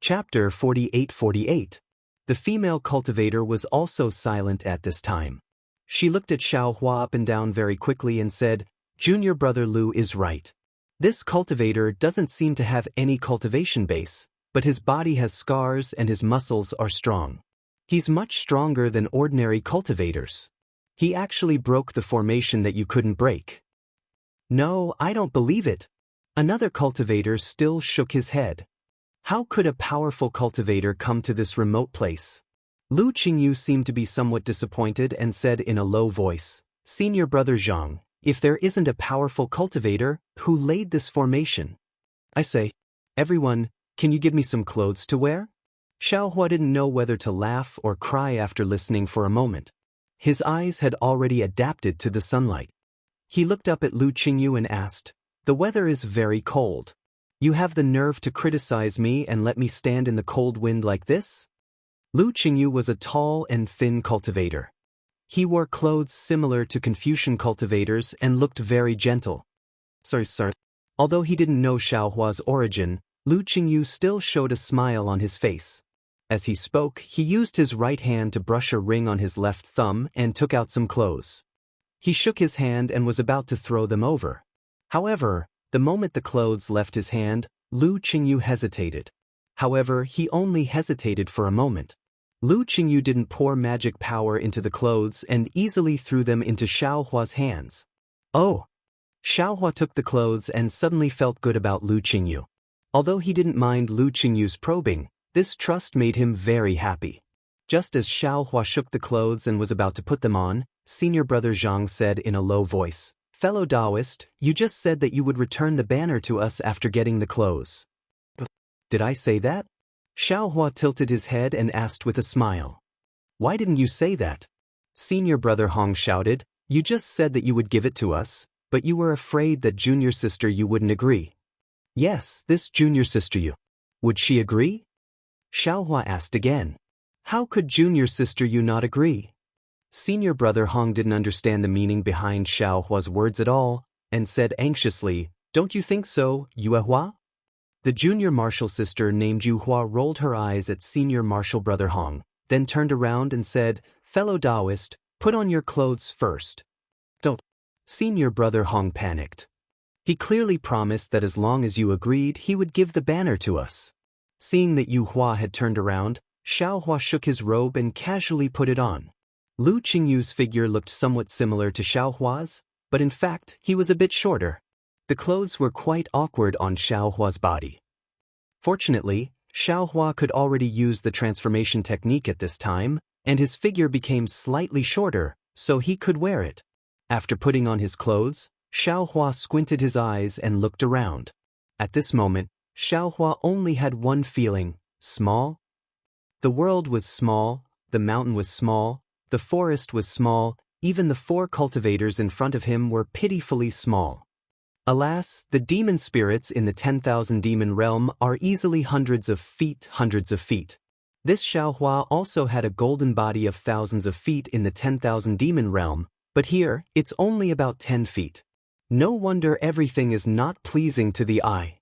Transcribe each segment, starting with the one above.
Chapter 48-48. The female cultivator was also silent at this time. She looked at Xiaohua up and down very quickly and said, "Junior brother Lu is right. This cultivator doesn't seem to have any cultivation base, but his body has scars and his muscles are strong. He's much stronger than ordinary cultivators. He actually broke the formation that you couldn't break." "No, I don't believe it." Another cultivator still shook his head. How could a powerful cultivator come to this remote place? Lu Qingyu seemed to be somewhat disappointed and said in a low voice, "Senior brother Zhang, if there isn't a powerful cultivator, who laid this formation? I say, everyone, can you give me some clothes to wear?" Xiaohua didn't know whether to laugh or cry after listening for a moment. His eyes had already adapted to the sunlight. He looked up at Lu Qingyu and asked, "The weather is very cold. You have the nerve to criticize me and let me stand in the cold wind like this?" Lu Qingyu was a tall and thin cultivator. He wore clothes similar to Confucian cultivators and looked very gentle. Sorry. Although he didn't know Xiaohua's origin, Lu Qingyu still showed a smile on his face. As he spoke, he used his right hand to brush a ring on his left thumb and took out some clothes. He shook his hand and was about to throw them over. However, the moment the clothes left his hand, Lu Qingyu hesitated. However, he only hesitated for a moment. Lu Qingyu didn't pour magic power into the clothes and easily threw them into Xiaohua's hands. Oh! Xiaohua took the clothes and suddenly felt good about Lu Qingyu. Although he didn't mind Lu Qingyu's probing, this trust made him very happy. Just as Xiaohua shook the clothes and was about to put them on, senior brother Zhang said in a low voice, "Fellow Taoist, you just said that you would return the banner to us after getting the clothes." "Did I say that?" Xiaohua tilted his head and asked with a smile. "Why didn't you say that?" Senior brother Hong shouted, "You just said that you would give it to us, but you were afraid that junior sister you wouldn't agree." "Yes, this junior sister you. Would she agree?" Xiaohua asked again. "How could junior sister you not agree?" Senior brother Hong didn't understand the meaning behind Xiaohua's words at all, and said anxiously, "Don't you think so, Yuehua?" The junior martial sister named Yuehua rolled her eyes at senior martial brother Hong, then turned around and said, "Fellow Taoist, put on your clothes first." "Don't." Senior brother Hong panicked. He clearly promised that as long as you agreed, he would give the banner to us. Seeing that Yuehua had turned around, Xiaohua shook his robe and casually put it on. Lu Qingyu's figure looked somewhat similar to Xiaohua's, but in fact, he was a bit shorter. The clothes were quite awkward on Xiaohua's body. Fortunately, Xiaohua could already use the transformation technique at this time, and his figure became slightly shorter, so he could wear it. After putting on his clothes, Xiaohua squinted his eyes and looked around. At this moment, Xiaohua only had one feeling: small. The world was small, the mountain was small, the forest was small, even the 4 cultivators in front of him were pitifully small. Alas, the demon spirits in the 10,000 demon realm are easily hundreds of feet. This Xiaohua also had a golden body of thousands of feet in the 10,000 demon realm, but here, it's only about 10 feet. No wonder everything is not pleasing to the eye.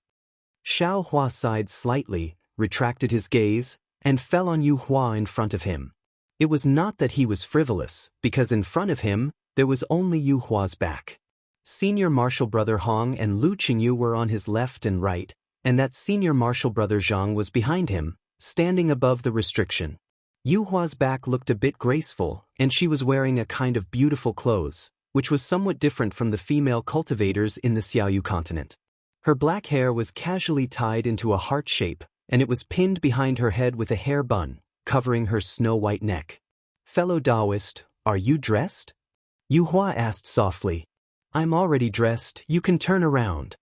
Xiaohua sighed slightly, retracted his gaze, and fell on Yuehua in front of him. It was not that he was frivolous, because in front of him, there was only Yuhua's back. Senior martial brother Hong and Lu Qingyu were on his left and right, and that senior martial brother Zhang was behind him, standing above the restriction. Yuhua's back looked a bit graceful, and she was wearing a kind of beautiful clothes, which was somewhat different from the female cultivators in the Xiaoyu continent. Her black hair was casually tied into a heart shape, and it was pinned behind her head with a hair bun, covering her snow-white neck. "Fellow Taoist, are you dressed?" Yuehua asked softly. "I'm already dressed, you can turn around."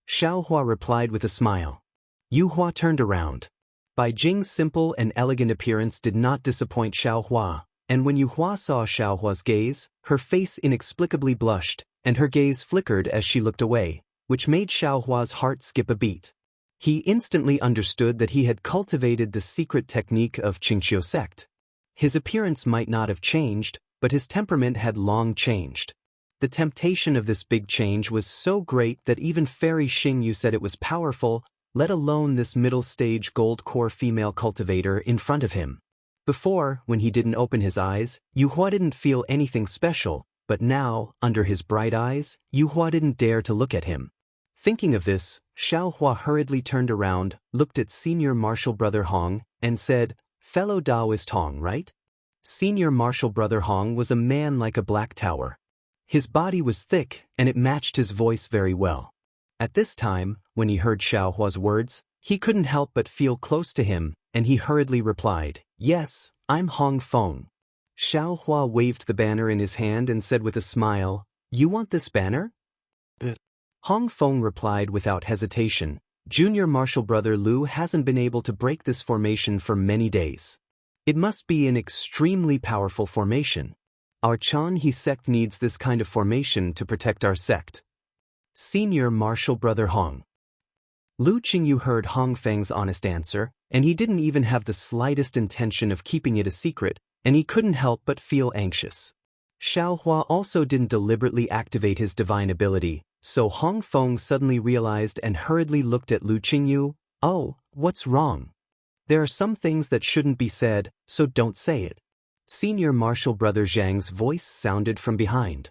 Xiaohua replied with a smile. Yuehua turned around. Bai Jing's simple and elegant appearance did not disappoint Xiaohua, and when Yuehua saw Xiaohua's gaze, her face inexplicably blushed, and her gaze flickered as she looked away, which made Xiaohua's heart skip a beat. He instantly understood that he had cultivated the secret technique of Qingqiu sect. His appearance might not have changed, but his temperament had long changed. The temptation of this big change was so great that even Fairy Xingyu said it was powerful, let alone this middle-stage gold-core female cultivator in front of him. Before, when he didn't open his eyes, Yuhua didn't feel anything special, but now, under his bright eyes, Yuhua didn't dare to look at him. Thinking of this, Xiaohua hurriedly turned around, looked at Senior Marshal Brother Hong, and said, "Fellow Taoist Hong, right?" Senior Marshal Brother Hong was a man like a black tower. His body was thick, and it matched his voice very well. At this time, when he heard Xiaohua's words, he couldn't help but feel close to him, and he hurriedly replied, "Yes, I'm Hong Feng." Xiaohua waved the banner in his hand and said with a smile, "You want this banner?" Hong Feng replied without hesitation, "Junior Marshal Brother Lu hasn't been able to break this formation for many days. It must be an extremely powerful formation. Our Jianghu sect needs this kind of formation to protect our sect." Senior Marshal Brother Hong. Lu Qingyu heard Hong Feng's honest answer, and he didn't even have the slightest intention of keeping it a secret, and he couldn't help but feel anxious. Xiaohua also didn't deliberately activate his divine ability, so Hong Feng suddenly realized and hurriedly looked at Lu Qingyu. "Oh, what's wrong? There are some things that shouldn't be said, so don't say it." Senior Marshal Brother Zhang's voice sounded from behind.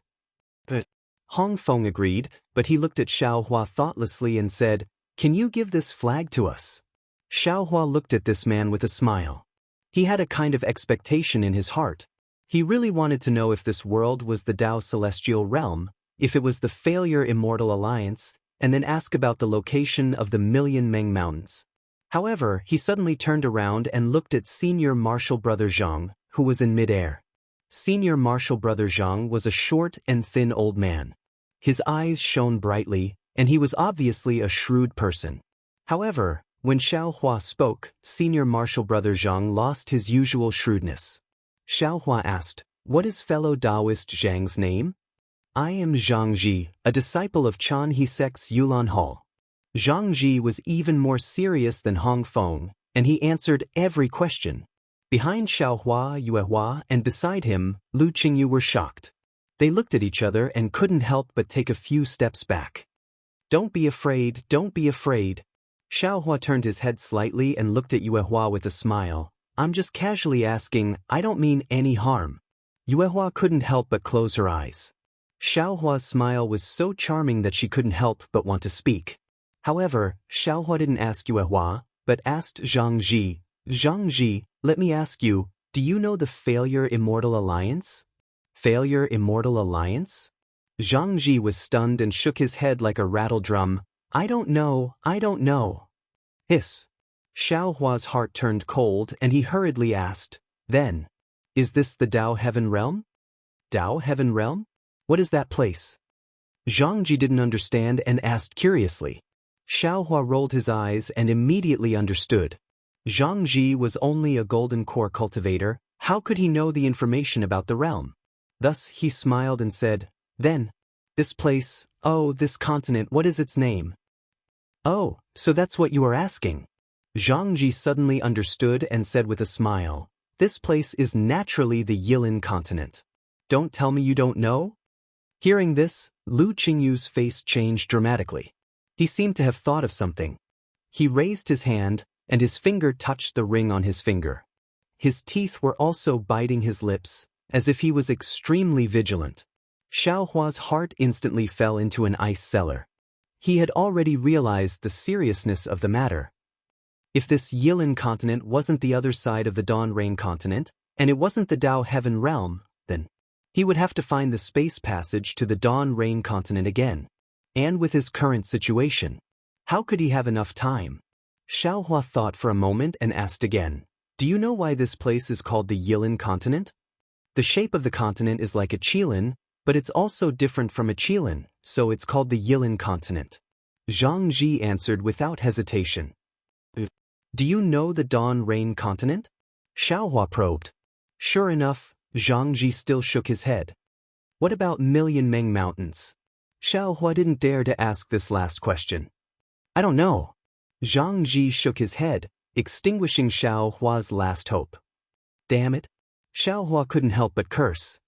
"But..." Hong Feng agreed, but he looked at Xiaohua thoughtlessly and said, "Can you give this flag to us?" Xiaohua looked at this man with a smile. He had a kind of expectation in his heart. He really wanted to know if this world was the Tao Celestial Realm, if it was the failure Immortal Alliance, and then ask about the location of the Million Meng Mountains. However, he suddenly turned around and looked at Senior Marshal Brother Zhang, who was in midair. Senior Marshal Brother Zhang was a short and thin old man. His eyes shone brightly, and he was obviously a shrewd person. However, when Xiaohua spoke, Senior Marshal Brother Zhang lost his usual shrewdness. Xiaohua asked, "What is fellow Taoist Zhang's name?" "I am Zhang Ji, a disciple of Jianghu sect's Yulan Hall." Zhang Ji was even more serious than Hong Feng, and he answered every question. Behind Xiaohua, Yuehua, and beside him, Lu Qingyu were shocked. They looked at each other and couldn't help but take a few steps back. "Don't be afraid, don't be afraid." Xiaohua turned his head slightly and looked at Yuehua with a smile. "I'm just casually asking, I don't mean any harm." Yuehua couldn't help but close her eyes. Xiaohua's smile was so charming that she couldn't help but want to speak. However, Xiaohua didn't ask Yuehua, but asked Zhang Ji, "Zhang Ji, let me ask you, do you know the Failure Immortal Alliance?" "Failure Immortal Alliance?" Zhang Ji was stunned and shook his head like a rattle drum. I don't know. Hiss. Xiaohua's heart turned cold and he hurriedly asked, "Then, is this the Tao Heaven Realm?" "Tao Heaven Realm? What is that place?" Zhang Ji didn't understand and asked curiously. Xiaohua rolled his eyes and immediately understood. Zhang Ji was only a golden core cultivator. How could he know the information about the realm? Thus he smiled and said, "Then, this place, oh, this continent, what is its name?" "Oh, so that's what you are asking." Zhang Ji suddenly understood and said with a smile, "This place is naturally the Yilin continent. Don't tell me you don't know?" Hearing this, Lu Qingyu's face changed dramatically. He seemed to have thought of something. He raised his hand, and his finger touched the ring on his finger. His teeth were also biting his lips, as if he was extremely vigilant. Xiaohua's heart instantly fell into an ice cellar. He had already realized the seriousness of the matter. If this Yilin continent wasn't the other side of the Dawn Rain continent, and it wasn't the Tao Heaven Realm, then he would have to find the space passage to the Dawn Rain continent again. And with his current situation, how could he have enough time? Xiaohua thought for a moment and asked again, "Do you know why this place is called the Yilin continent?" "The shape of the continent is like a qilin, but it's also different from a qilin, so it's called the Yilin continent." Zhang Ji answered without hesitation. "Do you know the Dawn Rain continent?" Xiaohua probed. Sure enough, Zhang Ji still shook his head. "What about Million Meng Mountains?" Xiaohua didn't dare to ask this last question. "I don't know." Zhang Ji shook his head, extinguishing Xiaohua's last hope. Damn it. Xiaohua couldn't help but curse.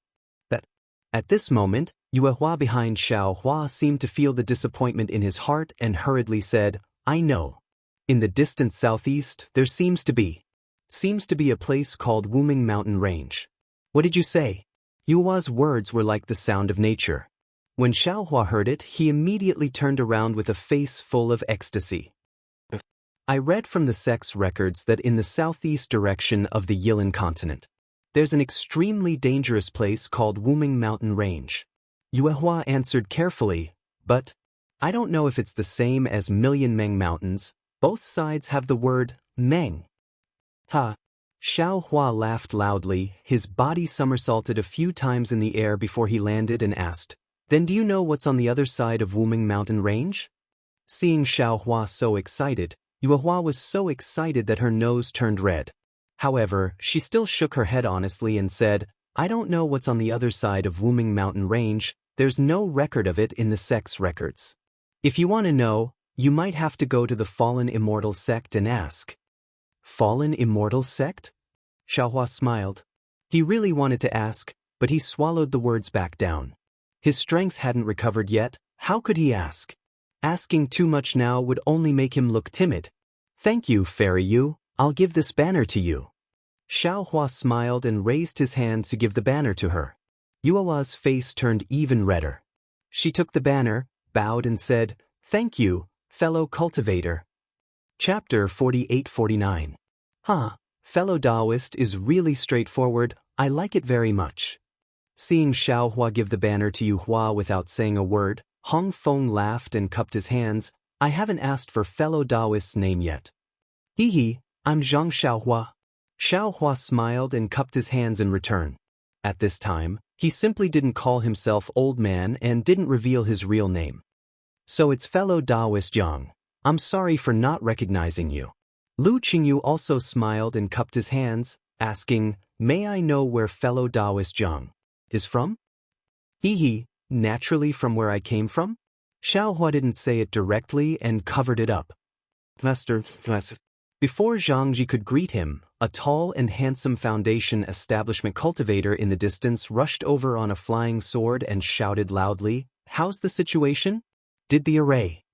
At this moment, Yuehua behind Xiaohua seemed to feel the disappointment in his heart and hurriedly said, "I know." In the distant southeast, there seems to be a place called Wuming Mountain Range. What did you say? Yuhua's words were like the sound of nature. When Xiaohua heard it, he immediately turned around with a face full of ecstasy. I read from the sect's records that in the southeast direction of the Yilan continent, there's an extremely dangerous place called Wuming Mountain Range. Yuehua answered carefully, but I don't know if it's the same as Million Meng Mountains. Both sides have the word Meng. Ha! Xiaohua laughed loudly, his body somersaulted a few times in the air before he landed and asked, "Then do you know what's on the other side of Wuming Mountain Range?" Seeing Xiaohua so excited, Yuehua was so excited that her nose turned red. However, she still shook her head honestly and said, "I don't know what's on the other side of Wuming Mountain Range. There's no record of it in the sect's records. If you want to know, you might have to go to the Fallen Immortal sect and ask." Fallen Immortal sect? Xiaohua smiled. He really wanted to ask, but he swallowed the words back down. His strength hadn't recovered yet. How could he ask? Asking too much now would only make him look timid. "Thank you, Fairy Yu. I'll give this banner to you." Xiaohua smiled and raised his hand to give the banner to her. Yuehua's face turned even redder. She took the banner, bowed and said, "Thank you, fellow cultivator." Chapter 48-49. Fellow Taoist is really straightforward. I like it very much. Seeing Xiaohua give the banner to Yuehua without saying a word, Hong Feng laughed and cupped his hands. "I haven't asked for fellow Taoist's name yet." "Hee, I'm Zhang Xiaohua." Xiaohua smiled and cupped his hands in return. At this time, he simply didn't call himself Old Man and didn't reveal his real name. "So it's fellow Taoist Yang. I'm sorry for not recognizing you." Lu Qingyu also smiled and cupped his hands, asking, "May I know where fellow Taoist Yang is from?" "Hee, naturally from where I came from." Xiaohua didn't say it directly and covered it up. Master. Before Zhang Ji could greet him, a tall and handsome foundation establishment cultivator in the distance rushed over on a flying sword and shouted loudly, "How's the situation?" "Did the array?"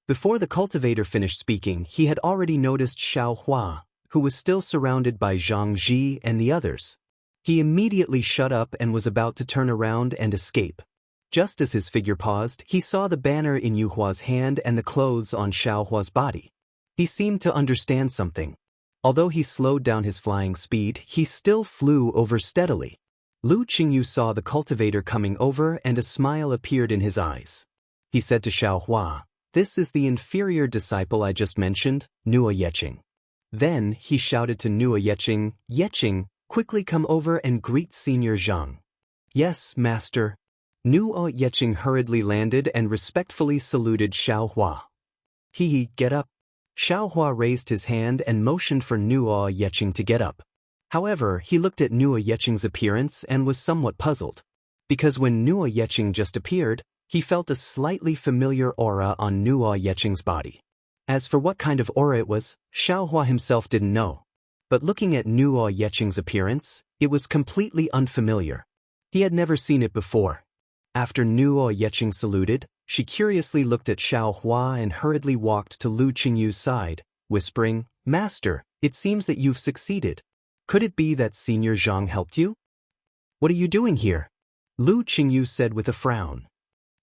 Before the cultivator finished speaking, he had already noticed Xiaohua, who was still surrounded by Zhang Ji and the others. He immediately shut up and was about to turn around and escape. Just as his figure paused, he saw the banner in Yuhua's hand and the clothes on Xiaohua's body. He seemed to understand something. Although he slowed down his flying speed, he still flew over steadily. Lu Qingyu saw the cultivator coming over and a smile appeared in his eyes. He said to Xiaohua, "This is the inferior disciple I just mentioned, Nuo Yeqing." Then he shouted to Nuo Yeqing, "Yeqing, quickly come over and greet Senior Zhang." "Yes, master." Nuo Yeqing hurriedly landed and respectfully saluted Xiaohua. "Hee, get up." Xiaohua raised his hand and motioned for Nuo Yeqing to get up. However, he looked at Nuo Yeqing's appearance and was somewhat puzzled. Because when Nuo Yeqing just appeared, he felt a slightly familiar aura on Nuo Yeqing's body. As for what kind of aura it was, Xiaohua himself didn't know. But looking at Nuo Yeqing's appearance, it was completely unfamiliar. He had never seen it before. After Nuo Yeqing saluted, she curiously looked at Xiaohua and hurriedly walked to Lu Qingyu's side, whispering, "Master, it seems that you've succeeded. Could it be that Senior Zhang helped you?" "What are you doing here?" Lu Qingyu said with a frown.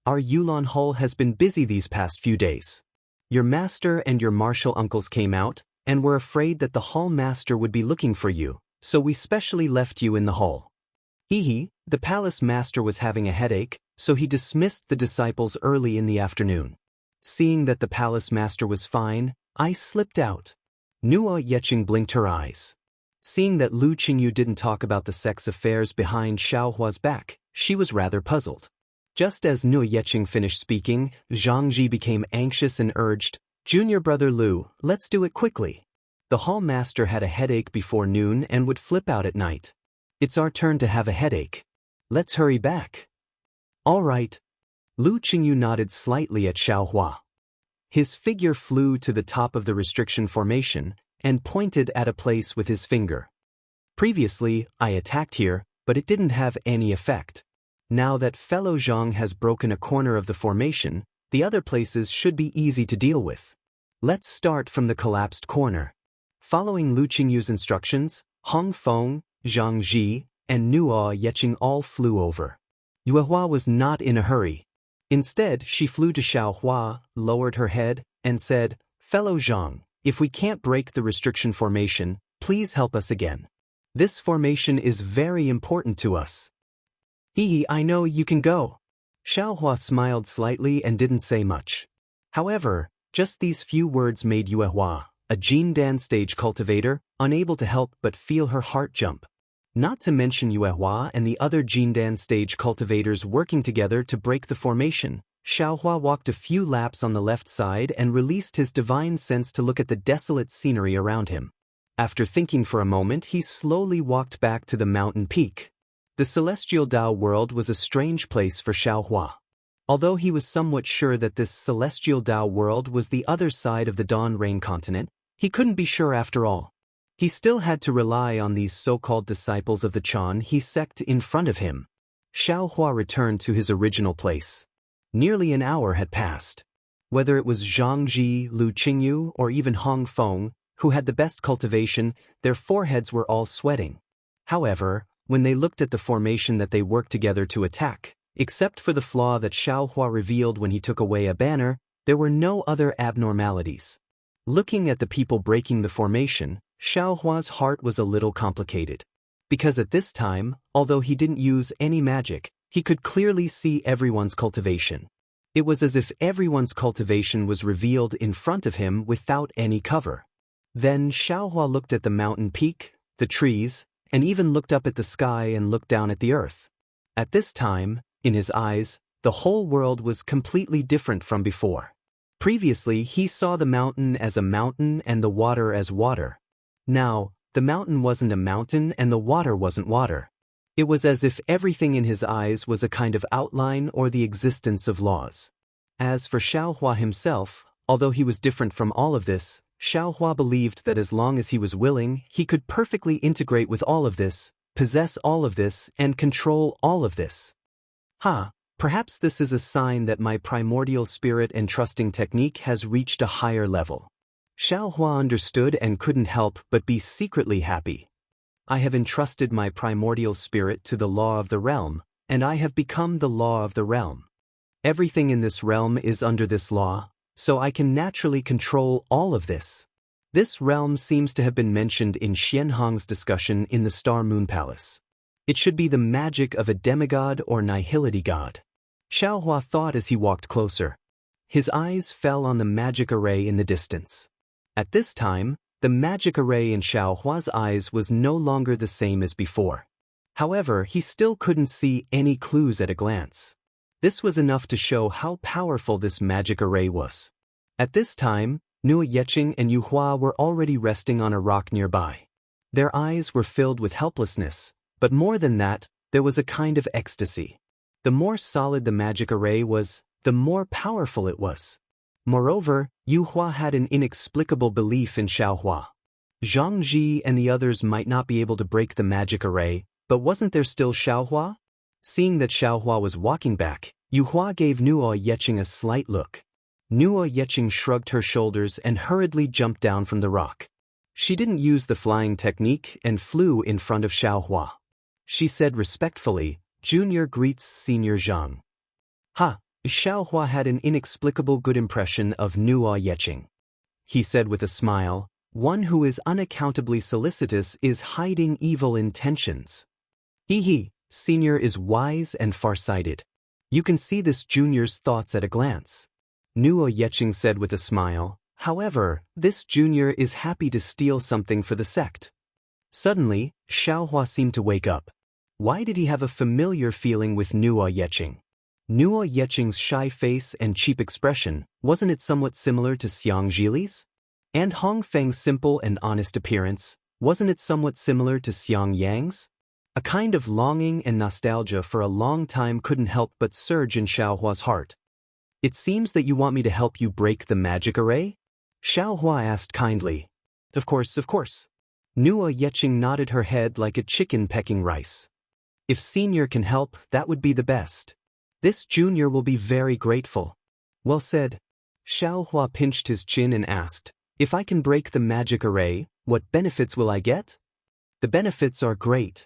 "Our Yulan Hull has been busy these past few days. Your master and your martial uncles came out, and were afraid that the hall master would be looking for you, so we specially left you in the hall." The palace master was having a headache, so he dismissed the disciples early in the afternoon. Seeing that the palace master was fine, I slipped out. Nuo Yeqing blinked her eyes. Seeing that Lu Qingyu didn't talk about the sex affairs behind Xiaohua's back, she was rather puzzled. Just as Nuo Yeqing finished speaking, Zhang Ji became anxious and urged, "Junior brother Lu, let's do it quickly. The hall master had a headache before noon and would flip out at night. It's our turn to have a headache. Let's hurry back." "All right." Lu Qingyu nodded slightly at Xiaohua. His figure flew to the top of the restriction formation and pointed at a place with his finger. "Previously, I attacked here, but it didn't have any effect. Now that fellow Zhang has broken a corner of the formation, the other places should be easy to deal with." Let's start from the collapsed corner. Following Lu Qingyu's instructions, Hong Feng, Zhang Ji, and Nuo Yeqing all flew over. Yuehua was not in a hurry. Instead, she flew to Xiaohua, lowered her head, and said, "Fellow Zhang, if we can't break the restriction formation, please help us again. This formation is very important to us." I know you can go." Xiaohua smiled slightly and didn't say much. However, just these few words made Yuehua, a Jindan stage cultivator, unable to help but feel her heart jump. Not to mention Yuehua and the other Jindan stage cultivators working together to break the formation, Xiaohua walked a few laps on the left side and released his divine sense to look at the desolate scenery around him. After thinking for a moment, he slowly walked back to the mountain peak. The celestial Dao world was a strange place for Xiaohua. Although he was somewhat sure that this celestial Dao world was the other side of the Dawn Rain continent, he couldn't be sure after all. He still had to rely on these so-called disciples of the Chan he sect in front of him. Xiaohua returned to his original place. Nearly an hour had passed. Whether it was Zhang Ji, Lu Qingyu, or even Hong Feng, who had the best cultivation, their foreheads were all sweating. However, when they looked at the formation that they worked together to attack, except for the flaw that Xiaohua revealed when he took away a banner, there were no other abnormalities. Looking at the people breaking the formation, Xiaohua's heart was a little complicated. Because at this time, although he didn't use any magic, he could clearly see everyone's cultivation. It was as if everyone's cultivation was revealed in front of him without any cover. Then Xiaohua looked at the mountain peak, the trees, and even looked up at the sky and looked down at the earth. At this time, in his eyes, the whole world was completely different from before. Previously, he saw the mountain as a mountain and the water as water. Now, the mountain wasn't a mountain and the water wasn't water. It was as if everything in his eyes was a kind of outline or the existence of laws. As for Xiaohua himself, although he was different from all of this, Xiaohua believed that as long as he was willing, he could perfectly integrate with all of this, possess all of this, and control all of this. Perhaps this is a sign that my primordial spirit and trusting technique has reached a higher level. Xiaohua understood and couldn't help but be secretly happy. I have entrusted my primordial spirit to the law of the realm, and I have become the law of the realm. Everything in this realm is under this law, so I can naturally control all of this. This realm seems to have been mentioned in Xianhong's discussion in the Star Moon Palace. It should be the magic of a demigod or nihility god. Xiaohua thought as he walked closer. His eyes fell on the magic array in the distance. At this time, the magic array in Xiaohua's eyes was no longer the same as before. However, he still couldn't see any clues at a glance. This was enough to show how powerful this magic array was. At this time, Nuo Yeqing and Yuehua were already resting on a rock nearby. Their eyes were filled with helplessness, but more than that, there was a kind of ecstasy. The more solid the magic array was, the more powerful it was. Moreover, Yuehua had an inexplicable belief in Xiaohua. Zhang Ji and the others might not be able to break the magic array, but wasn't there still Xiaohua? Seeing that Xiaohua was walking back, Yuehua gave Nuo Yeqing a slight look. Nuo Yeqing shrugged her shoulders and hurriedly jumped down from the rock. She didn't use the flying technique and flew in front of Xiaohua. She said respectfully, "Junior greets Senior Zhang." Xiaohua had an inexplicable good impression of Nuo Yeqing. He said with a smile, "One who is unaccountably solicitous is hiding evil intentions." Senior is wise and farsighted. You can see this junior's thoughts at a glance. Nuo Yeqing said with a smile, "However, this junior is happy to steal something for the sect." Suddenly, Xiaohua seemed to wake up. Why did he have a familiar feeling with Nuo Yeqing? Nuo Yeqing's shy face and cheap expression, wasn't it somewhat similar to Xiang Zhili's? And Hong Feng's simple and honest appearance, wasn't it somewhat similar to Xiang Yang's? A kind of longing and nostalgia for a long time couldn't help but surge in Xiaohua's heart. "It seems that you want me to help you break the magic array?" Xiaohua asked kindly. Of course. Nuo Yeqing nodded her head like a chicken pecking rice. "If Senior can help, that would be the best. This junior will be very grateful." "Well said." Xiao Hua pinched his chin and asked, "If I can break the magic array, what benefits will I get?" "The benefits are great,"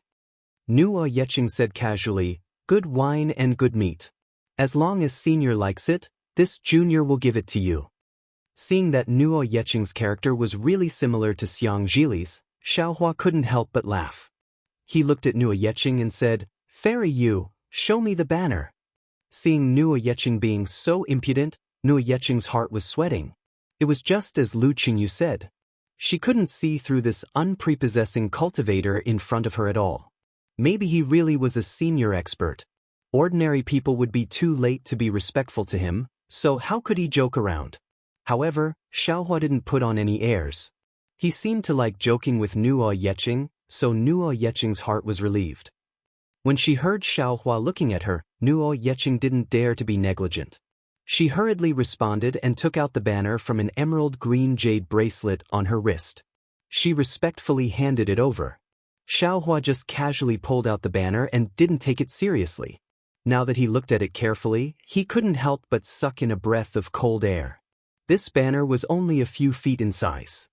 Nuo Yeching said casually, "good wine and good meat. As long as senior likes it, this junior will give it to you." Seeing that Nuo Yeching's character was really similar to Xiang Zhili's, Xiaohua couldn't help but laugh. He looked at Nuo Yeching and said, "Fairy Yu, show me the banner." Seeing Nuo Yeching being so impudent, Nuo Yeching's heart was sweating. It was just as Lu Qingyu said. She couldn't see through this unprepossessing cultivator in front of her at all. Maybe he really was a senior expert. Ordinary people would be too late to be respectful to him, so how could he joke around? However, Xiaohua didn't put on any airs. He seemed to like joking with Nuo Yeching, so Nuo Yeching's heart was relieved. When she heard Xiaohua looking at her, Nuo Yeching didn't dare to be negligent. She hurriedly responded and took out the banner from an emerald green jade bracelet on her wrist. She respectfully handed it over. Xiaohua just casually pulled out the banner and didn't take it seriously. Now that he looked at it carefully, he couldn't help but suck in a breath of cold air. This banner was only a few feet in size.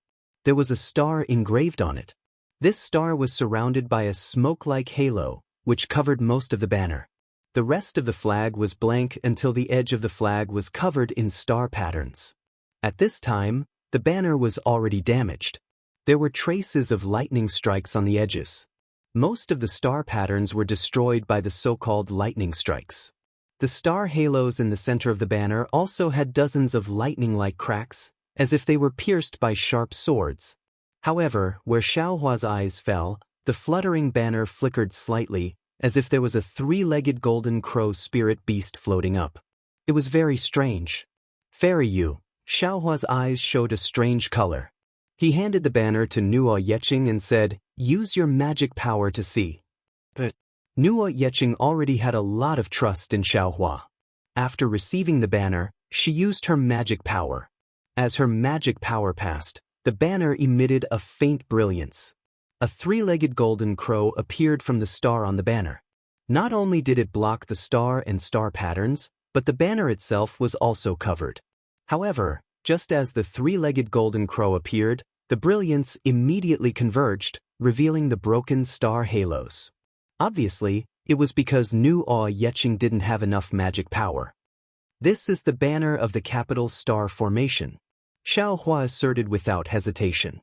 There was a star engraved on it. This star was surrounded by a smoke-like halo, which covered most of the banner. The rest of the flag was blank until the edge of the flag was covered in star patterns. At this time, the banner was already damaged. There were traces of lightning strikes on the edges. Most of the star patterns were destroyed by the so-called lightning strikes. The star halos in the center of the banner also had dozens of lightning-like cracks, as if they were pierced by sharp swords. However, where Xiaohua's eyes fell, the fluttering banner flickered slightly, as if there was a three-legged golden crow spirit beast floating up. It was very strange. "Fairy Yu," Xiaohua's eyes showed a strange color. He handed the banner to Nuo Yeching and said, "Use your magic power to see." But Nuo Yeching already had a lot of trust in Xiaohua. After receiving the banner, she used her magic power. As her magic power passed, the banner emitted a faint brilliance. A three-legged golden crow appeared from the star on the banner. Not only did it block the star and star patterns, but the banner itself was also covered. However, just as the three-legged golden crow appeared, the brilliance immediately converged, revealing the broken star halos. Obviously, it was because Nuo Yeching didn't have enough magic power. "This is the banner of the capital star formation," Xiaohua asserted without hesitation.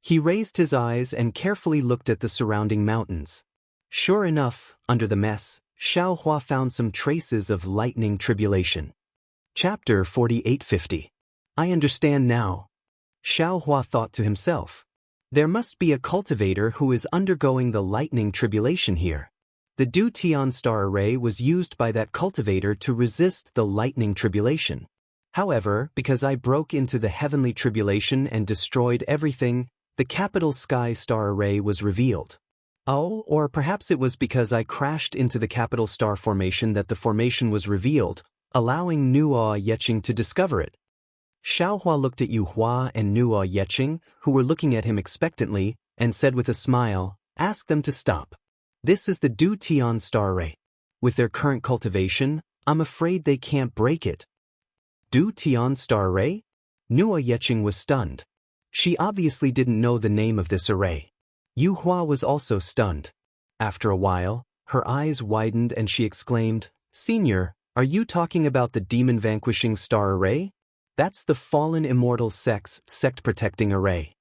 He raised his eyes and carefully looked at the surrounding mountains. Sure enough, under the mess, Xiaohua found some traces of lightning tribulation. Chapter 4850. I understand now. Xiaohua thought to himself. There must be a cultivator who is undergoing the lightning tribulation here. The Du Tian star array was used by that cultivator to resist the lightning tribulation. However, because I broke into the heavenly tribulation and destroyed everything, the capital sky star array was revealed. Oh, or perhaps it was because I crashed into the capital star formation that the formation was revealed, allowing Nuo Yeching to discover it. Xiaohua looked at Yu Hua and Nuo Yeching, who were looking at him expectantly, and said with a smile, "Ask them to stop. This is the Du Tian star array. With their current cultivation, I'm afraid they can't break it." Du Tian star array? Nuo Yeching was stunned. She obviously didn't know the name of this array. Yu Hua was also stunned. After a while, her eyes widened and she exclaimed, "Senior, are you talking about the demon-vanquishing star array? That's the fallen immortal sect-protecting array."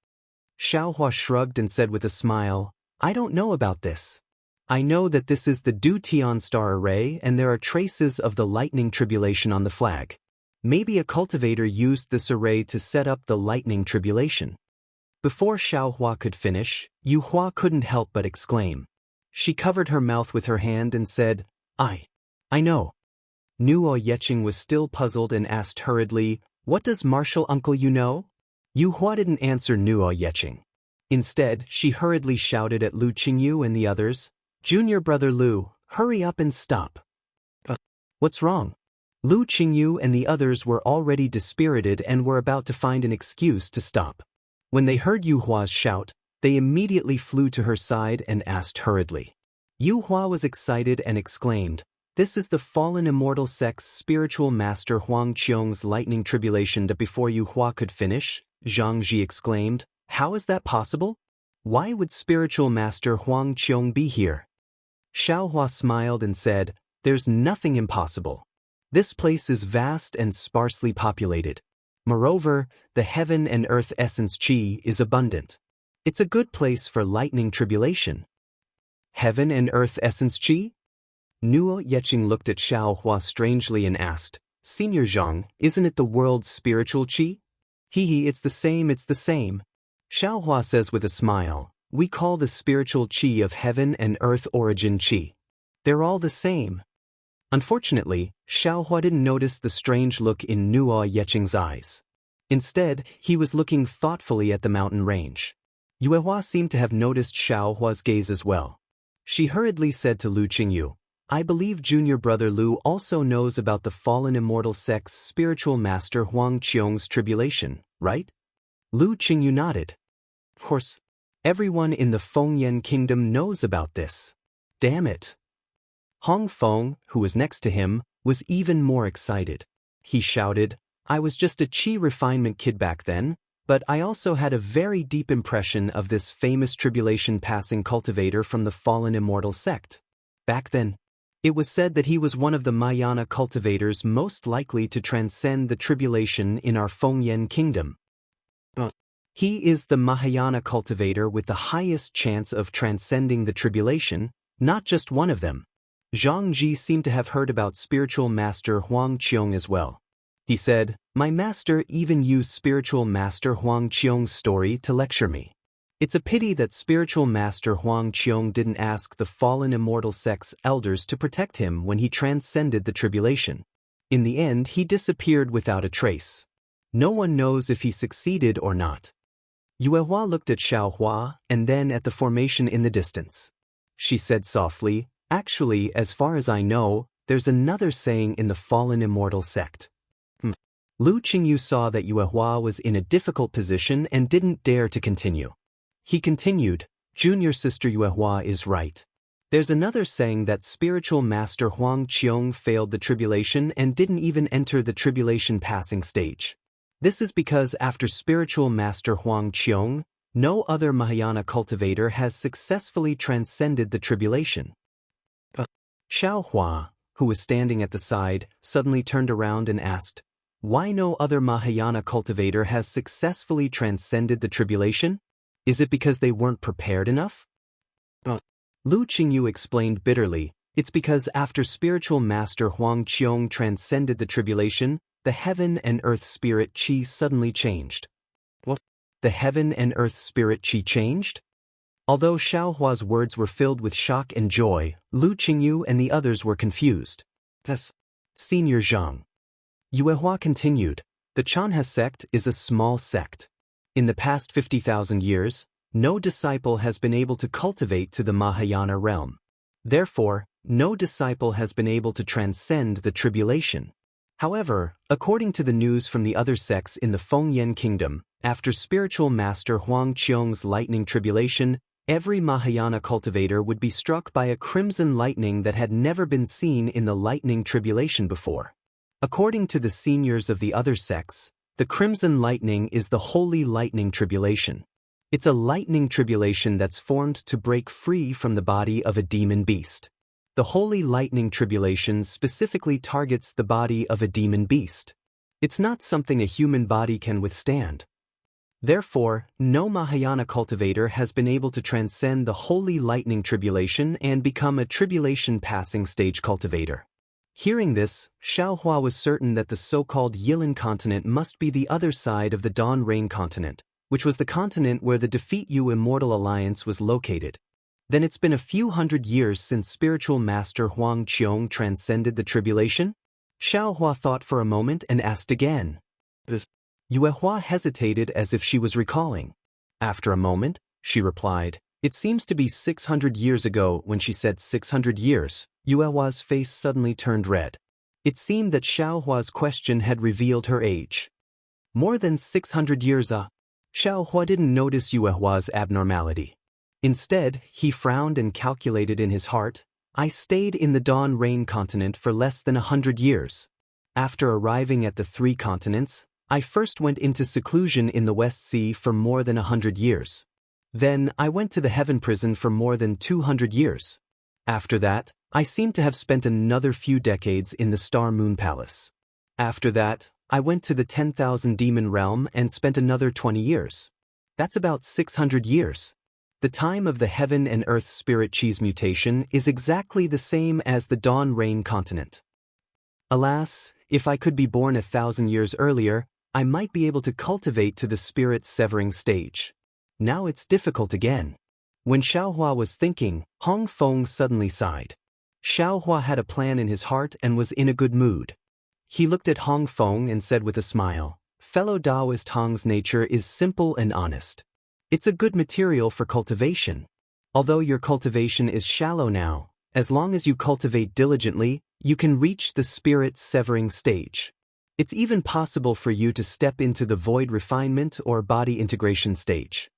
Xiaohua shrugged and said with a smile, "I don't know about this. I know that this is the Du Tian star array and there are traces of the lightning tribulation on the flag. Maybe a cultivator used this array to set up the lightning tribulation." Before Xiaohua could finish, Yu Hua couldn't help but exclaim. She covered her mouth with her hand and said, I know." Nuo Yeching was still puzzled and asked hurriedly, "What does martial uncle you know?" Yu Hua didn't answer Nuo Yeching. Instead, she hurriedly shouted at Lu Qingyu and the others, "Junior brother Lu, hurry up and stop." What's wrong?" Lu Qingyu and the others were already dispirited and were about to find an excuse to stop. When they heard Yu Hua's shout, they immediately flew to her side and asked hurriedly. Yu Hua was excited and exclaimed, This is the fallen immortal sect's spiritual master Huang Qiong's lightning tribulation. Before Yu Hua could finish, Zhang Ji exclaimed, "How is that possible? Why would spiritual master Huang Qiong be here?" Xiao Hua smiled and said, "There's nothing impossible. This place is vast and sparsely populated. Moreover, the heaven and earth essence qi is abundant. It's a good place for lightning tribulation." Heaven and earth essence qi? Nuo Yeqing looked at Xiao Hua strangely and asked, "Senior Zhang, isn't it the world's spiritual qi?" "Hee, it's the same, it's the same." Xiao Hua says with a smile, "We call the spiritual qi of heaven and earth origin qi. They're all the same." Unfortunately, Xiao Hua didn't notice the strange look in Nuo Yeqing's eyes. Instead, he was looking thoughtfully at the mountain range. Yue Hua seemed to have noticed Xiao Hua's gaze as well. She hurriedly said to Lu Qingyu, "I believe junior brother Lu also knows about the fallen immortal sect's spiritual master Huang Qiong's tribulation, right?" Lu Qingyu nodded. "Of course. Everyone in the Fengyan kingdom knows about this." "Damn it." Hong Feng, who was next to him, was even more excited. He shouted, "I was just a qi refinement kid back then, but I also had a very deep impression of this famous tribulation-passing cultivator from the fallen immortal sect. Back then, it was said that he was one of the Mahayana cultivators most likely to transcend the tribulation in our Fengyan kingdom. He is the Mahayana cultivator with the highest chance of transcending the tribulation, not just one of them." Zhang Ji seemed to have heard about spiritual master Huang Qiong as well. He said, "My master even used spiritual master Huang Qiong's story to lecture me. It's a pity that spiritual master Huang Qiong didn't ask the fallen immortal sect's elders to protect him when he transcended the tribulation. In the end, he disappeared without a trace. No one knows if he succeeded or not." Yue Hua looked at Xiao Hua and then at the formation in the distance. She said softly, "Actually, as far as I know, there's another saying in the fallen immortal sect." Lu Qingyu saw that Yue Hua was in a difficult position and didn't dare to continue. He continued, "Junior sister Yue Hua is right. There's another saying that spiritual master Huang Qiong failed the tribulation and didn't even enter the tribulation passing stage. This is because after spiritual master Huang Qiong, no other Mahayana cultivator has successfully transcended the tribulation." Xiao Hua, who was standing at the side, suddenly turned around and asked, "Why no other Mahayana cultivator has successfully transcended the tribulation? Is it because they weren't prepared enough?" Lu Qingyu explained bitterly, "It's because after spiritual master Huang Qiong transcended the tribulation, the heaven and earth spirit qi suddenly changed." "What? The heaven and earth spirit qi changed?" Although Xiao Hua's words were filled with shock and joy, Lu Qingyu and the others were confused. "Yes. Senior Zhang." Yue Hua continued, "The Chanhe sect is a small sect. In the past 50,000 years, no disciple has been able to cultivate to the Mahayana realm. Therefore, no disciple has been able to transcend the tribulation. However, according to the news from the other sects in the Fengyan kingdom, after spiritual master Huang Qiong's lightning tribulation, every Mahayana cultivator would be struck by a crimson lightning that had never been seen in the lightning tribulation before. According to the seniors of the other sects, the crimson lightning is the holy lightning tribulation. It's a lightning tribulation that's formed to break free from the body of a demon beast. The holy lightning tribulation specifically targets the body of a demon beast. It's not something a human body can withstand. Therefore, no Mahayana cultivator has been able to transcend the holy lightning tribulation and become a tribulation-passing stage cultivator." Hearing this, Xiao Hua was certain that the so-called Yilin continent must be the other side of the Dawn Rain continent, which was the continent where the Defeat You Immortal Alliance was located. Then it's been a few hundred years since spiritual master Huang Qiong transcended the tribulation? Xiao Hua thought for a moment and asked again. Yue Hua hesitated as if she was recalling. After a moment, she replied, "It seems to be 600 years ago." When she said 600 years, Yue Hua's face suddenly turned red. It seemed that Xiao Hua's question had revealed her age. More than 600 years, Xiao Hua didn't notice Yue Hua's abnormality. Instead, he frowned and calculated in his heart, I stayed in the Dawn Rain continent for less than 100 years. After arriving at the 3 continents, I first went into seclusion in the West Sea for more than 100 years. Then, I went to the Heaven Prison for more than 200 years. After that, I seem to have spent another few decades in the Star Moon Palace. After that, I went to the 10,000 Demon Realm and spent another 20 years. That's about 600 years. The time of the Heaven and Earth Spirit Cheese mutation is exactly the same as the Dawn Rain continent. Alas, if I could be born 1,000 years earlier, I might be able to cultivate to the spirit severing stage. Now it's difficult again. When Xiaohua was thinking, Hong Feng suddenly sighed. Xiaohua had a plan in his heart and was in a good mood. He looked at Hong Feng and said with a smile, "Fellow Taoist Hong's nature is simple and honest. It's a good material for cultivation. Although your cultivation is shallow now, as long as you cultivate diligently, you can reach the spirit severing stage. It's even possible for you to step into the void refinement or body integration stage.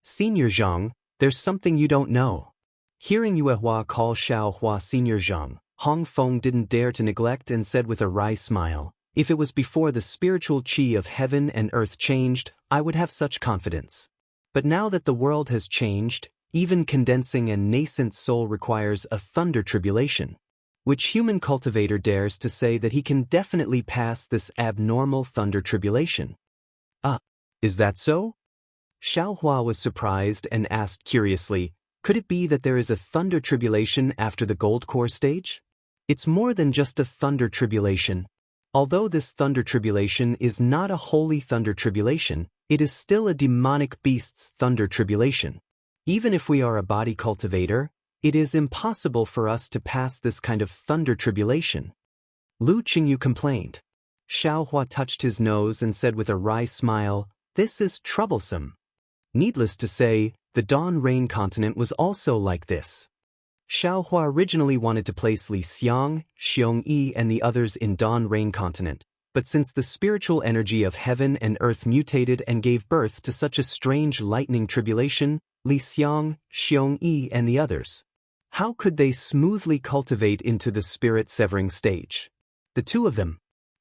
Senior Zhang, there's something you don't know." Hearing Yuehua call Xiaohua Senior Zhang, Hong Feng didn't dare to neglect and said with a wry smile, "If it was before the spiritual qi of heaven and earth changed, I would have such confidence. But now that the world has changed, even condensing a nascent soul requires a thunder tribulation. Which human cultivator dares to say that he can definitely pass this abnormal thunder tribulation?" Is that so?" Xiaohua was surprised and asked curiously, "Could it be that there is a thunder tribulation after the gold core stage?" "It's more than just a thunder tribulation. Although this thunder tribulation is not a holy thunder tribulation, it is still a demonic beast's thunder tribulation. Even if we are a body cultivator, it is impossible for us to pass this kind of thunder tribulation." Lu Qingyu complained. Xiaohua touched his nose and said with a wry smile, "This is troublesome." Needless to say, the Dawn Rain continent was also like this. Xiaohua originally wanted to place Li Xiang, Xiong Yi and the others in Dawn Rain continent, but since the spiritual energy of heaven and earth mutated and gave birth to such a strange lightning tribulation, Li Xiang, Xiong Yi and the others, how could they smoothly cultivate into the spirit-severing stage? The 2 of them,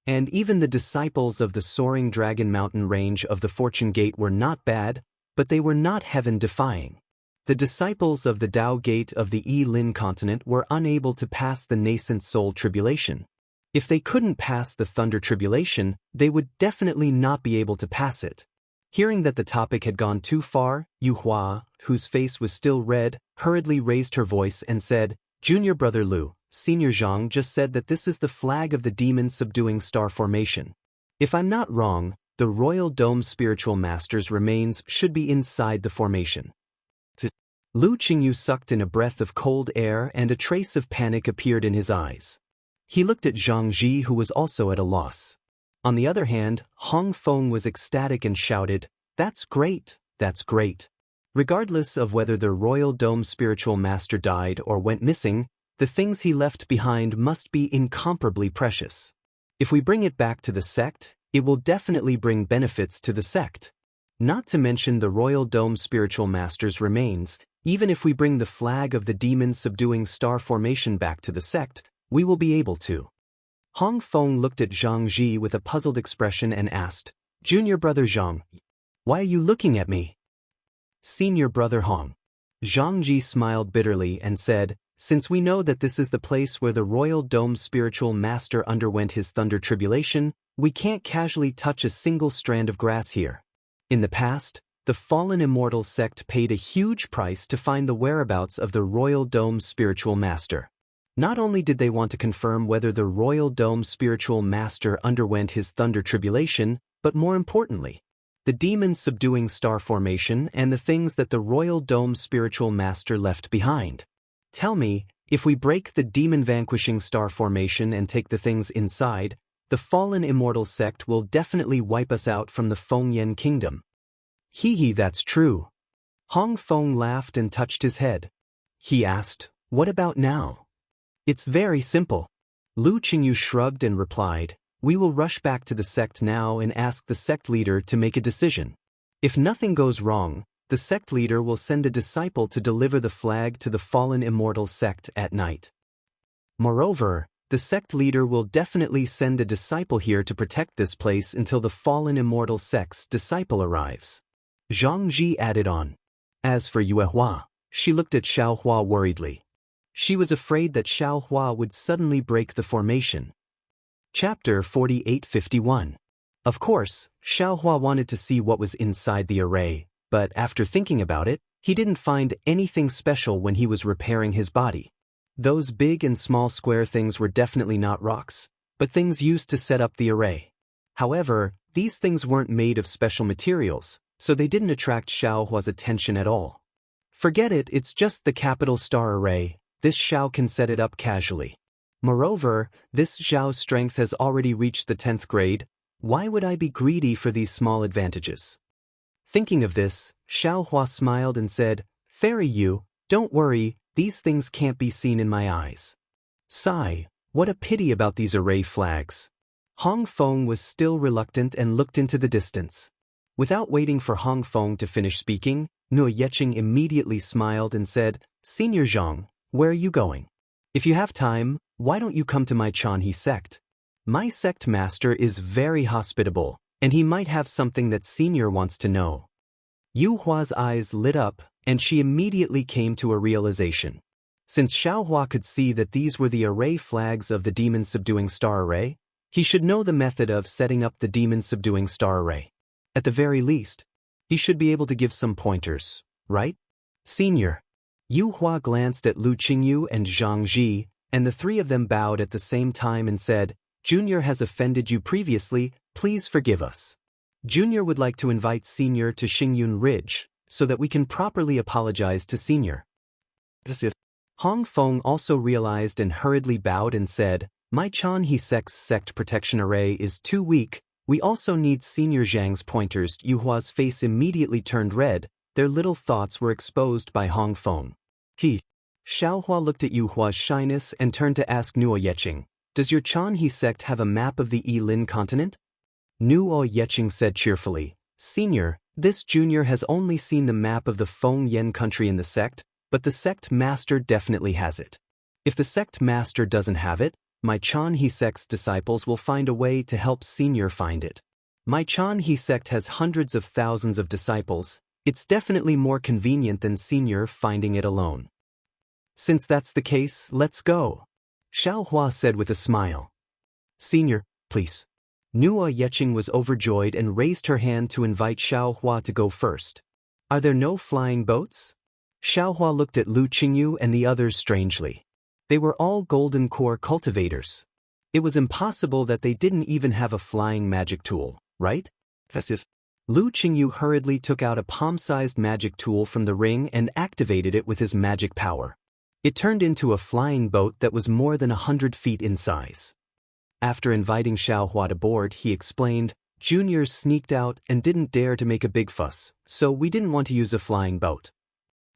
and even the disciples of the soaring Dragon Mountain range of the Fortune Gate were not bad, but they were not heaven-defying. The disciples of the Tao Gate of the Yi Lin continent were unable to pass the nascent soul tribulation. If they couldn't pass the thunder tribulation, they would definitely not be able to pass it. Hearing that the topic had gone too far, Yuehua, whose face was still red, hurriedly raised her voice and said, "Junior brother Lu, Senior Zhang just said that this is the flag of the demon subduing star formation. If I'm not wrong, the Royal Dome Spiritual Master's remains should be inside the formation." Lu Qingyu sucked in a breath of cold air and a trace of panic appeared in his eyes. He looked at Zhang Ji, who was also at a loss. On the other hand, Hong Feng was ecstatic and shouted, "That's great, that's great." Regardless of whether the Royal Dome Spiritual Master died or went missing, the things he left behind must be incomparably precious. If we bring it back to the sect, it will definitely bring benefits to the sect. Not to mention the Royal Dome Spiritual Master's remains, even if we bring the flag of the demon subduing star formation back to the sect, we will be able to. Hong Feng looked at Zhang Ji with a puzzled expression and asked, "Junior brother Zhang, why are you looking at me?" "Senior brother Hong." Zhang Ji smiled bitterly and said, "Since we know that this is the place where the Royal Dome Spiritual Master underwent his thunder tribulation, we can't casually touch a single strand of grass here. In the past, the fallen Immortal sect paid a huge price to find the whereabouts of the Royal Dome Spiritual Master. Not only did they want to confirm whether the Royal Dome Spiritual Master underwent his thunder tribulation, but more importantly, the demon subduing star formation and the things that the Royal Dome Spiritual Master left behind. Tell me, if we break the demon vanquishing star formation and take the things inside, the fallen Immortal sect will definitely wipe us out from the Fengyan kingdom." "Hee, that's true." Hong Feng laughed and touched his head. He asked, "What about now?" "It's very simple." Lu Qingyu shrugged and replied, "We will rush back to the sect now and ask the sect leader to make a decision. If nothing goes wrong, the sect leader will send a disciple to deliver the flag to the fallen immortal sect at night. Moreover, the sect leader will definitely send a disciple here to protect this place until the fallen immortal sect's disciple arrives. Zhang Ji added on. As for Yue Hua, she looked at Xiao Hua worriedly. She was afraid that Xiao Hua would suddenly break the formation. Chapter 48:51. Of course, Xiao Hua wanted to see what was inside the array, but after thinking about it, he didn't find anything special when he was repairing his body. Those big and small square things were definitely not rocks, but things used to set up the array. However, these things weren't made of special materials, so they didn't attract Xiao Hua's attention at all. Forget it, it's just the capital star array, this Xiao can set it up casually. Moreover, this Xiao's strength has already reached the 10th grade, why would I be greedy for these small advantages? Thinking of this, Xiao Hua smiled and said, Fairy Yu, don't worry, these things can't be seen in my eyes. Sigh, what a pity about these array flags. Hong Feng was still reluctant and looked into the distance. Without waiting for Hong Feng to finish speaking, Nuo Yeqing immediately smiled and said, Senior Zhang, where are you going? If you have time, why don't you come to my Chanhe sect? My sect master is very hospitable, and he might have something that Senior wants to know. Yu Hua's eyes lit up, and she immediately came to a realization. Since Xiao Hua could see that these were the array flags of the demon-subduing star array, he should know the method of setting up the demon-subduing star array. At the very least, he should be able to give some pointers, right? Senior. Yu Hua glanced at Lu Qingyu and Zhang Ji, and the three of them bowed at the same time and said, Junior has offended you previously, please forgive us. Junior would like to invite Senior to Xingyun Ridge, so that we can properly apologize to Senior. Hong Feng also realized and hurriedly bowed and said, My Chanhe sect's sect protection array is too weak, we also need Senior Zhang's pointers. Yu Hua's face immediately turned red, their little thoughts were exposed by Hong Feng. Xiao Hua looked at Yu Hua's shyness and turned to ask Nuo Yeqing, Does your Chanhe sect have a map of the Yilin continent? Nuo Yeqing said cheerfully, Senior, this junior has only seen the map of the Feng Yen country in the sect, but the sect master definitely has it. If the sect master doesn't have it, my Chanhe sect's disciples will find a way to help Senior find it. My Chanhe sect has hundreds of thousands of disciples, it's definitely more convenient than Senior finding it alone. Since that's the case, let's go. Xiao Hua said with a smile. Senior, please. Nuo Yeqing was overjoyed and raised her hand to invite Xiao Hua to go first. Are there no flying boats? Xiao Hua looked at Lu Qingyu and the others strangely. They were all golden core cultivators. It was impossible that they didn't even have a flying magic tool, right? Lu Qingyu hurriedly took out a palm-sized magic tool from the ring and activated it with his magic power. It turned into a flying boat that was more than 100 feet in size. After inviting Xiao Hua to board, he explained, Juniors sneaked out and didn't dare to make a big fuss, so we didn't want to use a flying boat.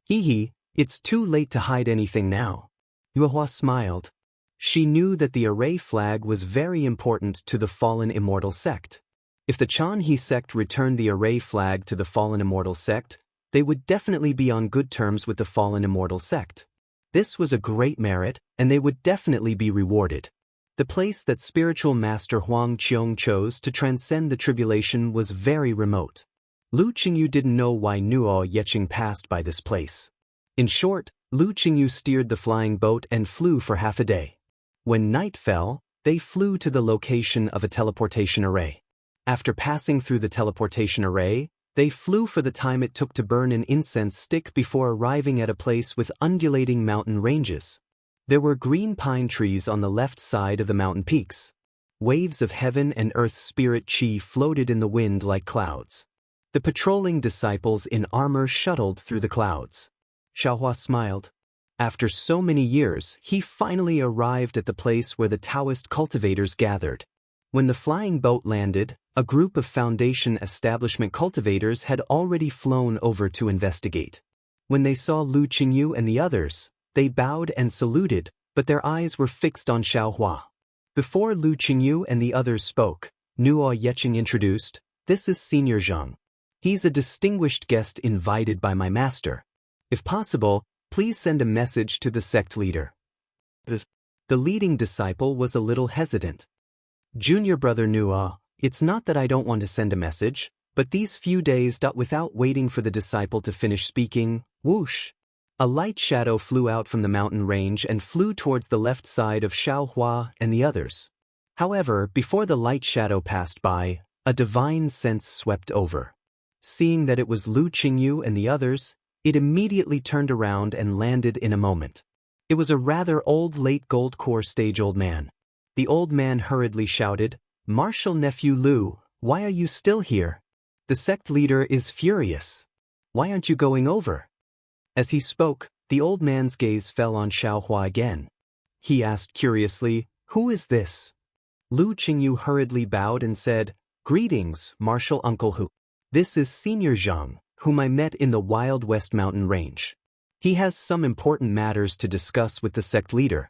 It's too late to hide anything now. Yu Hua smiled. She knew that the array flag was very important to the fallen immortal sect. If the Chanhe sect returned the array flag to the fallen immortal sect, they would definitely be on good terms with the fallen immortal sect. This was a great merit, and they would definitely be rewarded. The place that spiritual master Huang Qiong chose to transcend the tribulation was very remote. Lu Qingyu didn't know why Nuo Yeqing passed by this place. In short, Lu Qingyu steered the flying boat and flew for half a day. When night fell, they flew to the location of a teleportation array. After passing through the teleportation array, they flew for the time it took to burn an incense stick before arriving at a place with undulating mountain ranges. There were green pine trees on the left side of the mountain peaks. Waves of heaven and earth spirit chi floated in the wind like clouds. The patrolling disciples in armor shuttled through the clouds. Xiao Hua smiled. After so many years, he finally arrived at the place where the Taoist cultivators gathered. When the flying boat landed, a group of Foundation establishment cultivators had already flown over to investigate. When they saw Lu Qingyu and the others, they bowed and saluted, but their eyes were fixed on Xiao Hua. Before Lu Qingyu and the others spoke, Nuo Yeqing introduced, This is Senior Zhang. He's a distinguished guest invited by my master. If possible, please send a message to the sect leader. The leading disciple was a little hesitant. Junior brother knew, it's not that I don't want to send a message, but these few days. Without waiting for the disciple to finish speaking, whoosh! A light shadow flew out from the mountain range and flew towards the left side of Xiaohua and the others. However, before the light shadow passed by, a divine sense swept over. Seeing that it was Lu Qingyu and the others, it immediately turned around and landed in a moment. It was a rather old late gold core stage old man. The old man hurriedly shouted, "Martial nephew Lu, why are you still here? The sect leader is furious. Why aren't you going over?" As he spoke, the old man's gaze fell on Xiaohua again. He asked curiously, "Who is this?" Lu Qingyu hurriedly bowed and said, "Greetings, Martial Uncle Hu. This is Senior Zhang, whom I met in the Wild West Mountain Range. He has some important matters to discuss with the sect leader."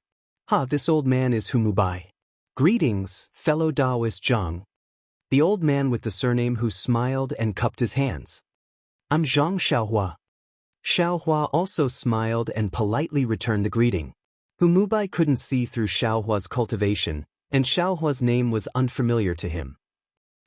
This old man is Humubai. "Greetings, fellow Taoist Zhang." The old man with the surname Hu smiled and cupped his hands. "I'm Zhang Xiaohua." Xiaohua also smiled and politely returned the greeting. Humubai couldn't see through Xiaohua's cultivation, and Xiaohua's name was unfamiliar to him.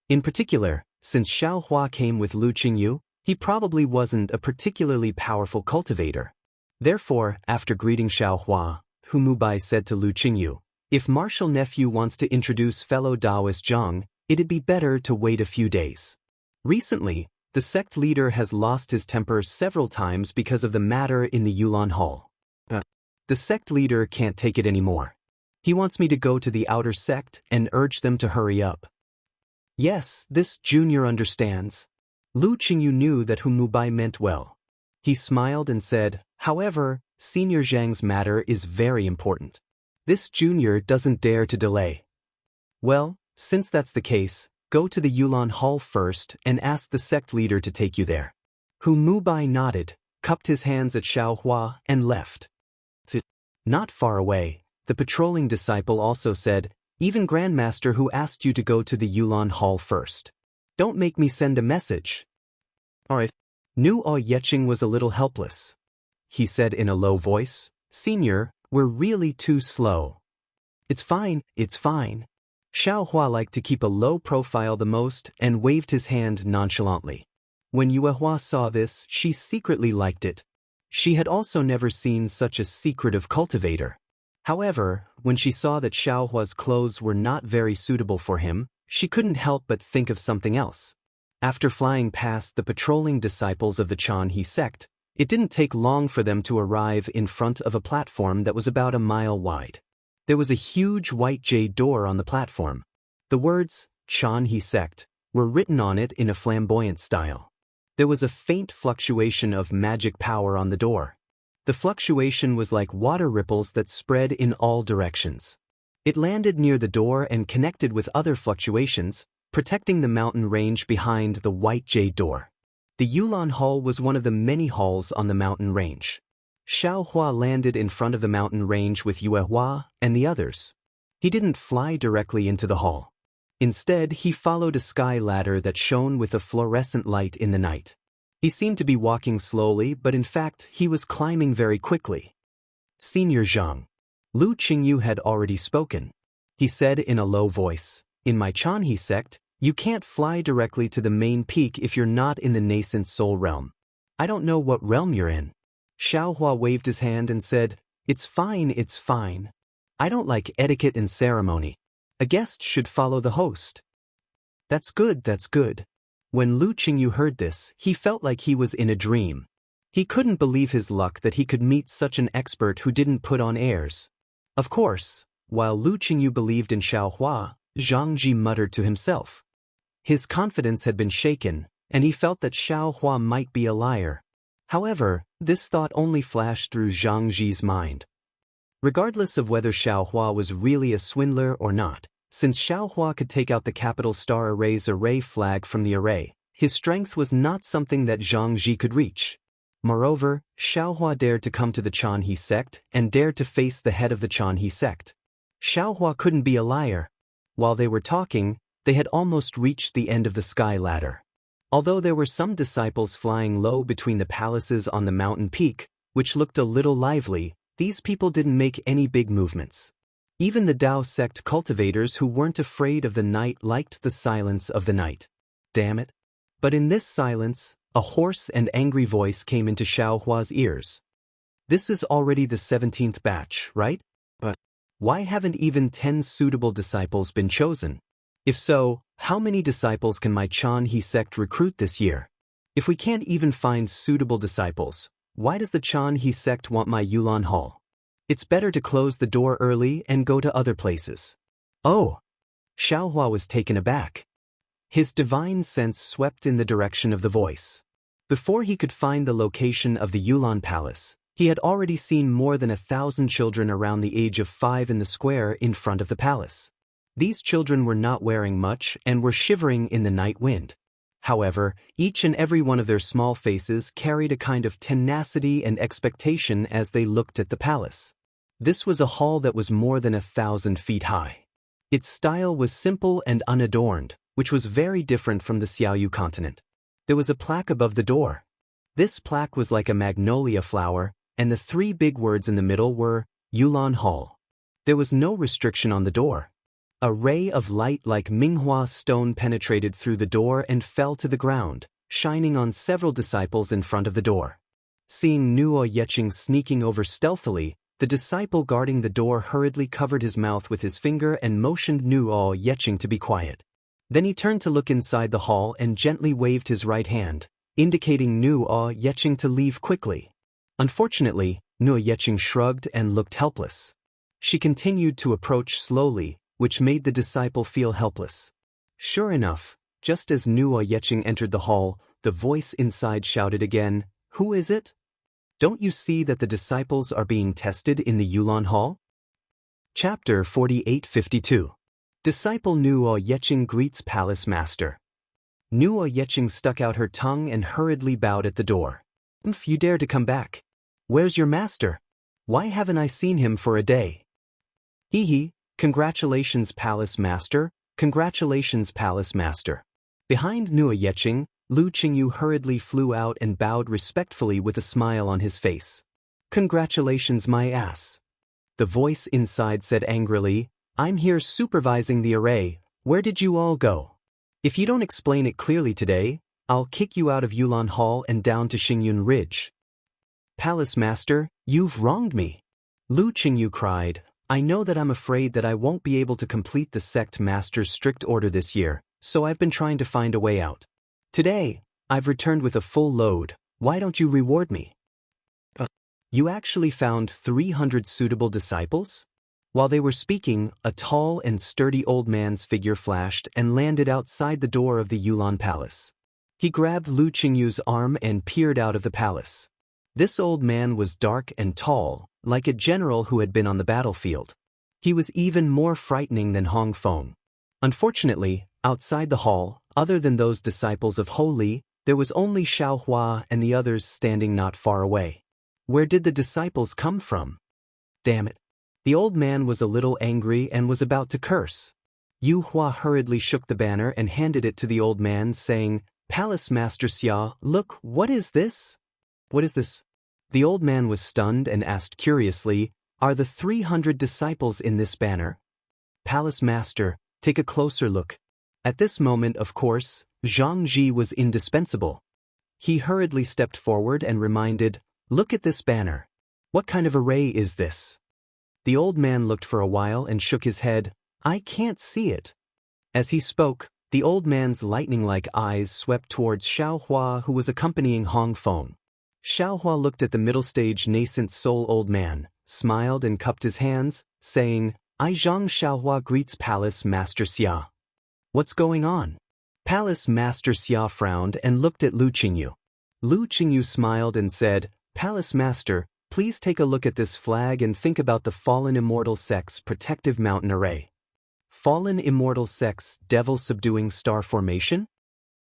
In particular, since Xiaohua came with Lu Qingyu, he probably wasn't a particularly powerful cultivator. Therefore, after greeting Xiaohua, Humubai said to Lu Qingyu, "If martial nephew wants to introduce fellow Taoist Zhang, it'd be better to wait a few days. Recently, the sect leader has lost his temper several times because of the matter in the Yulan Hall. The sect leader can't take it anymore. He wants me to go to the outer sect and urge them to hurry up." Yes, this junior understands. Lu Qingyu knew that Humubai meant well. He smiled and said, "However, Senior Zhang's matter is very important. This junior doesn't dare to delay." "Well, since that's the case, go to the Yulan Hall first and ask the sect leader to take you there." Humubai nodded, cupped his hands at Xiaohua, and left. Not far away, the patrolling disciple also said, "Even Grandmaster Hu asked you to go to the Yulan Hall first. Don't make me send a message." "Alright." Nu Yeqing was a little helpless. He said in a low voice, "Senior, we're really too slow." It's fine. Xiaohua liked to keep a low profile the most and waved his hand nonchalantly. When Yuehua saw this, she secretly liked it. She had also never seen such a secretive cultivator. However, when she saw that Xiaohua's clothes were not very suitable for him, she couldn't help but think of something else. After flying past the patrolling disciples of the Jianghu sect, it didn't take long for them to arrive in front of a platform that was about a mile wide. There was a huge white jade door on the platform. The words, Jianghu sect, were written on it in a flamboyant style. There was a faint fluctuation of magic power on the door. The fluctuation was like water ripples that spread in all directions. It landed near the door and connected with other fluctuations, protecting the mountain range behind the white jade door. The Yulan Hall was one of the many halls on the mountain range. Xiaohua landed in front of the mountain range with Yuehua and the others. He didn't fly directly into the hall. Instead, he followed a sky ladder that shone with a fluorescent light in the night. He seemed to be walking slowly, but in fact, he was climbing very quickly. "Senior Zhang." Lu Qingyu had already spoken. He said in a low voice, "In my Jianghu sect, you can't fly directly to the main peak if you're not in the nascent soul realm. I don't know what realm you're in." Xiaohua waved his hand and said, It's fine. I don't like etiquette and ceremony. A guest should follow the host." That's good. When Lu Qingyu heard this, he felt like he was in a dream. He couldn't believe his luck that he could meet such an expert who didn't put on airs. Of course, while Lu Qingyu believed in Xiaohua, Zhang Ji muttered to himself. His confidence had been shaken, and he felt that Xiaohua might be a liar. However, this thought only flashed through Zhang Ji's mind. Regardless of whether Xiaohua was really a swindler or not, since Xiaohua could take out the capital star array's array flag from the array, his strength was not something that Zhang Ji could reach. Moreover, Xiaohua dared to come to the Jianghu sect and dared to face the head of the Jianghu sect. Xiaohua couldn't be a liar. While they were talking, they had almost reached the end of the sky ladder. Although there were some disciples flying low between the palaces on the mountain peak, which looked a little lively, these people didn't make any big movements. Even the Tao sect cultivators who weren't afraid of the night liked the silence of the night. Damn it. But in this silence, a hoarse and angry voice came into Xiaohua's ears. This is already the 17th batch, right? But why haven't even 10 suitable disciples been chosen? If so, how many disciples can my Jianghu sect recruit this year? If we can't even find suitable disciples, why does the Jianghu sect want my Yulan Hall? It's better to close the door early and go to other places. Oh! Xiaohua was taken aback. His divine sense swept in the direction of the voice. Before he could find the location of the Yulan Palace, he had already seen more than 1,000 children around the age of 5 in the square in front of the palace. These children were not wearing much and were shivering in the night wind. However, each and every one of their small faces carried a kind of tenacity and expectation as they looked at the palace. This was a hall that was more than 1,000 feet high. Its style was simple and unadorned, which was very different from the Xiaoyu continent. There was a plaque above the door. This plaque was like a magnolia flower, and the 3 big words in the middle were, Yulan Hall. There was no restriction on the door. A ray of light like Minghua stone penetrated through the door and fell to the ground, shining on several disciples in front of the door. Seeing Nuo Yecheng sneaking over stealthily, the disciple guarding the door hurriedly covered his mouth with his finger and motioned Nuo Yecheng to be quiet. Then he turned to look inside the hall and gently waved his right hand, indicating Nuo Yecheng to leave quickly. Unfortunately, Nuo Yecheng shrugged and looked helpless. She continued to approach slowly, which made the disciple feel helpless. Sure enough, just as Nuo Yecheng entered the hall, the voice inside shouted again, "Who is it? Don't you see that the disciples are being tested in the Yulan Hall?" Chapter 4852. Disciple Nuo Yecheng greets Palace Master. Nuo Yecheng stuck out her tongue and hurriedly bowed at the door. "If you dare to come back. Where's your master? Why haven't I seen him for a day?" "Hee. Congratulations, Palace Master. Congratulations, Palace Master." Behind Nuo Yecheng, Lu Qingyu hurriedly flew out and bowed respectfully with a smile on his face. "Congratulations, my ass." The voice inside said angrily, "I'm here supervising the array. Where did you all go? If you don't explain it clearly today, I'll kick you out of Yulan Hall and down to Xingyun Ridge." "Palace Master, you've wronged me," Lu Qingyu cried. "I know that I'm afraid that I won't be able to complete the sect master's strict order this year, so I've been trying to find a way out. Today, I've returned with a full load. Why don't you reward me?" "You actually found 300 suitable disciples?" While they were speaking, a tall and sturdy old man's figure flashed and landed outside the door of the Yulan Palace. He grabbed Lu Qingyu's arm and peered out of the palace. This old man was dark and tall, like a general who had been on the battlefield. He was even more frightening than Hong Feng. Unfortunately, outside the hall, other than those disciples of Ho Li, there was only Xiaohua and the others standing not far away. Where did the disciples come from? Damn it. The old man was a little angry and was about to curse. Yu Hua hurriedly shook the banner and handed it to the old man, saying, "Palace Master Xia, look, what is this?" "What is this?" The old man was stunned and asked curiously, "Are the 300 disciples in this banner?" "Palace Master, take a closer look." At this moment, of course, Zhang Ji was indispensable. He hurriedly stepped forward and reminded, "Look at this banner. What kind of array is this?" The old man looked for a while and shook his head. "I can't see it." As he spoke, the old man's lightning-like eyes swept towards Xiaohua, who was accompanying Hong Feng. Xiaohua looked at the middle-stage nascent soul old man, smiled and cupped his hands, saying, "I Zhang Xiaohua greets Palace Master Xia." "What's going on?" Palace Master Xia frowned and looked at Lu Qingyu. Lu Qingyu smiled and said, "Palace Master, please take a look at this flag and think about the fallen immortal sect's protective mountain array." Fallen immortal sect's devil-subduing star formation?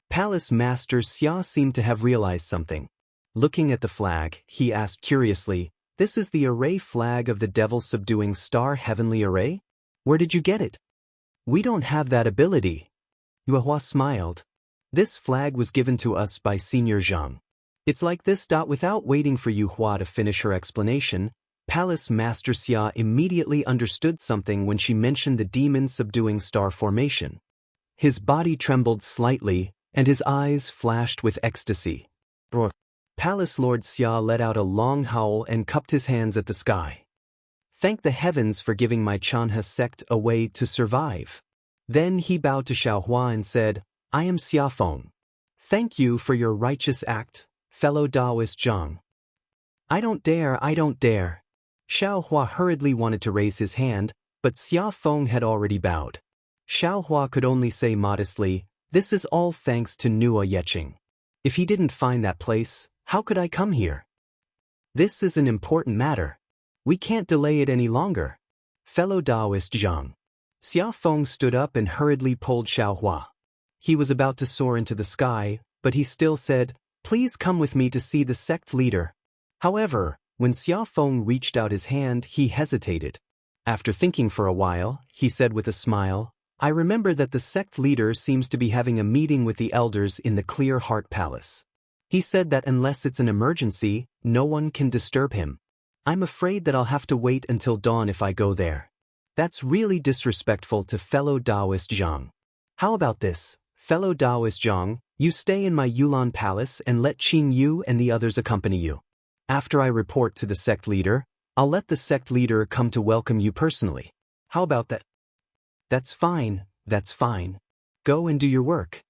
Palace Master Xia seemed to have realized something. Looking at the flag, he asked curiously, "This is the array flag of the devil-subduing star heavenly array? Where did you get it?" "We don't have that ability." Yu Hua smiled. This flag was given to us by Senior Jiang. It's like this. Without waiting for Yu Hua to finish her explanation, Palace Master Xia immediately understood something when she mentioned the demon subduing star formation. His body trembled slightly, and his eyes flashed with ecstasy. Palace Lord Xia let out a long howl and cupped his hands at the sky. Thank the heavens for giving my Chanha sect a way to survive. Then he bowed to Xiaohua and said, I am Xia Feng. Thank you for your righteous act, fellow Taoist Jiang. I don't dare. Xiaohua hurriedly wanted to raise his hand, but Xia Feng had already bowed. Xiaohua could only say modestly, this is all thanks to Nua Yeqing. If he didn't find that place, how could I come here? This is an important matter. We can't delay it any longer. Fellow Taoist Jiang. Xia Feng stood up and hurriedly pulled Xiaohua. He was about to soar into the sky, but he still said, please come with me to see the sect leader. However, when Xia Feng reached out his hand, he hesitated. After thinking for a while, he said with a smile, I remember that the sect leader seems to be having a meeting with the elders in the Clear Heart Palace. He said that unless it's an emergency, no one can disturb him. I'm afraid that I'll have to wait until dawn if I go there. That's really disrespectful to fellow Taoist Jiang. How about this, fellow Taoist Jiang, you stay in my Yulan Palace and let Qing Yu and the others accompany you. After I report to the sect leader, I'll let the sect leader come to welcome you personally. How about that? That's fine. Go and do your work.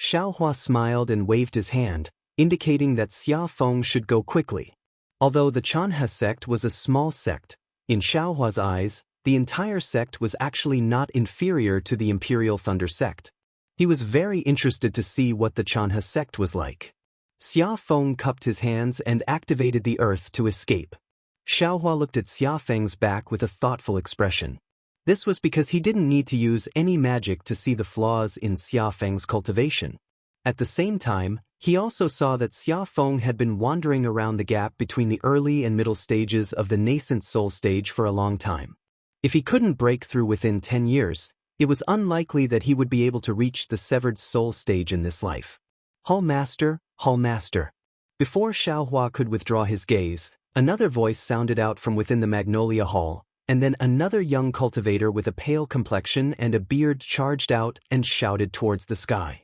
Xiaohua smiled and waved his hand, indicating that Xia Feng should go quickly. Although the Chanha sect was a small sect, in Xiaohua's eyes, the entire sect was actually not inferior to the Imperial Thunder sect. He was very interested to see what the Chanha sect was like. Xia Feng cupped his hands and activated the earth to escape. Xiaohua looked at Xia Feng's back with a thoughtful expression. This was because he didn't need to use any magic to see the flaws in Xia Feng's cultivation. At the same time, he also saw that Xia Feng had been wandering around the gap between the early and middle stages of the nascent soul stage for a long time. If he couldn't break through within 10 years, it was unlikely that he would be able to reach the severed soul stage in this life. Hall Master. Before Xiaohua could withdraw his gaze, another voice sounded out from within the Magnolia Hall, and then another young cultivator with a pale complexion and a beard charged out and shouted towards the sky.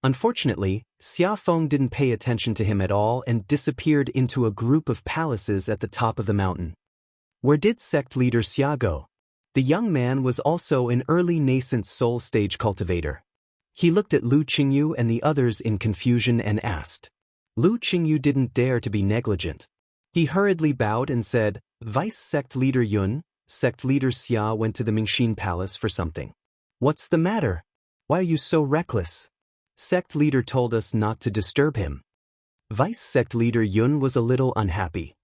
Unfortunately, Xia Feng didn't pay attention to him at all and disappeared into a group of palaces at the top of the mountain. Where did sect leader Xia go? The young man was also an early nascent soul stage cultivator. He looked at Lu Qingyu and the others in confusion and asked. Lu Qingyu didn't dare to be negligent. He hurriedly bowed and said, Vice Sect Leader Yun, Sect Leader Xia went to the Mingxin Palace for something. What's the matter? Why are you so reckless? Sect Leader told us not to disturb him. Vice Sect Leader Yun was a little unhappy.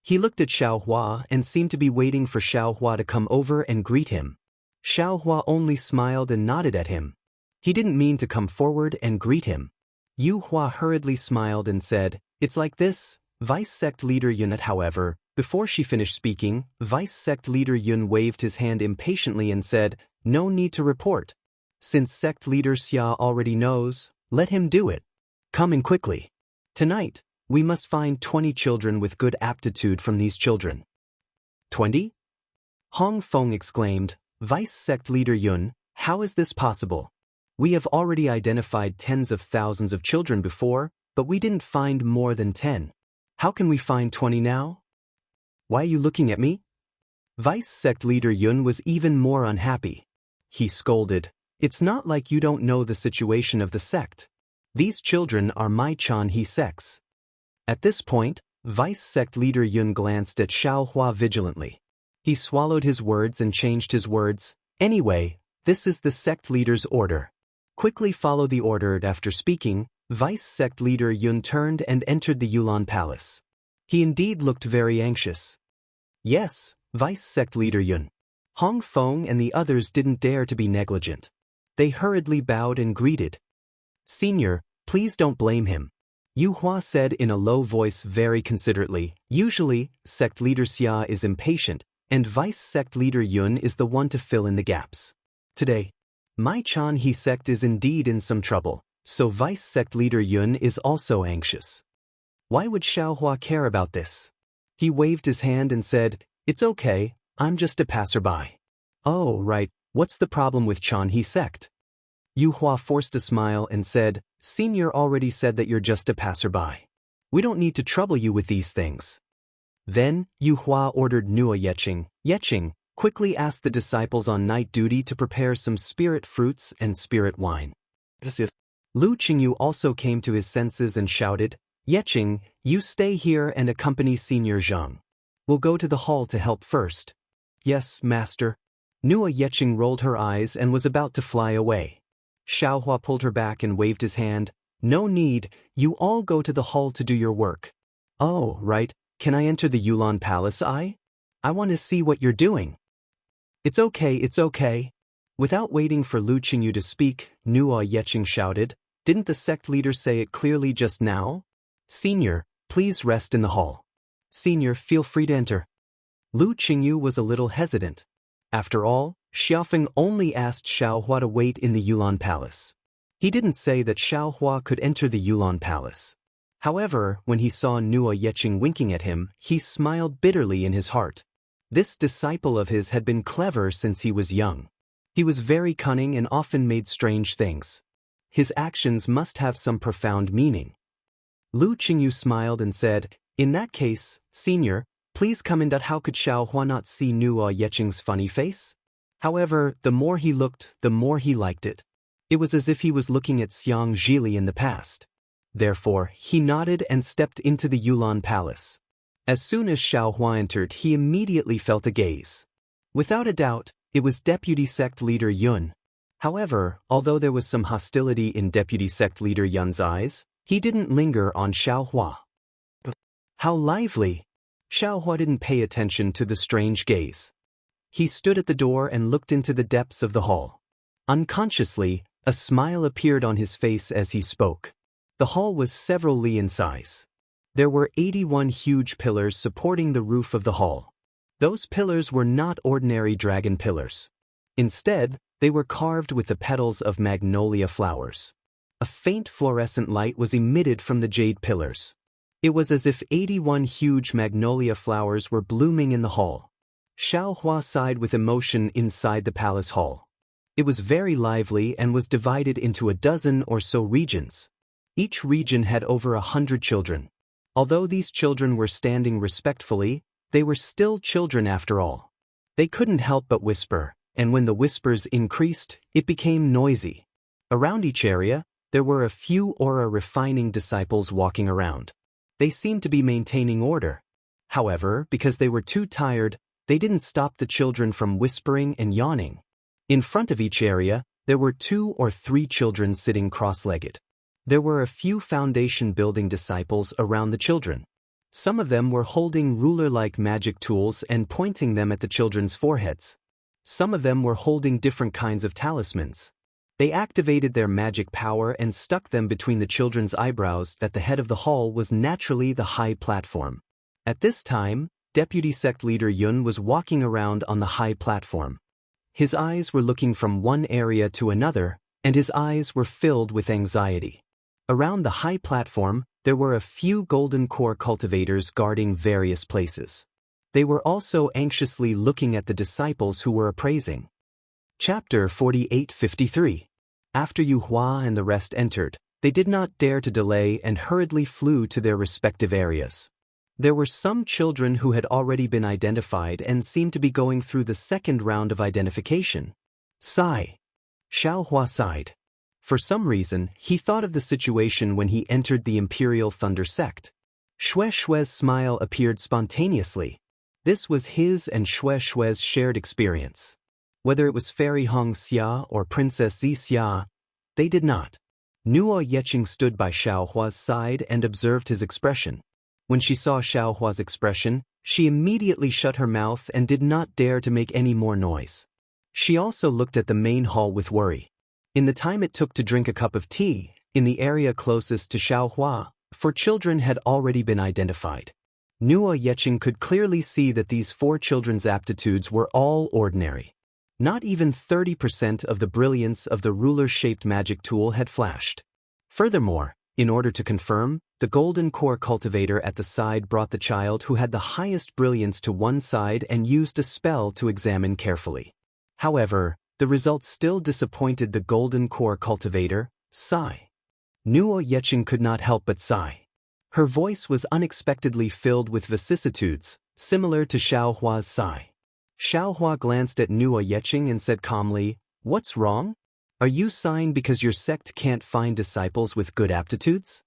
He looked at Xiaohua and seemed to be waiting for Xiaohua to come over and greet him. Xiaohua only smiled and nodded at him. He didn't mean to come forward and greet him. Yu Hua hurriedly smiled and said, It's like this, Vice Sect Leader Yun. However, before she finished speaking, Vice Sect Leader Yun waved his hand impatiently and said, No need to report. Since Sect Leader Xia already knows, let him do it. Come in quickly. Tonight, we must find 20 children with good aptitude from these children. 20? Hong Feng exclaimed, Vice Sect Leader Yun, how is this possible? We have already identified tens of thousands of children before, but we didn't find more than 10. How can we find 20 now? Why are you looking at me? Vice Sect Leader Yun was even more unhappy. He scolded, It's not like you don't know the situation of the sect. These children are my Chanhe sects. At this point, Vice Sect Leader Yun glanced at Xiaohua vigilantly. He swallowed his words and changed his words. Anyway, this is the sect leader's order. Quickly follow the order. After speaking, Vice Sect Leader Yun turned and entered the Yulan Palace. He indeed looked very anxious. Yes, Vice Sect Leader Yun. Hong Feng and the others didn't dare to be negligent. They hurriedly bowed and greeted. Senior, please don't blame him. Yu Hua said in a low voice very considerately. Usually, Sect Leader Xia is impatient, and Vice Sect Leader Yun is the one to fill in the gaps. Today, my Chanhe sect is indeed in some trouble, So Vice Sect Leader Yun is also anxious. Why would Xiaohua care about this? He waved his hand and said, "It's okay, I'm just a passerby." "Oh, right, what's the problem with Chanhe sect?" Yu Hua forced a smile and said, "Senior already said that you're just a passerby. We don't need to trouble you with these things." Then, Yu Hua ordered Nua Yeching. Yeching quickly asked the disciples on night duty to prepare some spirit fruits and spirit wine. Lu Qingyu also came to his senses and shouted, "Yeching, you stay here and accompany Senior Zhang. We'll go to the hall to help first." "Yes, master." Nua Yeching rolled her eyes and was about to fly away. Xiaohua pulled her back and waved his hand. "No need, you all go to the hall to do your work." "Oh, right, can I enter the Yulan Palace? I want to see what you're doing." It's okay. Without waiting for Lu Qingyu to speak, Nua Yeching shouted, "Didn't the sect leader say it clearly just now? Senior, please rest in the hall." "Senior, feel free to enter." Lu Qingyu was a little hesitant. After all, Xiaofeng only asked Xiaohua to wait in the Yulan Palace. He didn't say that Xiaohua could enter the Yulan Palace. However, when he saw Nua Yeching winking at him, he smiled bitterly in his heart. This disciple of his had been clever since he was young. He was very cunning and often made strange things. His actions must have some profound meaning. Lu Qingyu smiled and said, "In that case, Senior, please come in." How could Xiaohua not see Nua Yeching's funny face? However, the more he looked, the more he liked it. It was as if he was looking at Xiang Zhili in the past. Therefore, he nodded and stepped into the Yulan Palace. As soon as Xiaohua entered, he immediately felt a gaze. Without a doubt, it was Deputy Sect Leader Yun. However, although there was some hostility in Deputy Sect Leader Yun's eyes, he didn't linger on Xiaohua. How lively! Xiaohua didn't pay attention to the strange gaze. He stood at the door and looked into the depths of the hall. Unconsciously, a smile appeared on his face as he spoke. The hall was several li in size. There were 81 huge pillars supporting the roof of the hall. Those pillars were not ordinary dragon pillars. Instead, they were carved with the petals of magnolia flowers. A faint fluorescent light was emitted from the jade pillars. It was as if 81 huge magnolia flowers were blooming in the hall. Xiaohua sighed with emotion inside the palace hall. It was very lively and was divided into a dozen or so regions. Each region had over 100 children. Although these children were standing respectfully, they were still children after all. They couldn't help but whisper, and when the whispers increased, it became noisy. Around each area, there were a few aura-refining disciples walking around. They seemed to be maintaining order. However, because they were too tired, they didn't stop the children from whispering and yawning. In front of each area, there were 2 or 3 children sitting cross-legged. There were a few foundation-building disciples around the children. Some of them were holding ruler-like magic tools and pointing them at the children's foreheads. Some of them were holding different kinds of talismans. They activated their magic power and stuck them between the children's eyebrows. At the head of the hall was naturally the high platform. At this time, Deputy Sect Leader Yun was walking around on the high platform. His eyes were looking from one area to another, and his eyes were filled with anxiety. Around the high platform, there were a few golden core cultivators guarding various places. They were also anxiously looking at the disciples who were appraising. Chapter 48-53. After Yu Hua and the rest entered, they did not dare to delay and hurriedly flew to their respective areas. There were some children who had already been identified and seemed to be going through the second round of identification. Sigh. Xiaohua sighed. For some reason, he thought of the situation when he entered the Imperial Thunder sect. Xue Xue's smile appeared spontaneously. This was his and Xue Xue's shared experience. Whether it was Fairy Hong Xia or Princess Zi Xia, they did not. Nua Yeching stood by Xiaohua's side and observed his expression. When she saw Xiaohua's expression, she immediately shut her mouth and did not dare to make any more noise. She also looked at the main hall with worry. In the time it took to drink a cup of tea, in the area closest to Xiaohua, 4 children had already been identified. Nua Yeching could clearly see that these 4 children's aptitudes were all ordinary. Not even 30% of the brilliance of the ruler-shaped magic tool had flashed. Furthermore, in order to confirm, the golden core cultivator at the side brought the child who had the highest brilliance to one side and used a spell to examine carefully. However, the results still disappointed the golden core cultivator. Sigh. Nuo Yeqing could not help but sigh. Her voice was unexpectedly filled with vicissitudes, similar to Xiaohua's sigh. Xiaohua glanced at Nuo Yeqing and said calmly, "What's wrong? Are you sighing because your sect can't find disciples with good aptitudes?"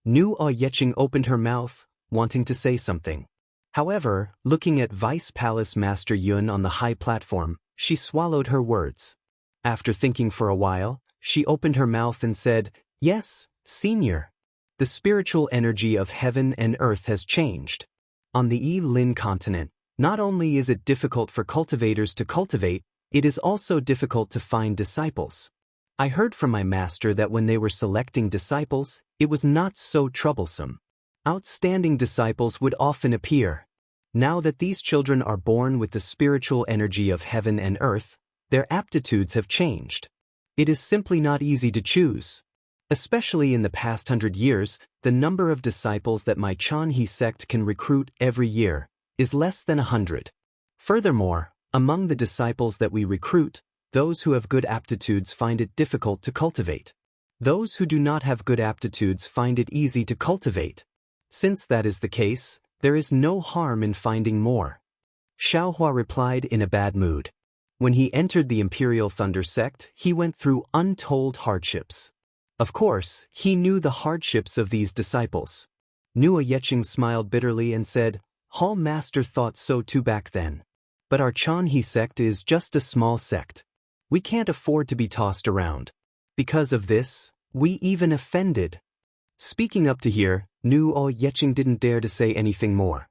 Nuo Yeqing opened her mouth, wanting to say something. However, looking at Vice Palace Master Yun on the high platform, she swallowed her words. After thinking for a while, she opened her mouth and said, "Yes, Senior. The spiritual energy of heaven and earth has changed. On the Yi-Lin continent, not only is it difficult for cultivators to cultivate, it is also difficult to find disciples. I heard from my master that when they were selecting disciples, it was not so troublesome. Outstanding disciples would often appear. Now that these children are born with the spiritual energy of heaven and earth, their aptitudes have changed. It is simply not easy to choose. Especially in the past 100 years, the number of disciples that my Jianghu sect can recruit every year is less than 100. Furthermore, among the disciples that we recruit, those who have good aptitudes find it difficult to cultivate. Those who do not have good aptitudes find it easy to cultivate. Since that is the case, there is no harm in finding more." Xiaohua replied in a bad mood. When he entered the Imperial Thunder sect, he went through untold hardships. Of course, he knew the hardships of these disciples. Nuo Yeqing smiled bitterly and said, "Hall Master thought so too back then. But our Jianghu sect is just a small sect. We can't afford to be tossed around. Because of this, we even offended." Speaking up to here, Nuo Yeqing didn't dare to say anything more.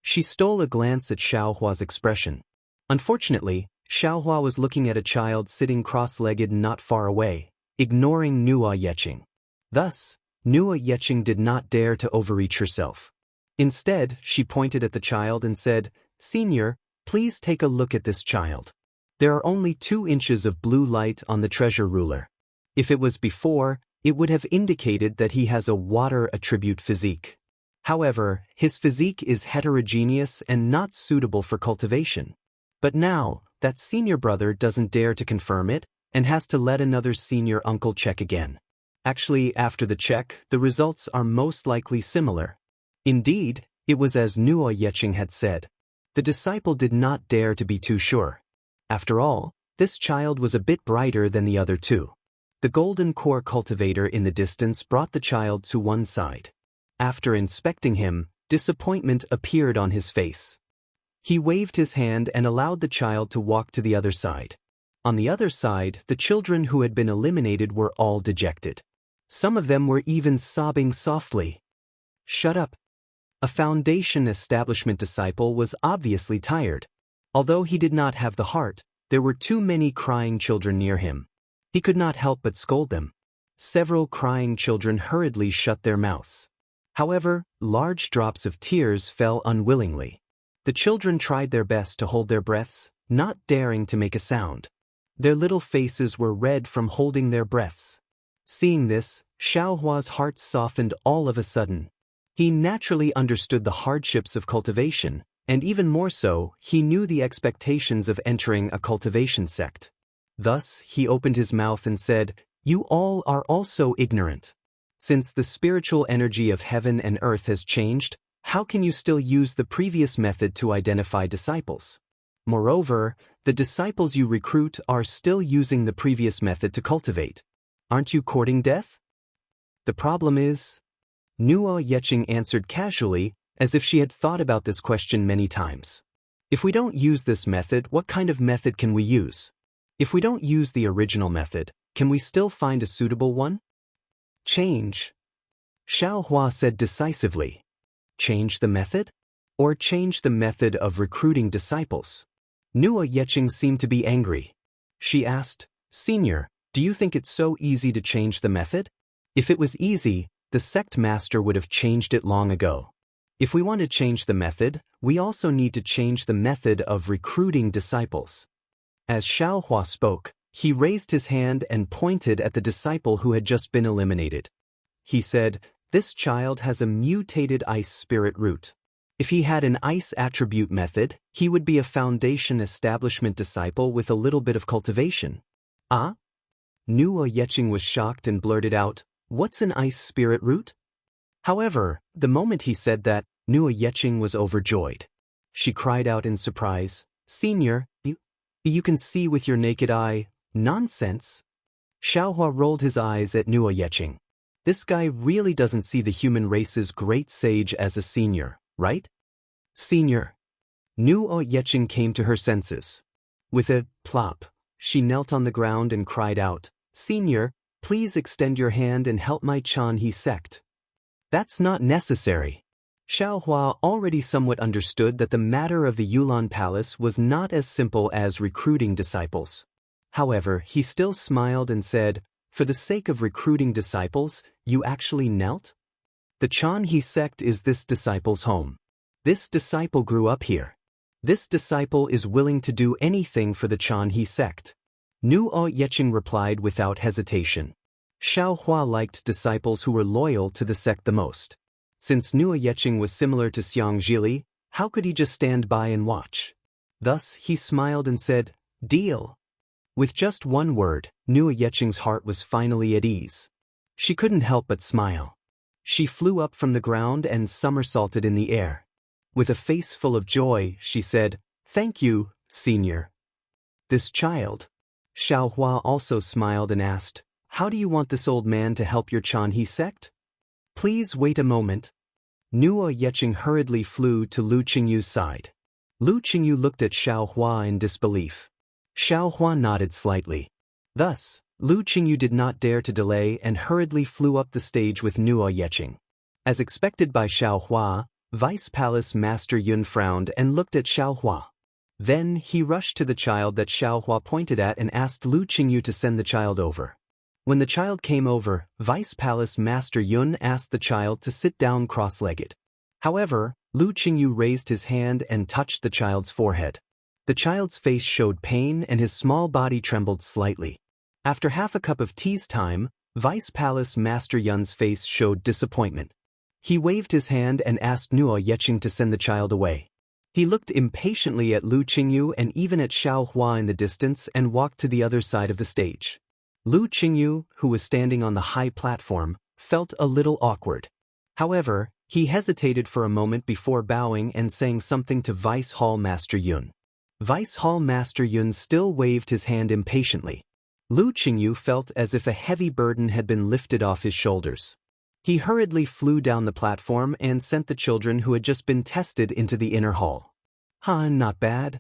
She stole a glance at Xiaohua's expression. Unfortunately, Xiaohua was looking at a child sitting cross-legged not far away, ignoring Nuo Yeqing. Thus, Nuo Yeqing did not dare to overreach herself. Instead, she pointed at the child and said, "Senior, please take a look at this child. There are only 2 inches of blue light on the treasure ruler. If it was before, it would have indicated that he has a water attribute physique. However, his physique is heterogeneous and not suitable for cultivation. But now, that senior brother doesn't dare to confirm it, and has to let another senior uncle check again. Actually, after the check, the results are most likely similar." Indeed, it was as Nuo Yeqing had said. The disciple did not dare to be too sure. After all, this child was a bit brighter than the other 2. The golden core cultivator in the distance brought the child to one side. After inspecting him, disappointment appeared on his face. He waved his hand and allowed the child to walk to the other side. On the other side, the children who had been eliminated were all dejected. Some of them were even sobbing softly. "Shut up." A foundation establishment disciple was obviously tired. Although he did not have the heart, there were too many crying children near him. He could not help but scold them. Several crying children hurriedly shut their mouths. However, large drops of tears fell unwillingly. The children tried their best to hold their breaths, not daring to make a sound. Their little faces were red from holding their breaths. Seeing this, Xiaohua's heart softened all of a sudden. He naturally understood the hardships of cultivation, and even more so, he knew the expectations of entering a cultivation sect. Thus, he opened his mouth and said, "You all are also ignorant. Since the spiritual energy of heaven and earth has changed, how can you still use the previous method to identify disciples? Moreover, the disciples you recruit are still using the previous method to cultivate. Aren't you courting death?" "The problem is..." Nuo Yeqing answered casually, as if she had thought about this question many times. "If we don't use this method, what kind of method can we use? If we don't use the original method, can we still find a suitable one?" "Change," Xiaohua said decisively. "Change the method? Or change the method of recruiting disciples?" Nuo Yeqing seemed to be angry. She asked, "Senior, do you think it's so easy to change the method? If it was easy, the sect master would have changed it long ago. If we want to change the method, we also need to change the method of recruiting disciples." As Xiaohua spoke, He raised his hand and pointed at the disciple who had just been eliminated. He said, "This child has a mutated ice spirit root. If he had an ice attribute method, he would be a foundation establishment disciple with a little bit of cultivation." Ah? Nuo Yeching was shocked and blurted out, "What's an ice spirit root?" However, the moment he said that, Nuo Yeching was overjoyed. She cried out in surprise, "Senior, you can see with your naked eye, nonsense." Xiaohua rolled his eyes at Nuo Yeching. This guy really doesn't see the human race's great sage as a senior, right? Senior. Nuo Yeching came to her senses. With a plop, she knelt on the ground and cried out, "Senior, please extend your hand and help my Jianghu sect." "That's not necessary." Xiaohua already somewhat understood that the matter of the Yulan Palace was not as simple as recruiting disciples. However, he still smiled and said, "For the sake of recruiting disciples, you actually knelt?" The Jianghu sect is this disciple's home. This disciple grew up here. This disciple is willing to do anything for the Jianghu sect. Nuo Yeching replied without hesitation. Xiaohua liked disciples who were loyal to the sect the most. Since Nuo Yeching was similar to Xiang Zhili, how could he just stand by and watch? Thus, he smiled and said, "Deal." With just one word, Nuo Yeching's heart was finally at ease. She couldn't help but smile. She flew up from the ground and somersaulted in the air. With a face full of joy, she said, "Thank you, Senior." "This child?" Xiaohua also smiled and asked, "How do you want this old man to help your Jianghu sect?" "Please wait a moment." Nuo Yeching hurriedly flew to Lu Qingyu's side. Lu Qingyu looked at Xiaohua in disbelief. Xiaohua nodded slightly. Thus, Lu Qingyu did not dare to delay and hurriedly flew up the stage with Nuo Yeching. As expected by Xiaohua, Vice Palace Master Yun frowned and looked at Xiaohua. Then he rushed to the child that Xiaohua pointed at and asked Lu Qingyu to send the child over. When the child came over, Vice Palace Master Yun asked the child to sit down cross-legged. However, Lu Qingyu raised his hand and touched the child's forehead. The child's face showed pain and his small body trembled slightly. After half a cup of tea's time, Vice Palace Master Yun's face showed disappointment. He waved his hand and asked Nuo Yeching to send the child away. He looked impatiently at Lu Qingyu and even at Xiaohua in the distance and walked to the other side of the stage. Lu Qingyu, who was standing on the high platform, felt a little awkward. However, he hesitated for a moment before bowing and saying something to Vice Hall Master Yun. Vice Hall Master Yun still waved his hand impatiently. Lu Qingyu felt as if a heavy burden had been lifted off his shoulders. He hurriedly flew down the platform and sent the children who had just been tested into the inner hall. Not bad.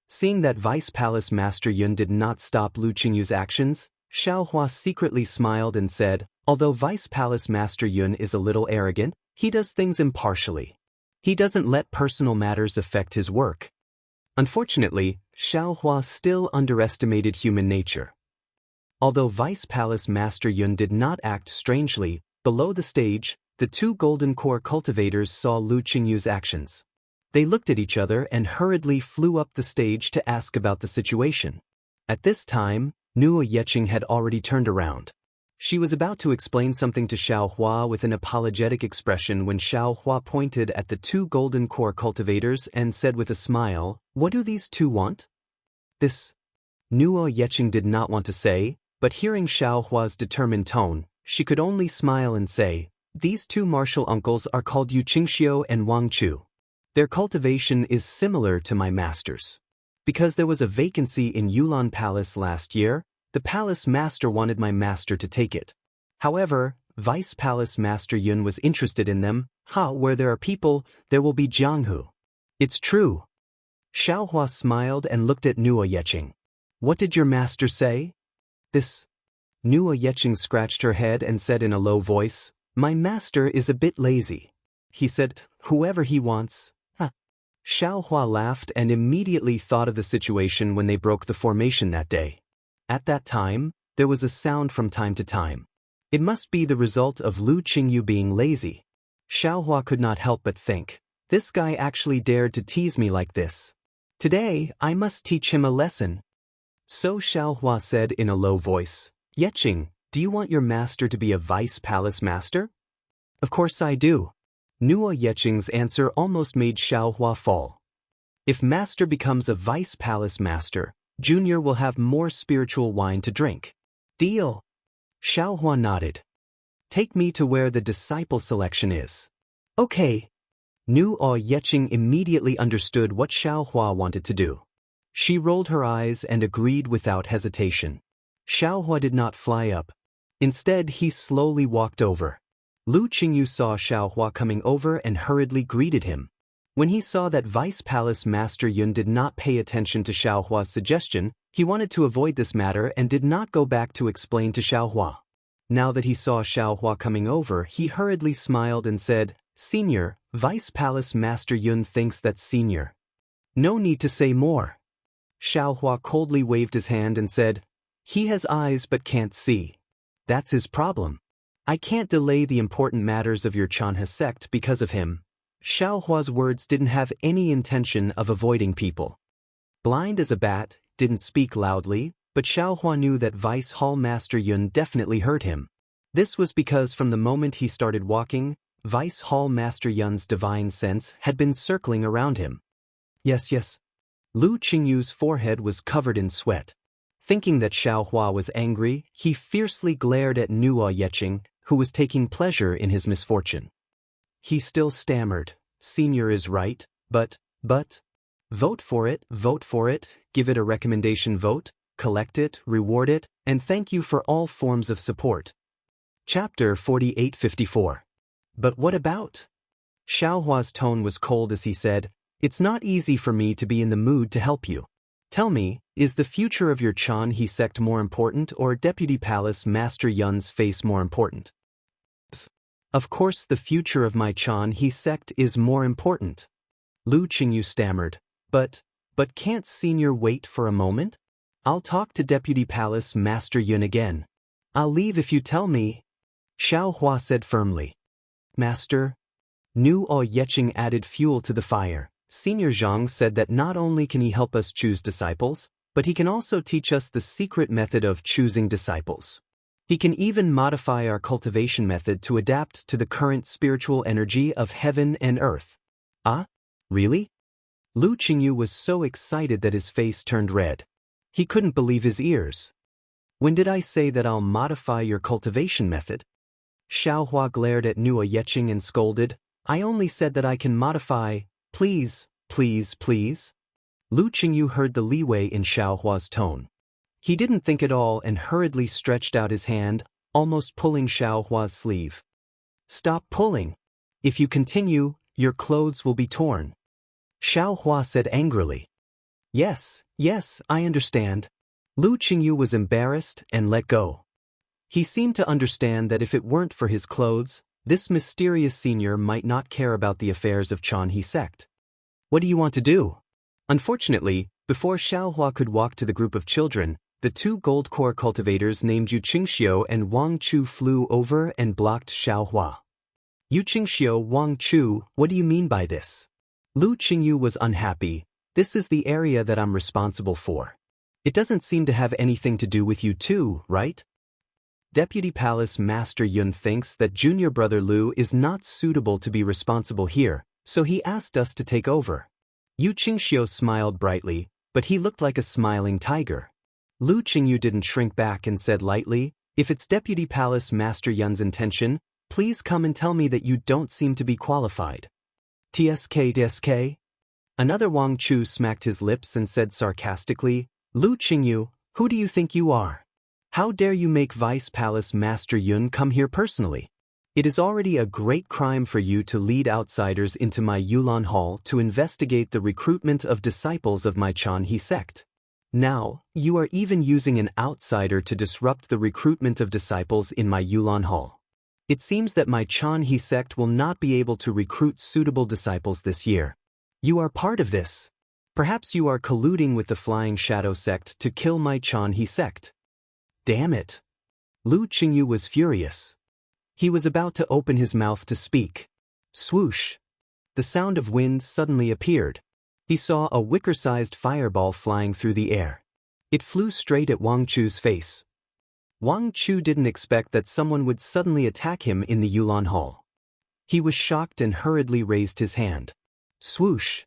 Seeing that Vice Palace Master Yun did not stop Lu Qingyu's actions, Xiaohua secretly smiled and said, "Although Vice Palace Master Yun is a little arrogant, he does things impartially. He doesn't let personal matters affect his work." Unfortunately, Xiaohua still underestimated human nature. Although Vice Palace Master Yun did not act strangely, below the stage, the two Golden Core cultivators saw Lu Qingyu's actions. They looked at each other and hurriedly flew up the stage to ask about the situation. At this time, Nuo Yeching had already turned around. She was about to explain something to Xiaohua with an apologetic expression when Xiaohua pointed at the two Golden Core cultivators and said with a smile, "What do these two want?" This, Nuo Yeching did not want to say, but hearing Xiaohua's determined tone, she could only smile and say, "These two martial uncles are called Yu Qingxiu and Wang Chu. Their cultivation is similar to my master's. Because there was a vacancy in Yulan Palace last year, the palace master wanted my master to take it. However, Vice Palace Master Yun was interested in them. Where there are people, there will be Jianghu. It's true." Xiaohua smiled and looked at Nuo Yeching. "What did your master say?" This. Nuo Yeching scratched her head and said in a low voice, "My master is a bit lazy. He said, whoever he wants." Xiaohua laughed and immediately thought of the situation when they broke the formation that day. At that time, there was a sound from time to time. It must be the result of Lu Qingyu being lazy. Xiaohua could not help but think, this guy actually dared to tease me like this. Today, I must teach him a lesson. So Xiaohua said in a low voice, Yeqing, do you want your master to be a vice palace master? Of course I do. Nuo Yeqing's answer almost made Xiaohua fall. If master becomes a vice palace master, Junior will have more spiritual wine to drink. Deal. Xiaohua nodded. Take me to where the disciple selection is. Okay. Nuo Yeqing immediately understood what Xiaohua wanted to do. She rolled her eyes and agreed without hesitation. Xiaohua did not fly up. Instead, he slowly walked over. Lu Qingyu saw Xiaohua coming over and hurriedly greeted him. When he saw that Vice Palace Master Yun did not pay attention to Xiaohua's suggestion, he wanted to avoid this matter and did not go back to explain to Xiaohua. Now that he saw Xiaohua coming over, he hurriedly smiled and said, Senior, Vice Palace Master Yun thinks that's senior. No need to say more. Xiaohua coldly waved his hand and said, He has eyes but can't see. That's his problem. I can't delay the important matters of your Chanhe sect because of him. Xiaohua's words didn't have any intention of avoiding people. Blind as a bat, didn't speak loudly, but Xiaohua knew that Vice Hall Master Yun definitely heard him. This was because from the moment he started walking, Vice Hall Master Yun's divine sense had been circling around him. Yes. Lu Qingyu's forehead was covered in sweat. Thinking that Xiaohua was angry, he fiercely glared at Nuo Yeqing, who was taking pleasure in his misfortune. He still stammered, Senior is right, but, vote for it, give it a recommendation vote, collect it, reward it, and thank you for all forms of support. Chapter 4854. But what about? Xiaohua's tone was cold as he said, It's not easy for me to be in the mood to help you. Tell me, is the future of your Chanhe sect more important or Deputy Palace Master Yun's face more important? Of course the future of my Chanhe sect is more important. Lu Qingyu stammered, but can't Senior wait for a moment? I'll talk to Deputy Palace Master Yun again. I'll leave if you tell me. Xiaohua said firmly. Master? Nuo Yeqing added fuel to the fire. Senior Zhang said that not only can he help us choose disciples, but he can also teach us the secret method of choosing disciples. He can even modify our cultivation method to adapt to the current spiritual energy of heaven and earth. Ah? Really? Lu Qingyu was so excited that his face turned red. He couldn't believe his ears. When did I say that I'll modify your cultivation method? Xiaohua glared at Nuo Yeqing and scolded, I only said that I can modify, please. Lu Qingyu heard the leeway in Xiaohua's tone. He didn't think at all and hurriedly stretched out his hand, almost pulling Xiaohua's sleeve. Stop pulling. If you continue, your clothes will be torn. Xiaohua said angrily. Yes, I understand. Lu Qingyu was embarrassed and let go. He seemed to understand that if it weren't for his clothes, this mysterious senior might not care about the affairs of Chanhe sect. What do you want to do? Unfortunately, before Xiaohua could walk to the group of children, the two gold core cultivators named Yu Qingxiu and Wang Chu flew over and blocked Xiaohua. Yu Qingxiu, Wang Chu, what do you mean by this? Lu Qingyu was unhappy. This is the area that I'm responsible for. It doesn't seem to have anything to do with you two, right? Deputy Palace Master Yun thinks that junior brother Lu is not suitable to be responsible here, so he asked us to take over. Yu Qingxiu smiled brightly, but he looked like a smiling tiger. Lu Qingyu didn't shrink back and said lightly, If it's Deputy Palace Master Yun's intention, please come and tell me that you don't seem to be qualified. TSK. Another Wang Chu smacked his lips and said sarcastically, Lu Qingyu, who do you think you are? How dare you make Vice Palace Master Yun come here personally? It is already a great crime for you to lead outsiders into my Yulan Hall to investigate the recruitment of disciples of my Chanhe sect. Now, you are even using an outsider to disrupt the recruitment of disciples in my Yulan Hall. It seems that my Chanhe sect will not be able to recruit suitable disciples this year. You are part of this. Perhaps you are colluding with the Flying Shadow sect to kill my Chanhe sect. Damn it. Lu Qingyu was furious. He was about to open his mouth to speak. Swoosh. The sound of wind suddenly appeared. He saw a wicker-sized fireball flying through the air. It flew straight at Wang Chu's face. Wang Chu didn't expect that someone would suddenly attack him in the Yulan Hall. He was shocked and hurriedly raised his hand. Swoosh!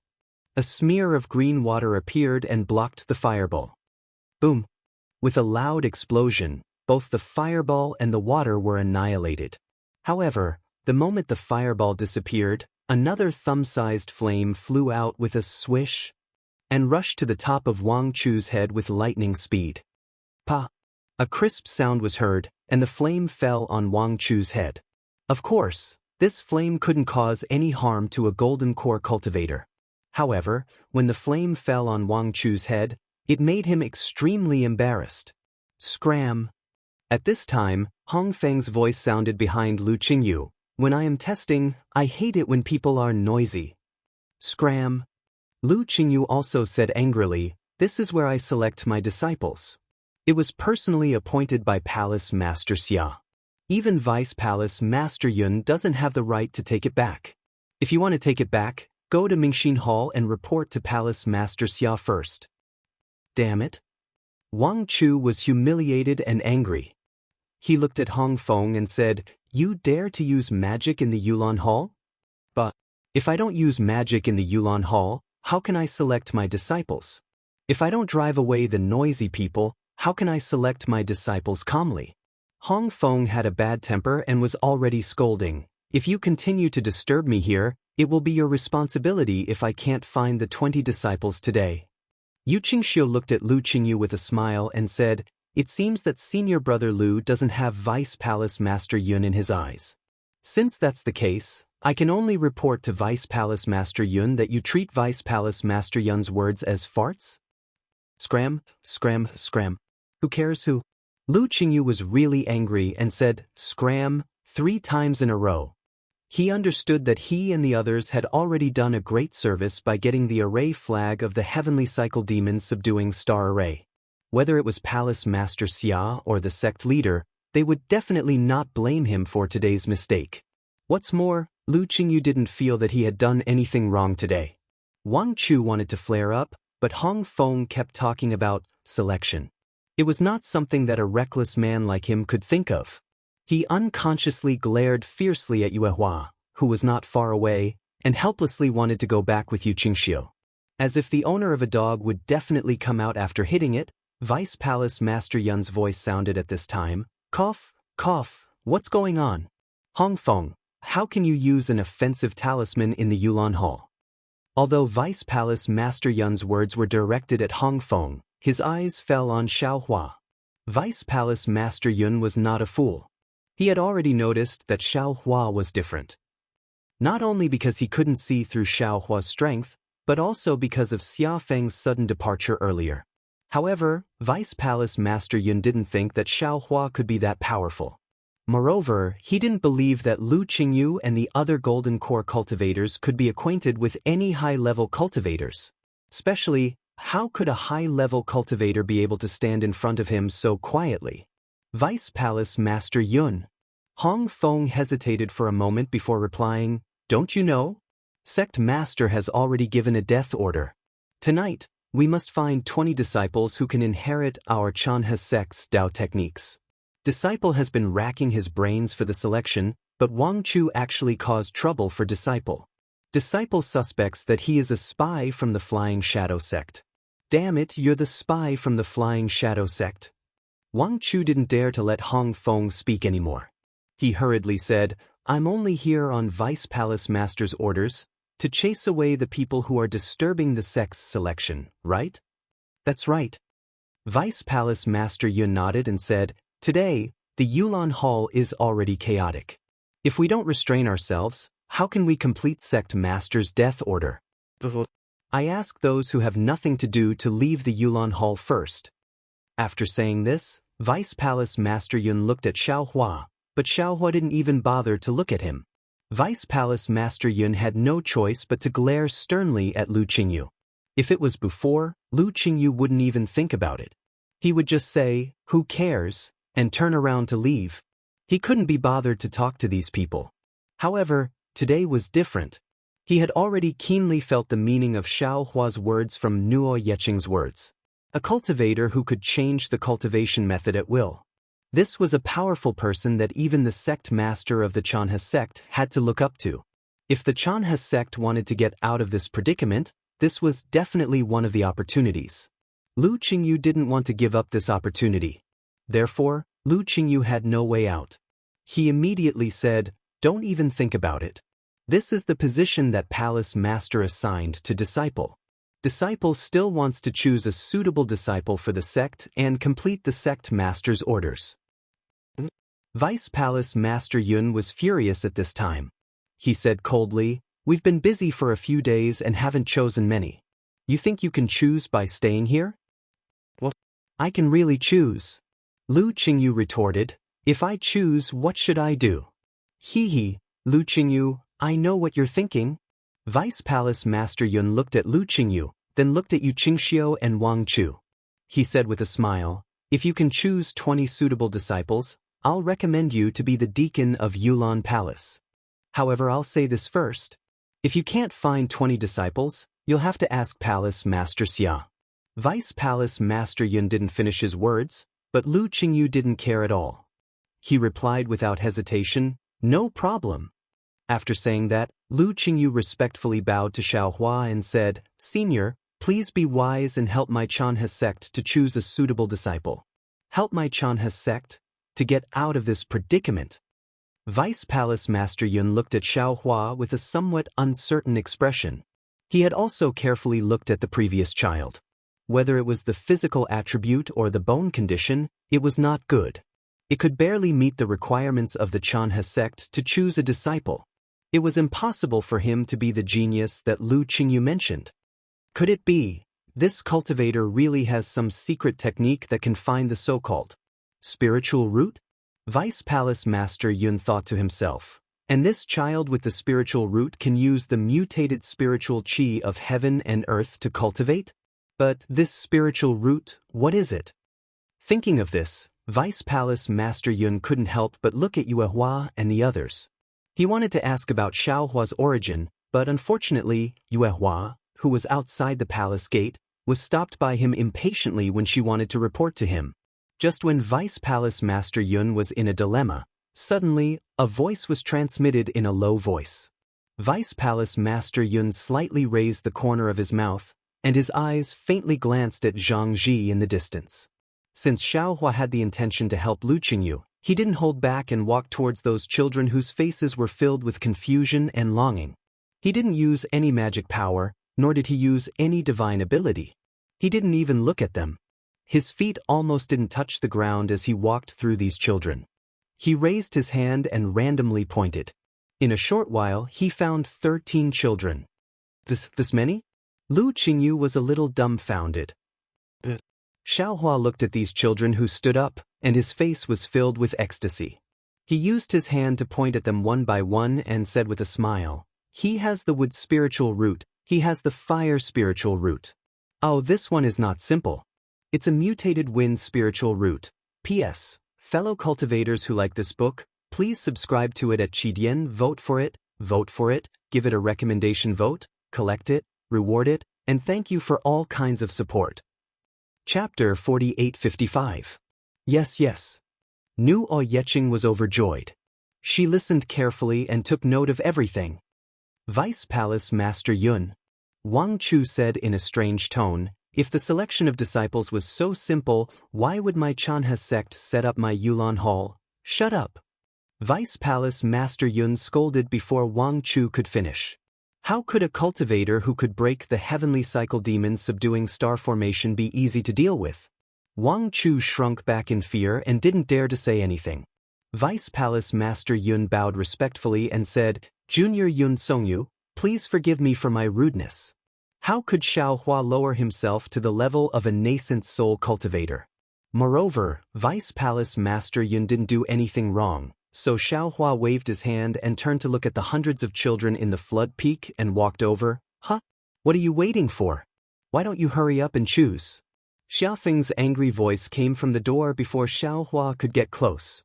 A smear of green water appeared and blocked the fireball. Boom! With a loud explosion, both the fireball and the water were annihilated. However, the moment the fireball disappeared, another thumb-sized flame flew out with a swish and rushed to the top of Wang Chu's head with lightning speed. Pa! A crisp sound was heard, and the flame fell on Wang Chu's head. Of course, this flame couldn't cause any harm to a golden core cultivator. However, when the flame fell on Wang Chu's head, it made him extremely embarrassed. Scram! At this time, Hong Feng's voice sounded behind Lu Qingyu. When I am testing, I hate it when people are noisy. Scram! Lu Qingyu also said angrily, this is where I select my disciples. It was personally appointed by Palace Master Xia. Even Vice Palace Master Yun doesn't have the right to take it back. If you want to take it back, go to Mingxin Hall and report to Palace Master Xia first. Damn it. Wang Chu was humiliated and angry. He looked at Hong Feng and said, you dare to use magic in the Yulan Hall? But, if I don't use magic in the Yulan Hall, how can I select my disciples? If I don't drive away the noisy people, how can I select my disciples calmly? Hong Feng had a bad temper and was already scolding. If you continue to disturb me here, it will be your responsibility if I can't find the 20 disciples today. Yu Qingxiu looked at Lu Qingyu with a smile and said, it seems that senior brother Lu doesn't have Vice Palace Master Yun in his eyes. Since that's the case, I can only report to Vice Palace Master Yun that you treat Vice Palace Master Yun's words as farts? Scram, scram, scram. Who cares who? Lu Qingyu was really angry and said, scram, 3 times in a row. He understood that he and the others had already done a great service by getting the array flag of the Heavenly Cycle Demon subduing Star Array. Whether it was Palace Master Xia or the sect leader, they would definitely not blame him for today's mistake. What's more, Lu Qingyu didn't feel that he had done anything wrong today. Wang Chu wanted to flare up, but Hong Feng kept talking about selection. It was not something that a reckless man like him could think of. He unconsciously glared fiercely at Yue Hua, who was not far away, and helplessly wanted to go back with Yu Qingxiu. As if the owner of a dog would definitely come out after hitting it, Vice Palace Master Yun's voice sounded at this time. Cough, cough, what's going on? Hong Feng, how can you use an offensive talisman in the Yulan Hall? Although Vice Palace Master Yun's words were directed at Hong Feng, his eyes fell on Xiaohua. Vice Palace Master Yun was not a fool. He had already noticed that Xiaohua was different. Not only because he couldn't see through Xiaohua's strength, but also because of Xia Feng's sudden departure earlier. However, Vice Palace Master Yun didn't think that Xiaohua could be that powerful. Moreover, he didn't believe that Lu Qingyu and the other Golden Core cultivators could be acquainted with any high-level cultivators. Especially, how could a high-level cultivator be able to stand in front of him so quietly? Vice Palace Master Yun. Hong Feng hesitated for a moment before replying, don't you know? Sect Master has already given a death order. Tonight, we must find 20 disciples who can inherit our Chanhe sect's Dao techniques. Disciple has been racking his brains for the selection, but Wang Chu actually caused trouble for Disciple. Disciple suspects that he is a spy from the Flying Shadow sect. Damn it, you're the spy from the Flying Shadow sect. Wang Chu didn't dare to let Hong Feng speak anymore. He hurriedly said, I'm only here on Vice Palace Master's orders, to chase away the people who are disturbing the sect's selection, right? That's right. Vice Palace Master Yun nodded and said, today, the Yulan Hall is already chaotic. If we don't restrain ourselves, how can we complete Sect Master's death order? I ask those who have nothing to do to leave the Yulan Hall first. After saying this, Vice Palace Master Yun looked at Xiaohua, but Xiaohua didn't even bother to look at him. Vice Palace Master Yun had no choice but to glare sternly at Lu Qingyu. If it was before, Lu Qingyu wouldn't even think about it. He would just say, who cares, and turn around to leave. He couldn't be bothered to talk to these people. However, today was different. He had already keenly felt the meaning of Xiaohua's words from Nuo Yeching's words. A cultivator who could change the cultivation method at will. This was a powerful person that even the sect master of the Chanha sect had to look up to. If the Chanha sect wanted to get out of this predicament, this was definitely one of the opportunities. Lu Qingyu didn't want to give up this opportunity. Therefore, Lu Qingyu had no way out. He immediately said, "Don't even think about it. This is the position that palace master assigned to disciple. Disciple still wants to choose a suitable disciple for the sect and complete the sect master's orders." Vice Palace Master Yun was furious at this time. He said coldly, "We've been busy for a few days and haven't chosen many. You think you can choose by staying here?" "What? I can really choose." Lu Qingyu retorted, "If I choose, what should I do?" "Hee, Lu Qingyu, I know what you're thinking." Vice Palace Master Yun looked at Lu Qingyu, then looked at Yu Qingxiu and Wang Chu. He said with a smile, "If you can choose 20 suitable disciples, I'll recommend you to be the deacon of Yulan Palace. However, I'll say this first. If you can't find 20 disciples, you'll have to ask Palace Master Xia." Vice Palace Master Yun didn't finish his words, but Lu Qingyu didn't care at all. He replied without hesitation, "No problem." After saying that, Lu Qingyu respectfully bowed to Xiaohua and said, "Senior, please be wise and help my Chanha sect to choose a suitable disciple. Help my Chanha sect to get out of this predicament." Vice Palace Master Yun looked at Xiaohua with a somewhat uncertain expression. He had also carefully looked at the previous child. Whether it was the physical attribute or the bone condition, it was not good. It could barely meet the requirements of the Chanha sect to choose a disciple. It was impossible for him to be the genius that Lu Qingyu mentioned. Could it be, this cultivator really has some secret technique that can find the so-called spiritual root? Vice Palace Master Yun thought to himself, and this child with the spiritual root can use the mutated spiritual qi of heaven and earth to cultivate? But this spiritual root, what is it? Thinking of this, Vice Palace Master Yun couldn't help but look at Yuehua and the others. He wanted to ask about Xiaohua's origin, but unfortunately, Yuehua, who was outside the palace gate, was stopped by him impatiently when she wanted to report to him. Just when Vice Palace Master Yun was in a dilemma, suddenly, a voice was transmitted in a low voice. Vice Palace Master Yun slightly raised the corner of his mouth, and his eyes faintly glanced at Zhang Ji in the distance. Since Xiaohua had the intention to help Lu Qingyu, he didn't hold back and walked towards those children whose faces were filled with confusion and longing. He didn't use any magic power, nor did he use any divine ability. He didn't even look at them. His feet almost didn't touch the ground as he walked through these children. He raised his hand and randomly pointed. In a short while, he found 13 children. This many? Lu Qingyu was a little dumbfounded. Xiaohua looked at these children who stood up, and his face was filled with ecstasy. He used his hand to point at them one by one and said with a smile, "He has the wood spiritual root, he has the fire spiritual root. Oh, this one is not simple. It's a mutated wind spiritual root. P.S. Fellow cultivators who like this book, please subscribe to it at Qidian, vote for it, give it a recommendation vote, collect it, reward it, and thank you for all kinds of support." Chapter 4855. Yes. Nu Yeqing was overjoyed. She listened carefully and took note of everything. Vice Palace Master Yun. Wang Chu said in a strange tone, "If the selection of disciples was so simple, why would my Chanha sect set up my Yulan Hall?" "Shut up." Vice Palace Master Yun scolded before Wang Chu could finish. How could a cultivator who could break the heavenly cycle demon subduing star formation be easy to deal with? Wang Chu shrunk back in fear and didn't dare to say anything. Vice Palace Master Yun bowed respectfully and said, "Junior Yun Songyu, please forgive me for my rudeness." How could Xiaohua lower himself to the level of a nascent soul cultivator? Moreover, Vice Palace Master Yun didn't do anything wrong, so Xiaohua waved his hand and turned to look at the hundreds of children in the flood peak and walked over. "Huh? What are you waiting for? Why don't you hurry up and choose?" Xiaofeng's angry voice came from the door before Xiaohua could get close.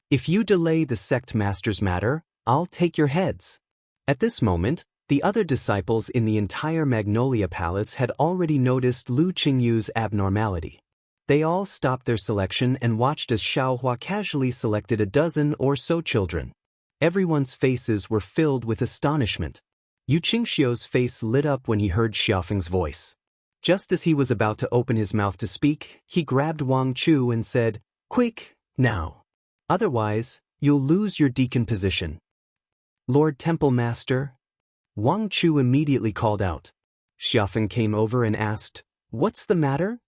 "If you delay the sect master's matter, I'll take your heads." At this moment, The other disciples in the entire Magnolia Palace had already noticed Lu Qingyu's abnormality. They all stopped their selection and watched as Xiaohua casually selected a dozen or so children. Everyone's faces were filled with astonishment. Yu Qingxiu's face lit up when he heard Xiaofeng's voice. Just as he was about to open his mouth to speak, he grabbed Wang Chu and said, "Quick, now. Otherwise, you'll lose your deacon position." "Lord Temple Master?" Wang Chu immediately called out. Xiaofeng came over and asked, "What's the matter?"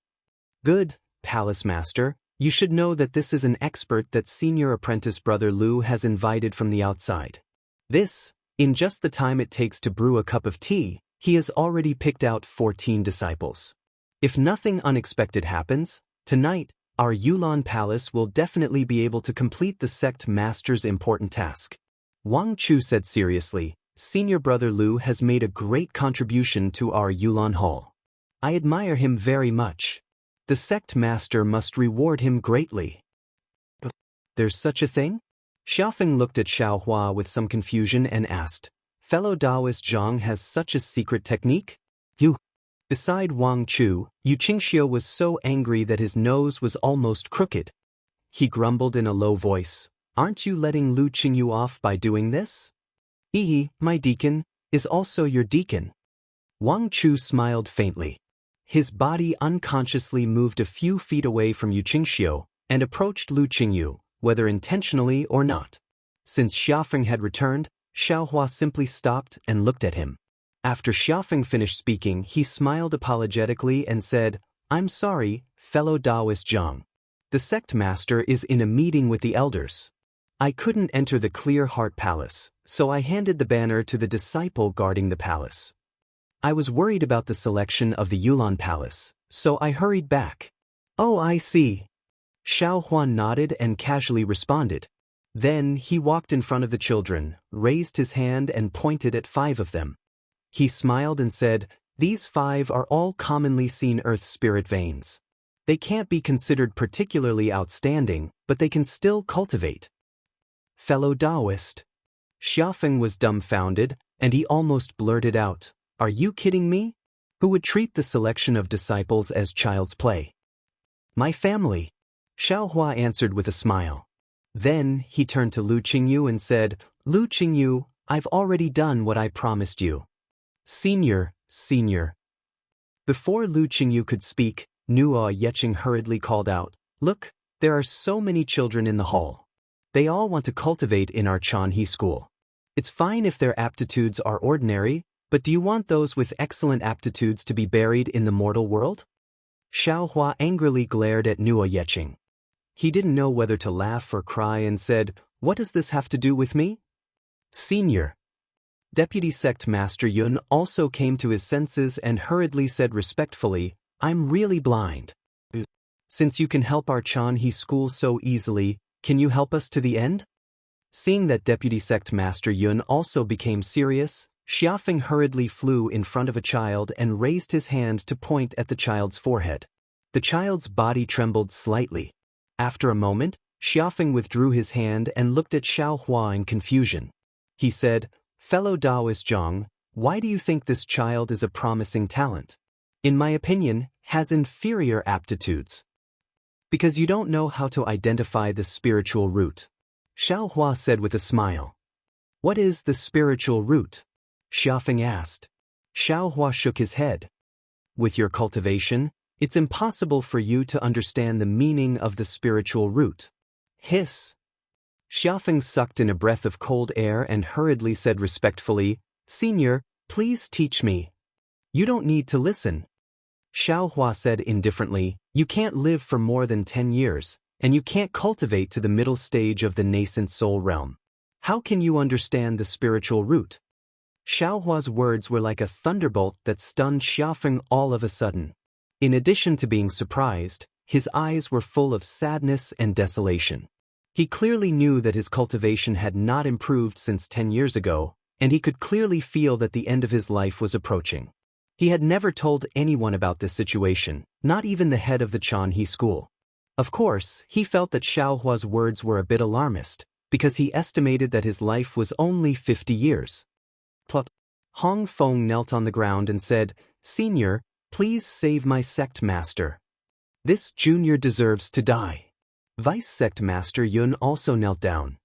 "Good, Palace Master. You should know that this is an expert that senior apprentice brother Lu has invited from the outside. In just the time it takes to brew a cup of tea, he has already picked out 14 disciples. If nothing unexpected happens, tonight, our Yulan Palace will definitely be able to complete the sect master's important task." Wang Chu said seriously, "Senior brother Lu has made a great contribution to our Yulan Hall. I admire him very much. The sect master must reward him greatly." "There's such a thing?" Xiaofeng looked at Xiaohua with some confusion and asked, "Fellow Taoist Zhang has such a secret technique?" Beside Wang Chu, Yu Qingxiu was so angry that his nose was almost crooked. He grumbled in a low voice, "Aren't you letting Lu Qingyu off by doing this? He, my deacon, is also your deacon." Wang Chu smiled faintly. His body unconsciously moved a few feet away from Yu Qingxiu and approached Lu Qingyu, whether intentionally or not. Since Xiaofeng had returned, Xiaohua simply stopped and looked at him. After Xiaofeng finished speaking, he smiled apologetically and said, "I'm sorry, fellow Taoist Zhang. The sect master is in a meeting with the elders. I couldn't enter the Clear Heart Palace, so I handed the banner to the disciple guarding the palace. I was worried about the selection of the Yulan Palace, so I hurried back." "Oh, I see." Xiaohua nodded and casually responded. Then he walked in front of the children, raised his hand and pointed at 5 of them. He smiled and said, "These 5 are all commonly seen earth spirit veins. They can't be considered particularly outstanding, but they can still cultivate." "Fellow Taoist." Xiaofeng was dumbfounded, and he almost blurted out, "Are you kidding me? Who would treat the selection of disciples as child's play?" "My family," Xiaohua answered with a smile. Then he turned to Lu Qingyu and said, "Lu Qingyu, I've already done what I promised you." Senior. Before Lu Qingyu could speak, Nuo Yecheng hurriedly called out, "Look, there are so many children in the hall. They all want to cultivate in our Chanhe school. It's fine if their aptitudes are ordinary, but do you want those with excellent aptitudes to be buried in the mortal world?" Xiaohua angrily glared at Nuo Yecheng. He didn't know whether to laugh or cry and said, "What does this have to do with me?" Senior. Deputy Sect Master Yun also came to his senses and hurriedly said respectfully, "I'm really blind. Since you can help our Chanhe school so easily, can you help us to the end?" Seeing that Deputy Sect Master Yun also became serious, Xiaofeng hurriedly flew in front of a child and raised his hand to point at the child's forehead. The child's body trembled slightly. After a moment, Xiaofeng withdrew his hand and looked at Xiaohua in confusion. He said, "Fellow Taoist Zhang, why do you think this child is a promising talent? In my opinion, has inferior aptitudes." "Because you don't know how to identify the spiritual root," Xiaohua said with a smile. "What is the spiritual root?" Xiaofeng asked. Xiaohua shook his head. "With your cultivation, it's impossible for you to understand the meaning of the spiritual root." Hiss. Xiaofeng sucked in a breath of cold air and hurriedly said respectfully, "Senior, please teach me." "You don't need to listen." Xiaohua said indifferently, "You can't live for more than 10 years, and you can't cultivate to the middle stage of the nascent soul realm. How can you understand the spiritual root?" Xiaohua's words were like a thunderbolt that stunned Xiaofeng all of a sudden. In addition to being surprised, his eyes were full of sadness and desolation. He clearly knew that his cultivation had not improved since 10 years ago, and he could clearly feel that the end of his life was approaching. He had never told anyone about this situation, not even the head of the Chanhe school. Of course, he felt that Xiaohua's words were a bit alarmist, because he estimated that his life was only 50 years. Hong Feng knelt on the ground and said, "Senior, please save my sect master. This junior deserves to die." Vice Sect Master Yun also knelt down.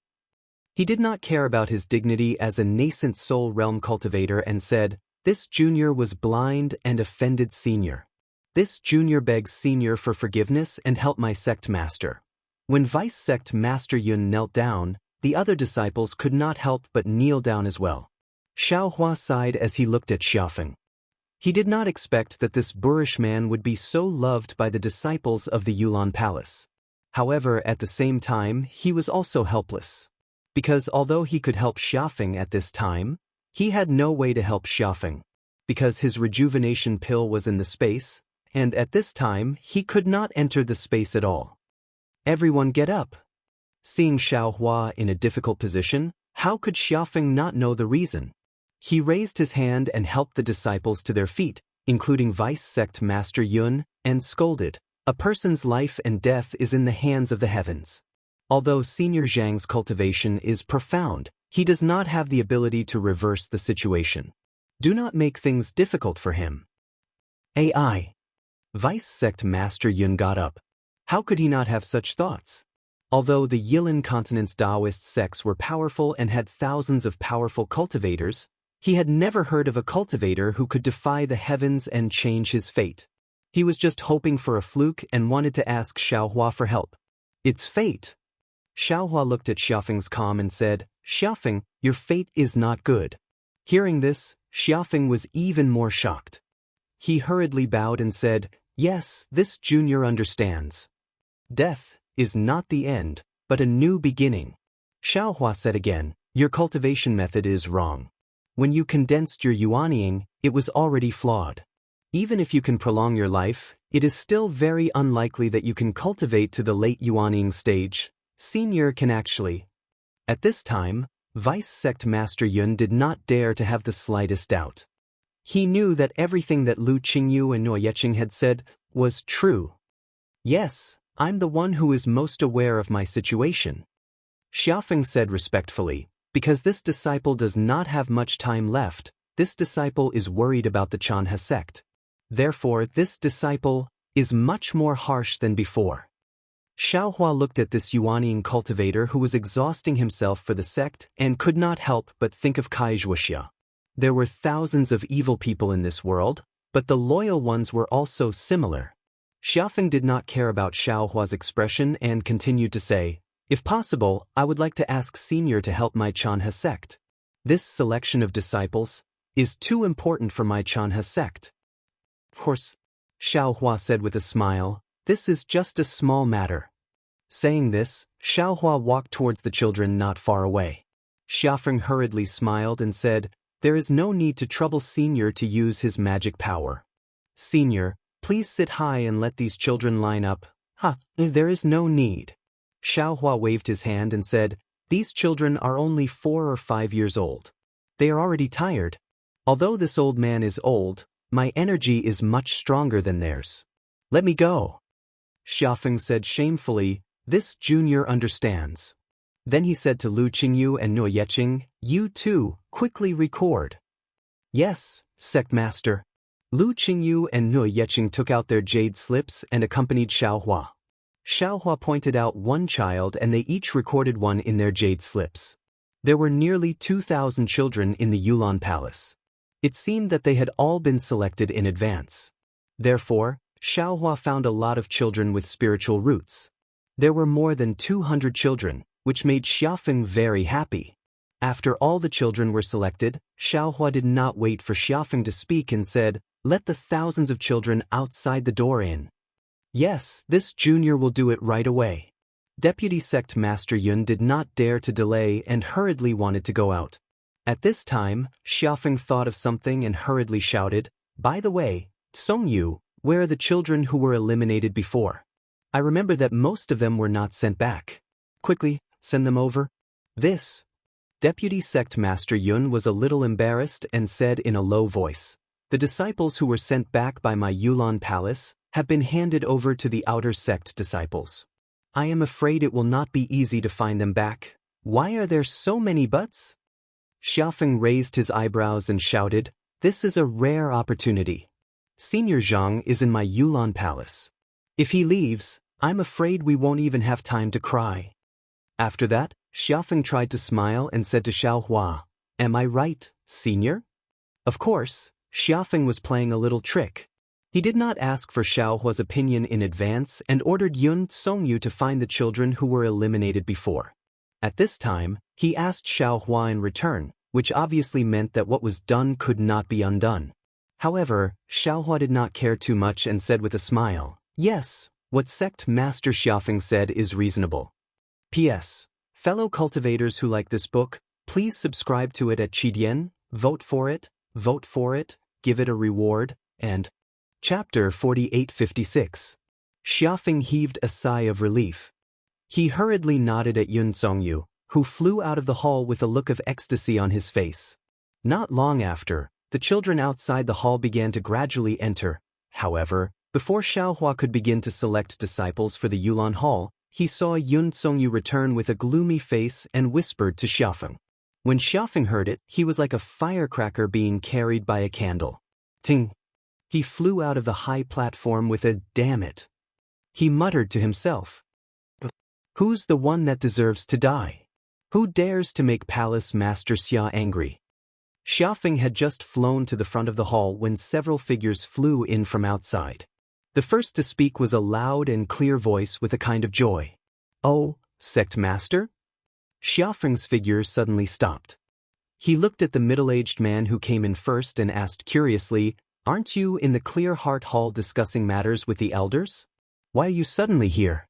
He did not care about his dignity as a nascent soul realm cultivator and said, "This junior was blind and offended senior. This junior begs senior for forgiveness and help my sect master." When Vice Sect Master Yun knelt down, the other disciples could not help but kneel down as well. Xiaohua sighed as he looked at Xiaofeng. He did not expect that this boorish man would be so loved by the disciples of the Yulan Palace. However, at the same time, he was also helpless. Because although he could help Xiaofeng at this time, he had no way to help Xiaofeng. Because his rejuvenation pill was in the space, and at this time, he could not enter the space at all. "Everyone get up." Seeing Xiaohua in a difficult position, how could Xiaofeng not know the reason? He raised his hand and helped the disciples to their feet, including Vice Sect Master Yun, and scolded, "A person's life and death is in the hands of the heavens." Although Senior Zhang's cultivation is profound, he does not have the ability to reverse the situation. Do not make things difficult for him. AI. Vice Sect Master Yun got up. How could he not have such thoughts? Although the Yilan continent's Taoist sects were powerful and had thousands of powerful cultivators, he had never heard of a cultivator who could defy the heavens and change his fate. He was just hoping for a fluke and wanted to ask Xiaohua for help. "It's fate." Xiaohua looked at Xiaofeng's calm and said, "Xiaofeng, your fate is not good." Hearing this, Xiaofeng was even more shocked. He hurriedly bowed and said, "Yes, this junior understands. Death is not the end, but a new beginning." Xiaohua said again, "Your cultivation method is wrong. When you condensed your yuanying, it was already flawed. Even if you can prolong your life, it is still very unlikely that you can cultivate to the late yuanying stage. Senior can actually." At this time, Vice Sect Master Yun did not dare to have the slightest doubt. He knew that everything that Lu Qingyu and Nuo Yeqing had said was true. "Yes, I'm the one who is most aware of my situation," Xiaofeng said respectfully. "Because this disciple does not have much time left, this disciple is worried about the Chanhe sect. Therefore, this disciple is much more harsh than before." Xiaohua looked at this yuanying cultivator who was exhausting himself for the sect and could not help but think of Wuxia. There were thousands of evil people in this world, but the loyal ones were also similar. Xiaofeng did not care about Xiaohua's expression and continued to say, "If possible, I would like to ask Senior to help my Chanhe sect. This selection of disciples is too important for my Chanhe sect." "Of course," Xiaohua said with a smile, "this is just a small matter." Saying this, Xiaohua walked towards the children not far away. Xiaofeng hurriedly smiled and said, "There is no need to trouble Senior to use his magic power. Senior, please sit high and let these children line up." There is no need." Xiaohua waved his hand and said, "These children are only 4 or 5 years old. They are already tired. Although this old man is old, my energy is much stronger than theirs. Let me go." Xiaofeng said shamefully, "This junior understands." Then he said to Lu Qingyu and Nuo Yeqing, "You too, quickly record." "Yes, Sect Master." Lu Qingyu and Nuo Yeqing took out their jade slips and accompanied Xiaohua. Xiaohua pointed out one child and they each recorded one in their jade slips. There were nearly 2,000 children in the Yulan Palace. It seemed that they had all been selected in advance. Therefore, Xiaohua found a lot of children with spiritual roots. There were more than 200 children, which made Xiaofeng very happy. After all the children were selected, Xiaohua did not wait for Xiaofeng to speak and said, "Let the thousands of children outside the door in." "Yes, this junior will do it right away." Deputy Sect Master Yun did not dare to delay and hurriedly wanted to go out. At this time, Xiaofeng thought of something and hurriedly shouted, "By the way, Songyu, where are the children who were eliminated before? I remember that most of them were not sent back. Quickly, send them over." This. Deputy Sect Master Yun was a little embarrassed and said in a low voice, "The disciples who were sent back by my Yulan Palace have been handed over to the outer sect disciples. I am afraid it will not be easy to find them back. Why are there so many buts?" Xiaofeng raised his eyebrows and shouted, "This is a rare opportunity. Senior Zhang is in my Yulan palace. If he leaves, I'm afraid we won't even have time to cry." After that, Xiaofeng tried to smile and said to Xiaohua, "Am I right, senior?" Of course, Xiaofeng was playing a little trick. He did not ask for Xiaohua's opinion in advance and ordered Yun Songyu to find the children who were eliminated before. At this time, he asked Xiaohua in return, which obviously meant that what was done could not be undone. However, Xiaohua did not care too much and said with a smile, "Yes, what Sect Master Xiaofeng said is reasonable." P.S. Fellow cultivators who like this book, please subscribe to it at Qidian, vote for it, give it a reward, and Chapter 4856. Xiaofeng heaved a sigh of relief. He hurriedly nodded at Yun Songyu, who flew out of the hall with a look of ecstasy on his face. Not long after, the children outside the hall began to gradually enter. However, before Xiaohua could begin to select disciples for the Yulan Hall, he saw Yun Songyu return with a gloomy face and whispered to Xiaofeng. When Xiaofeng heard it, he was like a firecracker being carried by a candle. Ting! He flew out of the high platform with a "damn it." He muttered to himself, "Who's the one that deserves to die? Who dares to make Palace Master Xia angry?" Xiaofeng had just flown to the front of the hall when several figures flew in from outside. The first to speak was a loud and clear voice with a kind of joy. "Oh, Sect Master?" Xiaofeng's figure suddenly stopped. He looked at the middle-aged man who came in first and asked curiously, "Aren't you in the Clear Heart Hall discussing matters with the elders? Why are you suddenly here?"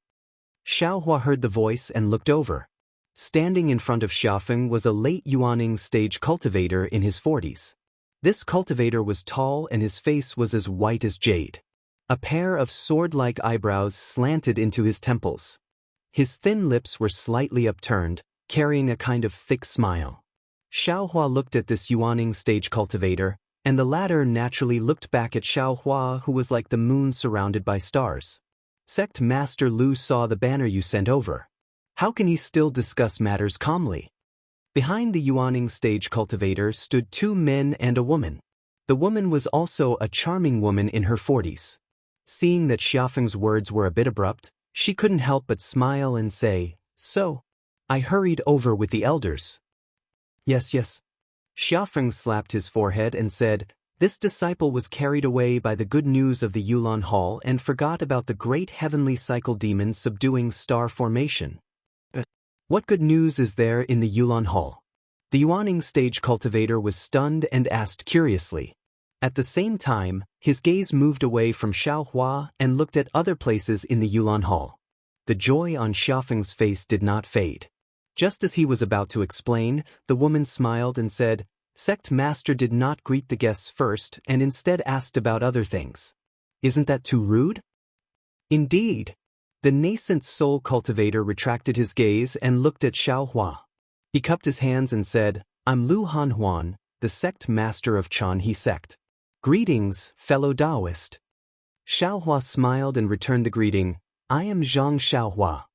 Xiaohua heard the voice and looked over. Standing in front of Xiaofeng was a late Yuaning stage cultivator in his 40s. This cultivator was tall and his face was as white as jade. A pair of sword-like eyebrows slanted into his temples. His thin lips were slightly upturned, carrying a kind of thick smile. Xiaohua looked at this Yuaning stage cultivator, and the latter naturally looked back at Xiaohua, who was like the moon surrounded by stars. "Sect Master Lu saw the banner you sent over. How can he still discuss matters calmly?" Behind the Yuaning stage cultivator stood two men and a woman. The woman was also a charming woman in her 40s. Seeing that Xiaofeng's words were a bit abrupt, she couldn't help but smile and say, "So, I hurried over with the elders." Yes. Xiaofeng slapped his forehead and said, "This disciple was carried away by the good news of the Yulan Hall and forgot about the great heavenly cycle demon subduing star formation." "What good news is there in the Yulan Hall?" The Yuaning stage cultivator was stunned and asked curiously. At the same time, his gaze moved away from Xiaohua and looked at other places in the Yulan Hall. The joy on Xiaofeng's face did not fade. Just as he was about to explain, the woman smiled and said, "Sect Master did not greet the guests first and instead asked about other things. Isn't that too rude?" "Indeed." The nascent soul cultivator retracted his gaze and looked at Xiaohua. He cupped his hands and said, "I'm Lu Hanhuan, the Sect Master of Chanhe Sect. Greetings, fellow Taoist." Xiaohua smiled and returned the greeting, "I am Zhang Xiaohua.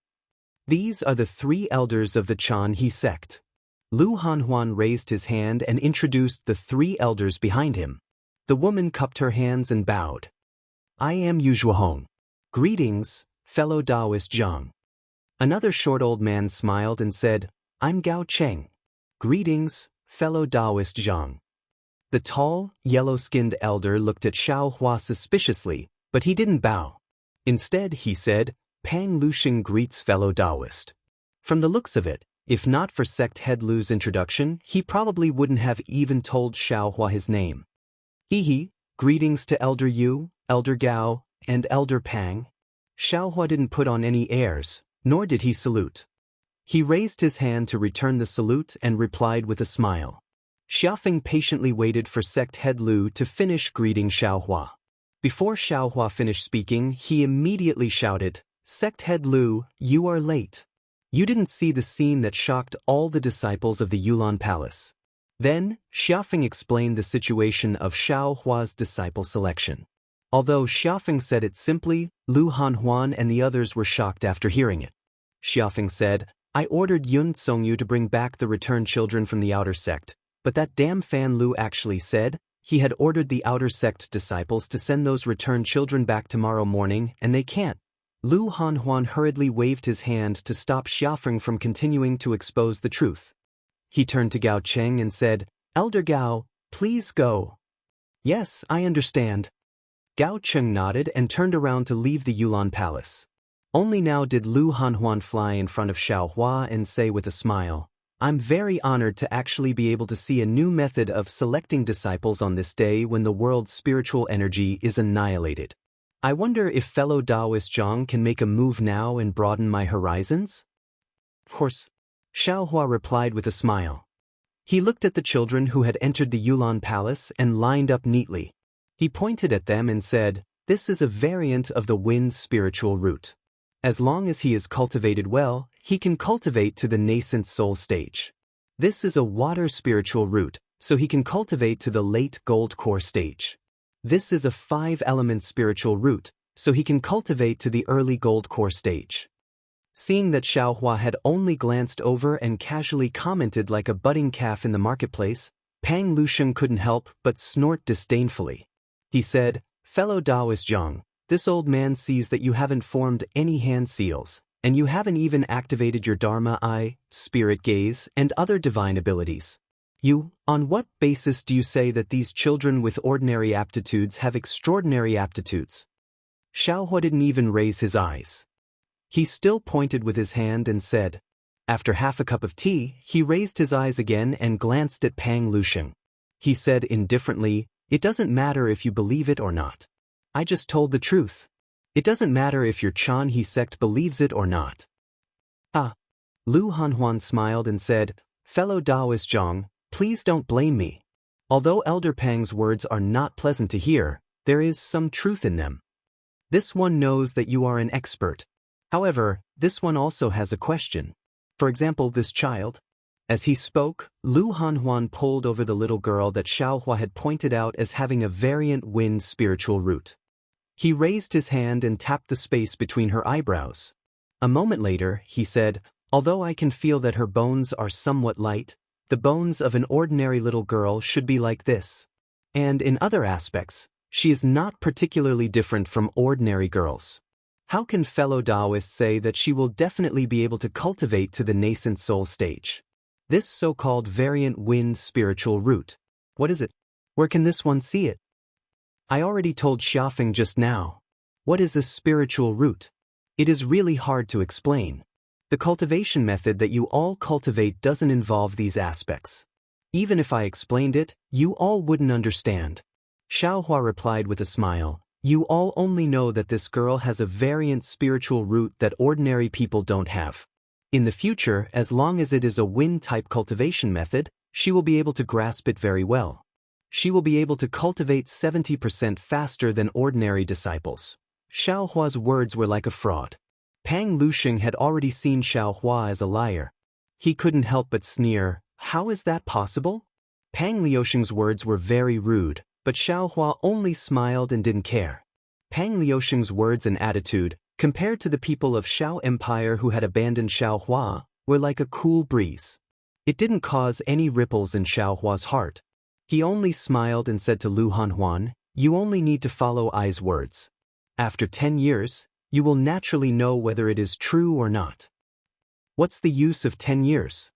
These are the three elders of the Chanhe sect." Lu Hanhuan raised his hand and introduced the three elders behind him. The woman cupped her hands and bowed. "I am Yu Zhuahong. Greetings, fellow Taoist Zhang." Another short old man smiled and said, "I'm Gao Cheng. Greetings, fellow Taoist Zhang." The tall, yellow-skinned elder looked at Xiaohua suspiciously, but he didn't bow. Instead, he said, "Pang Luxing greets fellow Taoist." From the looks of it, if not for sect head Lu's introduction, he probably wouldn't have even told Xiaohua his name. "Hehe, greetings to Elder Yu, Elder Gao, and Elder Pang." Xiaohua didn't put on any airs, nor did he salute. He raised his hand to return the salute and replied with a smile. Xiaofeng patiently waited for sect head Lu to finish greeting Xiaohua. Before Xiaohua finished speaking, he immediately shouted, "Sect head Lu, you are late. You didn't see the scene that shocked all the disciples of the Yulan Palace." Then, Xiaofeng explained the situation of Xiaohua's disciple selection. Although Xiaofeng said it simply, Lu Hanhuan and the others were shocked after hearing it. Xiaofeng said, "I ordered Yun Songyu to bring back the returned children from the outer sect, But that damn Fan Lu actually said he had ordered the outer sect disciples to send those returned children back tomorrow morning, and they can't. Lu Hanhuan hurriedly waved his hand to stop Xiafeng from continuing to expose the truth. He turned to Gao Cheng and said, "Elder Gao, please go." "Yes, I understand." Gao Cheng nodded and turned around to leave the Yulan Palace. Only now did Lu Hanhuan fly in front of Xiaohua and say with a smile, "I'm very honored to actually be able to see a new method of selecting disciples on this day when the world's spiritual energy is annihilated. I wonder if fellow Taoist Zhang can make a move now and broaden my horizons?" "Of course," Xiaohua replied with a smile. He looked at the children who had entered the Yulan Palace and lined up neatly. He pointed at them and said, "This is a variant of the wind spiritual root. As long as he is cultivated well, he can cultivate to the nascent soul stage. This is a water spiritual root, so he can cultivate to the late gold core stage. This is a 5-element spiritual root, so he can cultivate to the early gold core stage." Seeing that Xiaohua had only glanced over and casually commented like a budding calf in the marketplace, Pang Lusheng couldn't help but snort disdainfully. He said, "Fellow Taoist Zhang, this old man sees that you haven't formed any hand seals, and you haven't even activated your Dharma eye, spirit gaze, and other divine abilities. On what basis do you say that these children with ordinary aptitudes have extraordinary aptitudes?" Xiaohua didn't even raise his eyes. He still pointed with his hand and said, after half a cup of tea, he raised his eyes again and glanced at Pang Lusheng. He said indifferently, "It doesn't matter if you believe it or not. I just told the truth. It doesn't matter if your Chanhe sect believes it or not." "Ah." Lu Hanhuan smiled and said, "Fellow Taoist Zhang, please don't blame me. Although Elder Pang's words are not pleasant to hear, there is some truth in them. This one knows that you are an expert. However, this one also has a question. For example, this child." As he spoke, Lu Hanhuan pulled over the little girl that Xiaohua had pointed out as having a variant wind spiritual root. He raised his hand and tapped the space between her eyebrows. A moment later, he said, "Although I can feel that her bones are somewhat light, the bones of an ordinary little girl should be like this. And in other aspects, she is not particularly different from ordinary girls. How can fellow Taoists say that she will definitely be able to cultivate to the nascent soul stage? This so-called variant wind spiritual root. What is it? Where can this one see it?" "I already told Xiafeng just now. What is a spiritual root? It is really hard to explain. The cultivation method that you all cultivate doesn't involve these aspects. Even if I explained it, you all wouldn't understand." Xiaohua replied with a smile, "You all only know that this girl has a variant spiritual root that ordinary people don't have. In the future, as long as it is a wind-type cultivation method, she will be able to grasp it very well. She will be able to cultivate 70% faster than ordinary disciples." Xiaohua's words were like a fraud. Pang Lusheng had already seen Xiaohua as a liar. He couldn't help but sneer, "How is that possible?" Pang Liusheng's words were very rude, but Xiaohua only smiled and didn't care. Pang Liusheng's words and attitude, compared to the people of Xiao Empire who had abandoned Xiaohua, were like a cool breeze. It didn't cause any ripples in Xiaohua's heart. He only smiled and said to Lu Hanhuan, "You only need to follow I's words. After 10 years, you will naturally know whether it is true or not." "What's the use of 10 years?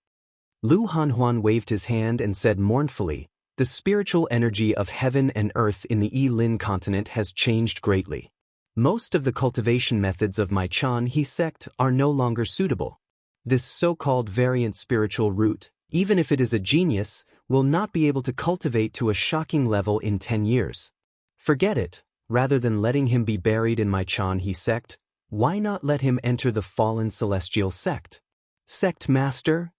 Lu Hanhuan waved his hand and said mournfully, "The spiritual energy of heaven and earth in the Yilin continent has changed greatly. Most of the cultivation methods of my Chanhe sect are no longer suitable. This so-called variant spiritual root, even if it is a genius, will not be able to cultivate to a shocking level in 10 years. Forget it. Rather than letting him be buried in my Chanhe sect, why not let him enter the fallen celestial sect?" "Sect master?"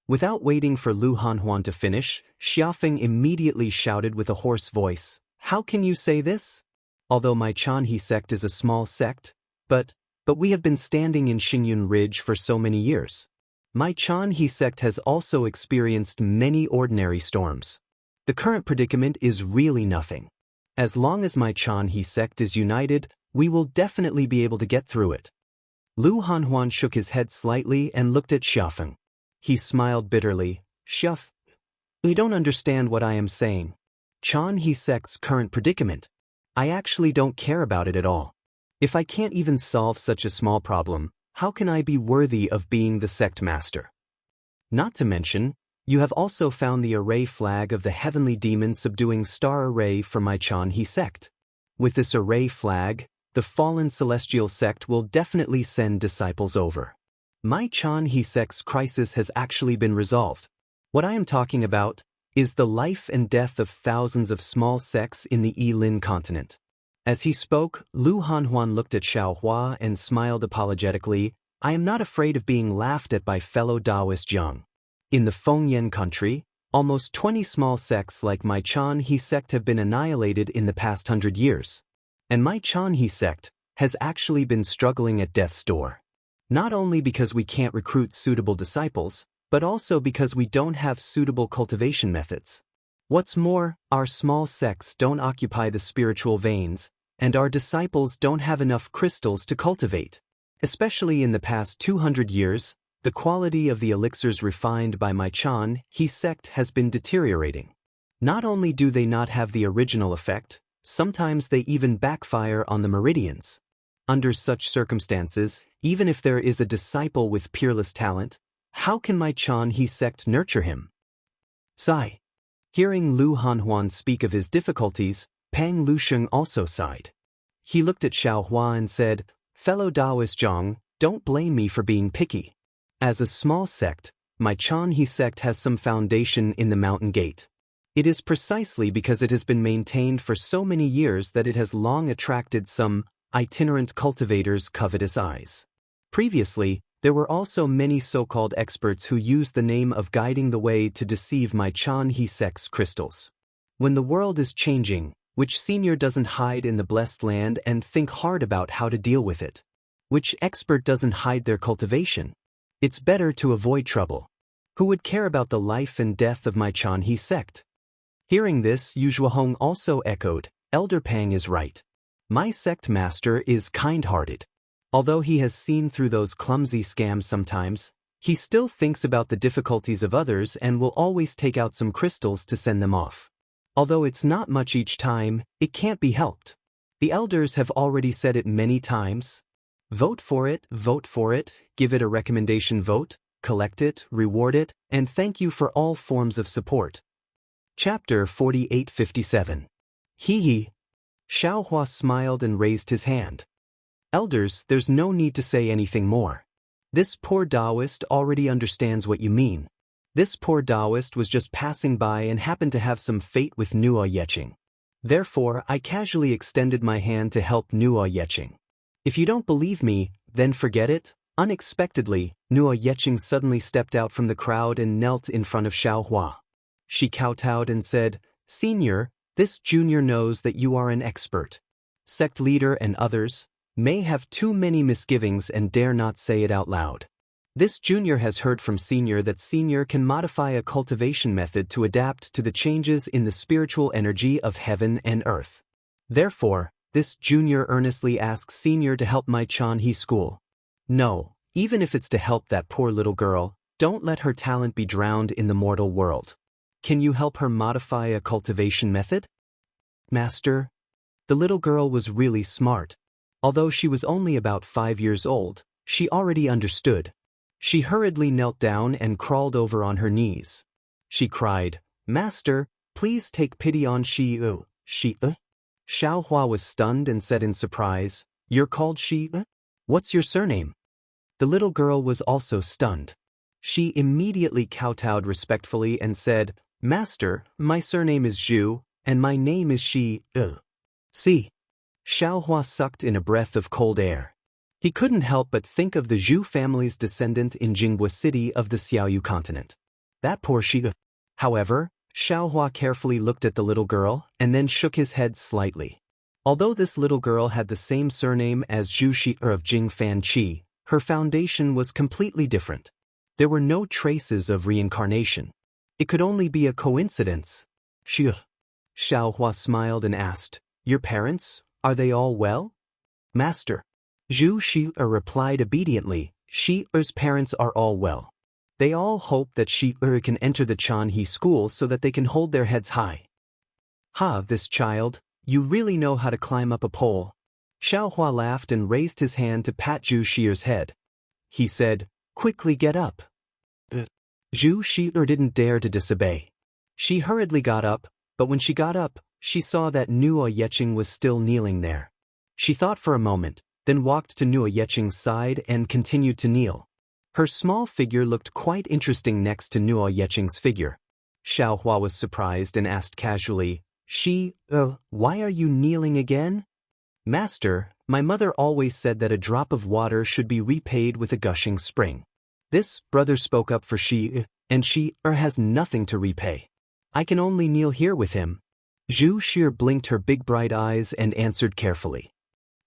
Without waiting for Lu Hanhuan to finish, Xiafeng immediately shouted with a hoarse voice, "How can you say this? Although my Chanhe sect is a small sect, but we have been standing in Xingyun Ridge for so many years. My Chanhe sect has also experienced many ordinary storms. The current predicament is really nothing. As long as my Chanhe sect is united, we will definitely be able to get through it." Lu Hanhuan shook his head slightly and looked at Xiafeng. He smiled bitterly. You don't understand what I am saying. Chan He sect's current predicament. I actually don't care about it at all. If I can't even solve such a small problem, how can I be worthy of being the sect master? Not to mention, you have also found the array flag of the heavenly demon subduing star array for my Chan He sect. With this array flag, the fallen celestial sect will definitely send disciples over. My Chan He sect's crisis has actually been resolved. What I am talking about is the life and death of thousands of small sects in the Yilin continent. As he spoke, Lu Hanhuan looked at Xiaohua and smiled apologetically. I am not afraid of being laughed at by fellow Taoist Jiang. In the Fengyan country, almost 20 small sects like my Chan He sect have been annihilated in the past 100 years. And my Chan He sect has actually been struggling at death's door. Not only because we can't recruit suitable disciples, but also because we don't have suitable cultivation methods. What's more, our small sects don't occupy the spiritual veins, and our disciples don't have enough crystals to cultivate. Especially in the past 200 years, the quality of the elixirs refined by my Chan He sect has been deteriorating. Not only do they not have the original effect, sometimes they even backfire on the meridians. Under such circumstances, even if there is a disciple with peerless talent, how can my Chan He sect nurture him? Sigh. Hearing Lu Hanhuan speak of his difficulties, Pang Lusheng also sighed. He looked at Xiaohua and said, Fellow Taoist Zhang, don't blame me for being picky. As a small sect, my Chan He sect has some foundation in the Mountain Gate. It is precisely because it has been maintained for so many years that it has long attracted some itinerant cultivators' covetous eyes. Previously, there were also many so-called experts who used the name of guiding the way to deceive my Chan He sect's crystals. When the world is changing, which senior doesn't hide in the blessed land and think hard about how to deal with it? Which expert doesn't hide their cultivation? It's better to avoid trouble. Who would care about the life and death of my Chan He sect? Hearing this, Yu Zhuohong also echoed, Elder Pang is right. My sect master is kind-hearted. Although he has seen through those clumsy scams sometimes, he still thinks about the difficulties of others and will always take out some crystals to send them off. Although it's not much each time, it can't be helped. The elders have already said it many times. Vote for it, give it a recommendation vote, collect it, reward it, and thank you for all forms of support. Chapter 4857. Hee. Xiaohua smiled and raised his hand. Elders, there's no need to say anything more. This poor Taoist already understands what you mean. This poor Taoist was just passing by and happened to have some fate with Nuo Yeching. Therefore, I casually extended my hand to help Nuo Yeching. If you don't believe me, then forget it. Unexpectedly, Nuo Yeching suddenly stepped out from the crowd and knelt in front of Xiaohua. She kowtowed and said, Senior, this junior knows that you are an expert. Sect leader and others may have too many misgivings and dare not say it out loud. This junior has heard from senior that senior can modify a cultivation method to adapt to the changes in the spiritual energy of heaven and earth. Therefore, this junior earnestly asks senior to help my Chan He school. No, even if it's to help that poor little girl, don't let her talent be drowned in the mortal world. Can you help her modify a cultivation method? Master? The little girl was really smart. Although she was only about 5 years old, she already understood. She hurriedly knelt down and crawled over on her knees. She cried, Master, please take pity on Shi-u. Xiaohua was stunned and said in surprise, You're called Shi-u? What's your surname? The little girl was also stunned. She immediately kowtowed respectfully and said, Master, my surname is Zhu, and my name is Shi-u. See? Xiaohua sucked in a breath of cold air. He couldn't help but think of the Zhu family's descendant in Jianghu city of the Xiaoyu continent. That poor Shi-u. However, Xiaohua carefully looked at the little girl and then shook his head slightly. Although this little girl had the same surname as Zhu Shi-u of Jingfan Qi, her foundation was completely different. There were no traces of reincarnation. It could only be a coincidence. Shi-u. Xiaohua smiled and asked, Your parents, are they all well? Master. Zhu Shi-u replied obediently, Shi-u's parents are all well. They all hope that she can enter the Jianghu school so that they can hold their heads high. Ha, this child, you really know how to climb up a pole. Xiaohua laughed and raised his hand to pat Zhu Shi'er's head. He said, quickly get up. Zhu Shi'er didn't dare to disobey. She hurriedly got up, but when she got up, she saw that Nuo Yecheng was still kneeling there. She thought for a moment, then walked to Nuo Yecheng's side and continued to kneel. Her small figure looked quite interesting next to Nuo Yecheng's figure. Xiaohua was surprised and asked casually, why are you kneeling again? Master, my mother always said that a drop of water should be repaid with a gushing spring. This brother spoke up for and she has nothing to repay. I can only kneel here with him. Zhu Shi'er blinked her big bright eyes and answered carefully.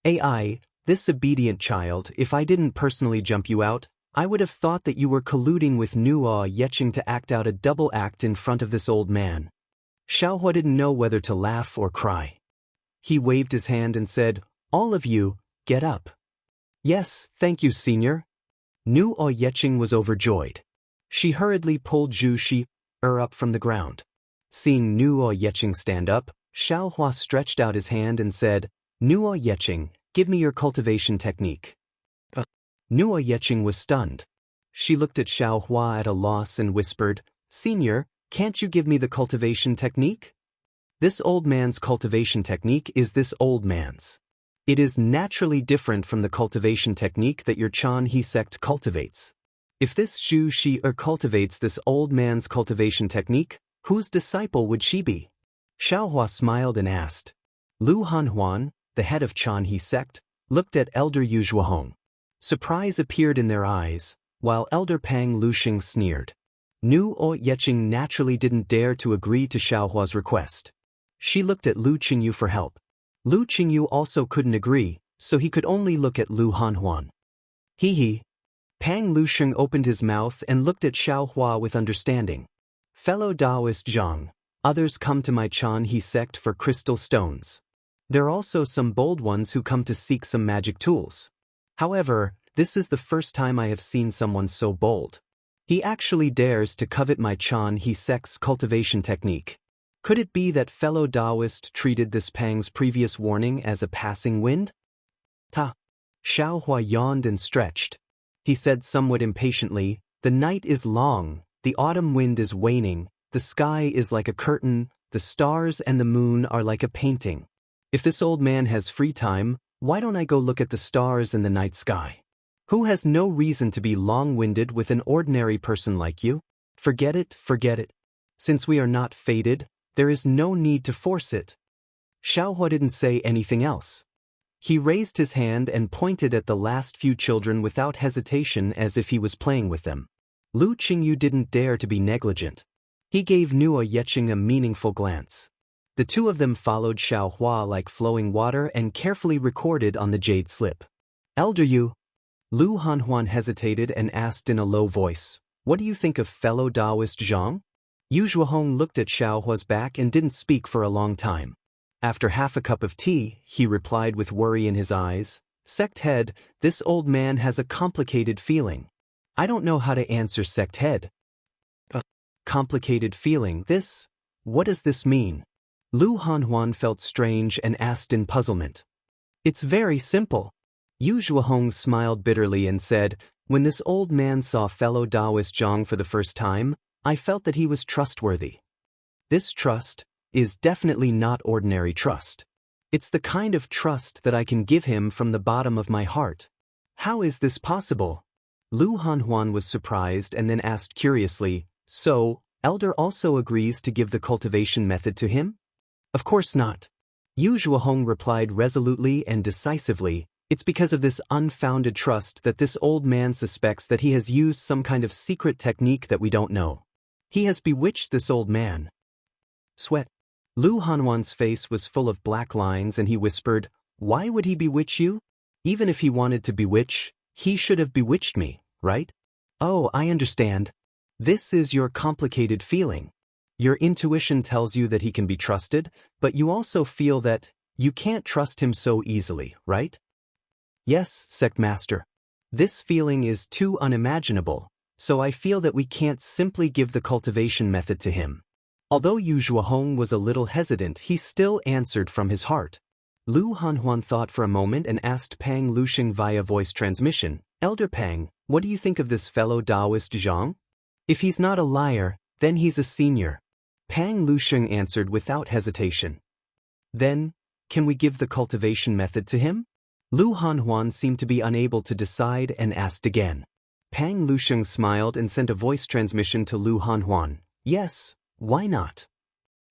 This obedient child, if I didn't personally jump you out, I would have thought that you were colluding with Nuo Yecheng to act out a double act in front of this old man. Xiaohua didn't know whether to laugh or cry. He waved his hand and said, all of you, get up. Yes, thank you, senior. Nuo Yecheng was overjoyed. She hurriedly pulled Zhu Shi'er up from the ground. Seeing Nuo Yecheng stand up, Xiaohua stretched out his hand and said, Nuo Yecheng, give me your cultivation technique. Nuo Yecheng was stunned. She looked at Xiaohua at a loss and whispered, Senior, can't you give me the cultivation technique? This old man's cultivation technique is this old man's. It is naturally different from the cultivation technique that your Jianghu sect cultivates. If this Zhu Shi'er cultivates this old man's cultivation technique, whose disciple would she be? Xiaohua smiled and asked. Lu Hanhuan, the head of Jianghu sect, looked at Elder Yu Zhuohong. Surprise appeared in their eyes, while Elder Pang Luxing sneered. Nuo Yecheng naturally didn't dare to agree to Xiaohua's request. She looked at Lu Qingyu for help. Lu Qingyu also couldn't agree, so he could only look at Lu Hanhuan. Hee. Pang Luxing opened his mouth and looked at Xiaohua with understanding. Fellow Taoist Zhang, others come to my Jianghu sect for crystal stones. There are also some bold ones who come to seek some magic tools. However, this is the first time I have seen someone so bold. He actually dares to covet my Jianghu sect's cultivation technique. Could it be that fellow Taoist treated this Pang's previous warning as a passing wind? Xiaohua yawned and stretched. He said somewhat impatiently, the night is long, the autumn wind is waning, the sky is like a curtain, the stars and the moon are like a painting. If this old man has free time, why don't I go look at the stars in the night sky? Who has no reason to be long-winded with an ordinary person like you? Forget it. Since we are not fated, there is no need to force it. Xiaohua didn't say anything else. He raised his hand and pointed at the last few children without hesitation as if he was playing with them. Lu Qingyu didn't dare to be negligent. He gave Nuo Yecheng a meaningful glance. The two of them followed Xiaohua like flowing water and carefully recorded on the jade slip. Elder Yu. Lu Hanhuan hesitated and asked in a low voice, what do you think of fellow Taoist Zhang? Yu Zhuohong looked at Xiaohua's back and didn't speak for a long time. After half a cup of tea, he replied with worry in his eyes, Sect head, this old man has a complicated feeling. I don't know how to answer sect head. Complicated feeling, this? What does this mean? Lu Hanhuan felt strange and asked in puzzlement. It's very simple. Yu Zhuohong smiled bitterly and said, when this old man saw fellow Taoist Zhang for the first time, I felt that he was trustworthy. This trust is definitely not ordinary trust. It's the kind of trust that I can give him from the bottom of my heart. How is this possible? Lu Hanhuan was surprised and then asked curiously, so, Elder also agrees to give the cultivation method to him? Of course not. Yu Zhuohong replied resolutely and decisively, it's because of this unfounded trust that this old man suspects that he has used some kind of secret technique that we don't know. He has bewitched this old man. Sweat. Lu Hanhuan's face was full of black lines and he whispered, why would he bewitch you? Even if he wanted to bewitch, he should have bewitched me, right? Oh, I understand. This is your complicated feeling. Your intuition tells you that he can be trusted, but you also feel that you can't trust him so easily, right? Yes, Sect Master. This feeling is too unimaginable, so I feel that we can't simply give the cultivation method to him. Although Yu Zhuohong was a little hesitant, he still answered from his heart. Lu Hanhuan thought for a moment and asked Pang Lusheng via voice transmission, Elder Pang, what do you think of this fellow Taoist Zhang? If he's not a liar, then he's a senior. Pang Lusheng answered without hesitation. Then, can we give the cultivation method to him? Lu Hanhuan seemed to be unable to decide and asked again. Pang Lusheng smiled and sent a voice transmission to Lu Hanhuan. Yes, why not?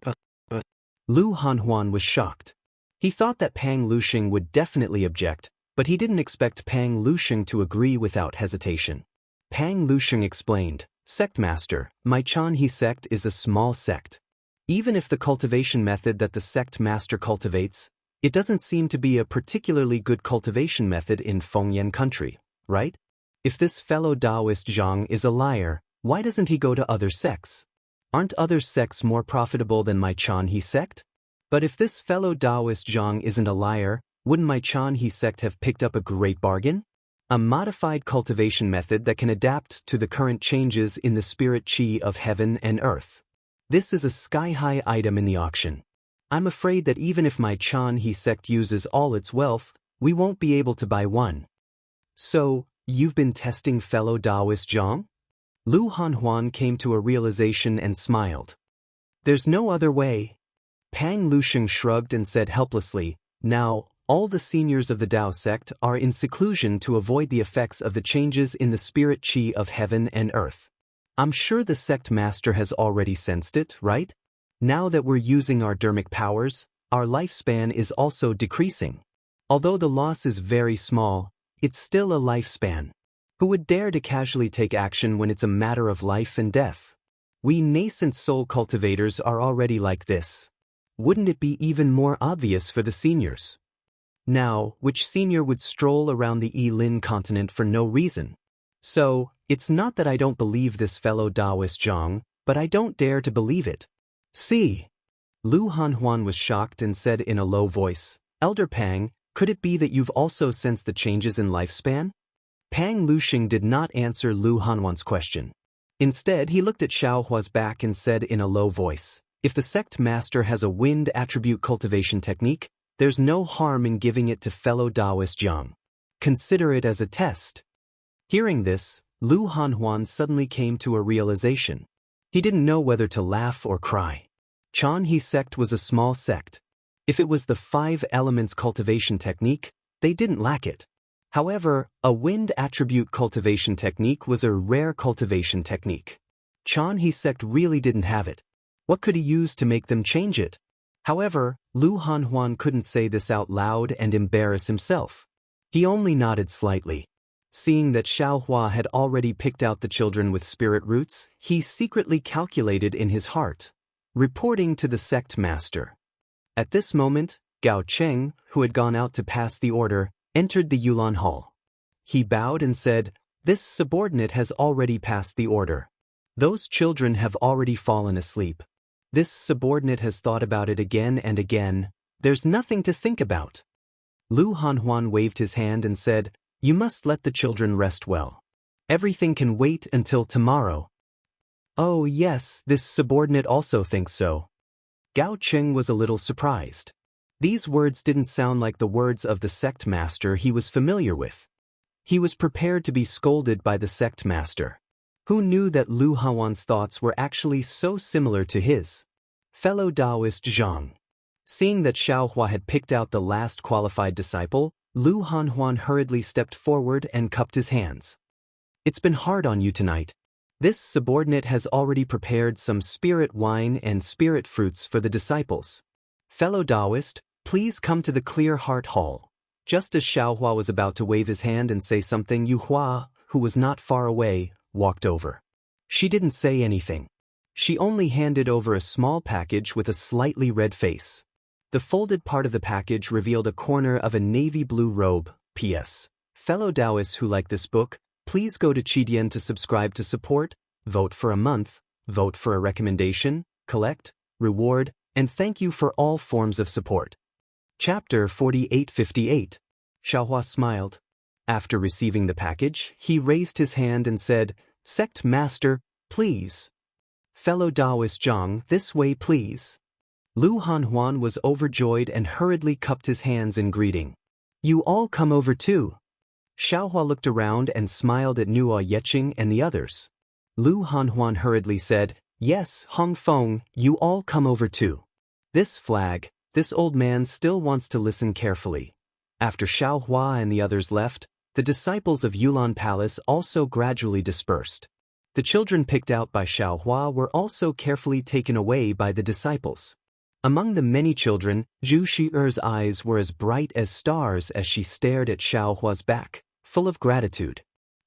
But Lu Hanhuan was shocked. He thought that Pang Lusheng would definitely object, but he didn't expect Pang Lusheng to agree without hesitation. Pang Lusheng explained, Sect Master, my Jianghu sect is a small sect. Even if the cultivation method that the sect master cultivates, it doesn't seem to be a particularly good cultivation method in Fengyan country, right? If this fellow Taoist Zhang is a liar, why doesn't he go to other sects? Aren't other sects more profitable than my Jianghu sect? But if this fellow Taoist Zhang isn't a liar, wouldn't my Jianghu sect have picked up a great bargain? A modified cultivation method that can adapt to the current changes in the spirit qi of heaven and earth. This is a sky-high item in the auction. I'm afraid that even if my Jianghu sect uses all its wealth, we won't be able to buy one. So, you've been testing fellow Taoist Zhang? Lu Hanhuan came to a realization and smiled. There's no other way. Pang Lusheng shrugged and said helplessly, now, all the seniors of the Tao sect are in seclusion to avoid the effects of the changes in the spirit qi of heaven and earth. I'm sure the sect master has already sensed it, right? Now that we're using our dermic powers, our lifespan is also decreasing. Although the loss is very small, it's still a lifespan. Who would dare to casually take action when it's a matter of life and death? We nascent soul cultivators are already like this. Wouldn't it be even more obvious for the seniors? Now, which senior would stroll around the Yilin continent for no reason? So, it's not that I don't believe this fellow Taoist Zhang, but I don't dare to believe it. See? Lu Hanhuan was shocked and said in a low voice, Elder Pang, could it be that you've also sensed the changes in lifespan? Pang Lusheng did not answer Lu Hanhuan's question. Instead, he looked at Xiaohua's back and said in a low voice, if the sect master has a wind attribute cultivation technique, there's no harm in giving it to fellow Taoist Zhang. Consider it as a test. Hearing this, Lu Hanhuan suddenly came to a realization. He didn't know whether to laugh or cry. Jianghu sect was a small sect. If it was the 5 elements cultivation technique, they didn't lack it. However, a wind attribute cultivation technique was a rare cultivation technique. Jianghu sect really didn't have it. What could he use to make them change it? However, Lu Hanhuan couldn't say this out loud and embarrass himself. He only nodded slightly. Seeing that Xiaohua had already picked out the children with spirit roots, he secretly calculated in his heart, reporting to the sect master. At this moment, Gao Cheng, who had gone out to pass the order, entered the Yulan hall. He bowed and said, this subordinate has already passed the order. Those children have already fallen asleep. This subordinate has thought about it again and again. There's nothing to think about. Lu Hanhuan waved his hand and said, you must let the children rest well. Everything can wait until tomorrow. Oh yes, this subordinate also thinks so. Gao Cheng was a little surprised. These words didn't sound like the words of the sect master he was familiar with. He was prepared to be scolded by the sect master. Who knew that Lu Hanhuan's thoughts were actually so similar to his? Fellow Taoist Zhang. Seeing that Xiaohua had picked out the last qualified disciple, Lu Hanhuan hurriedly stepped forward and cupped his hands. It's been hard on you tonight. This subordinate has already prepared some spirit wine and spirit fruits for the disciples. Fellow Taoist, please come to the Clear Heart Hall. Just as Xiaohua was about to wave his hand and say something, Yu Hua, who was not far away, walked over. She didn't say anything. She only handed over a small package with a slightly red face. The folded part of the package revealed a corner of a navy blue robe. P.S. Fellow Taoists who like this book, please go to Qidian to subscribe to support, vote for a month, vote for a recommendation, collect, reward, and thank you for all forms of support. Chapter 4858. Xiaohua smiled. After receiving the package, he raised his hand and said, Sect Master, please. Fellow Taoist Jiang, this way please. Lu Hanhuan was overjoyed and hurriedly cupped his hands in greeting. You all come over too. Xiaohua looked around and smiled at Nuo Yeqing and the others. Lu Hanhuan hurriedly said, Yes, Hong Feng, you all come over too. This flag, this old man still wants to listen carefully. After Xiaohua and the others left, the disciples of Yulan Palace also gradually dispersed. The children picked out by Xiaohua were also carefully taken away by the disciples. Among the many children, Zhu Shi'er's eyes were as bright as stars as she stared at Xiaohua's back, full of gratitude.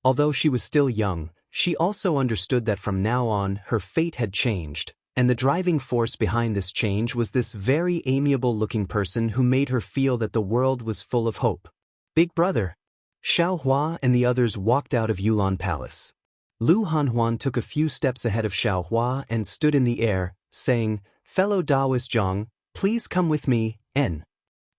Although she was still young, she also understood that from now on her fate had changed, and the driving force behind this change was this very amiable-looking person who made her feel that the world was full of hope. Big brother. Xiaohua and the others walked out of Yulan Palace. Lu Hanhuan took a few steps ahead of Xiaohua and stood in the air, saying, Fellow Taoist Jiang, please come with me, N.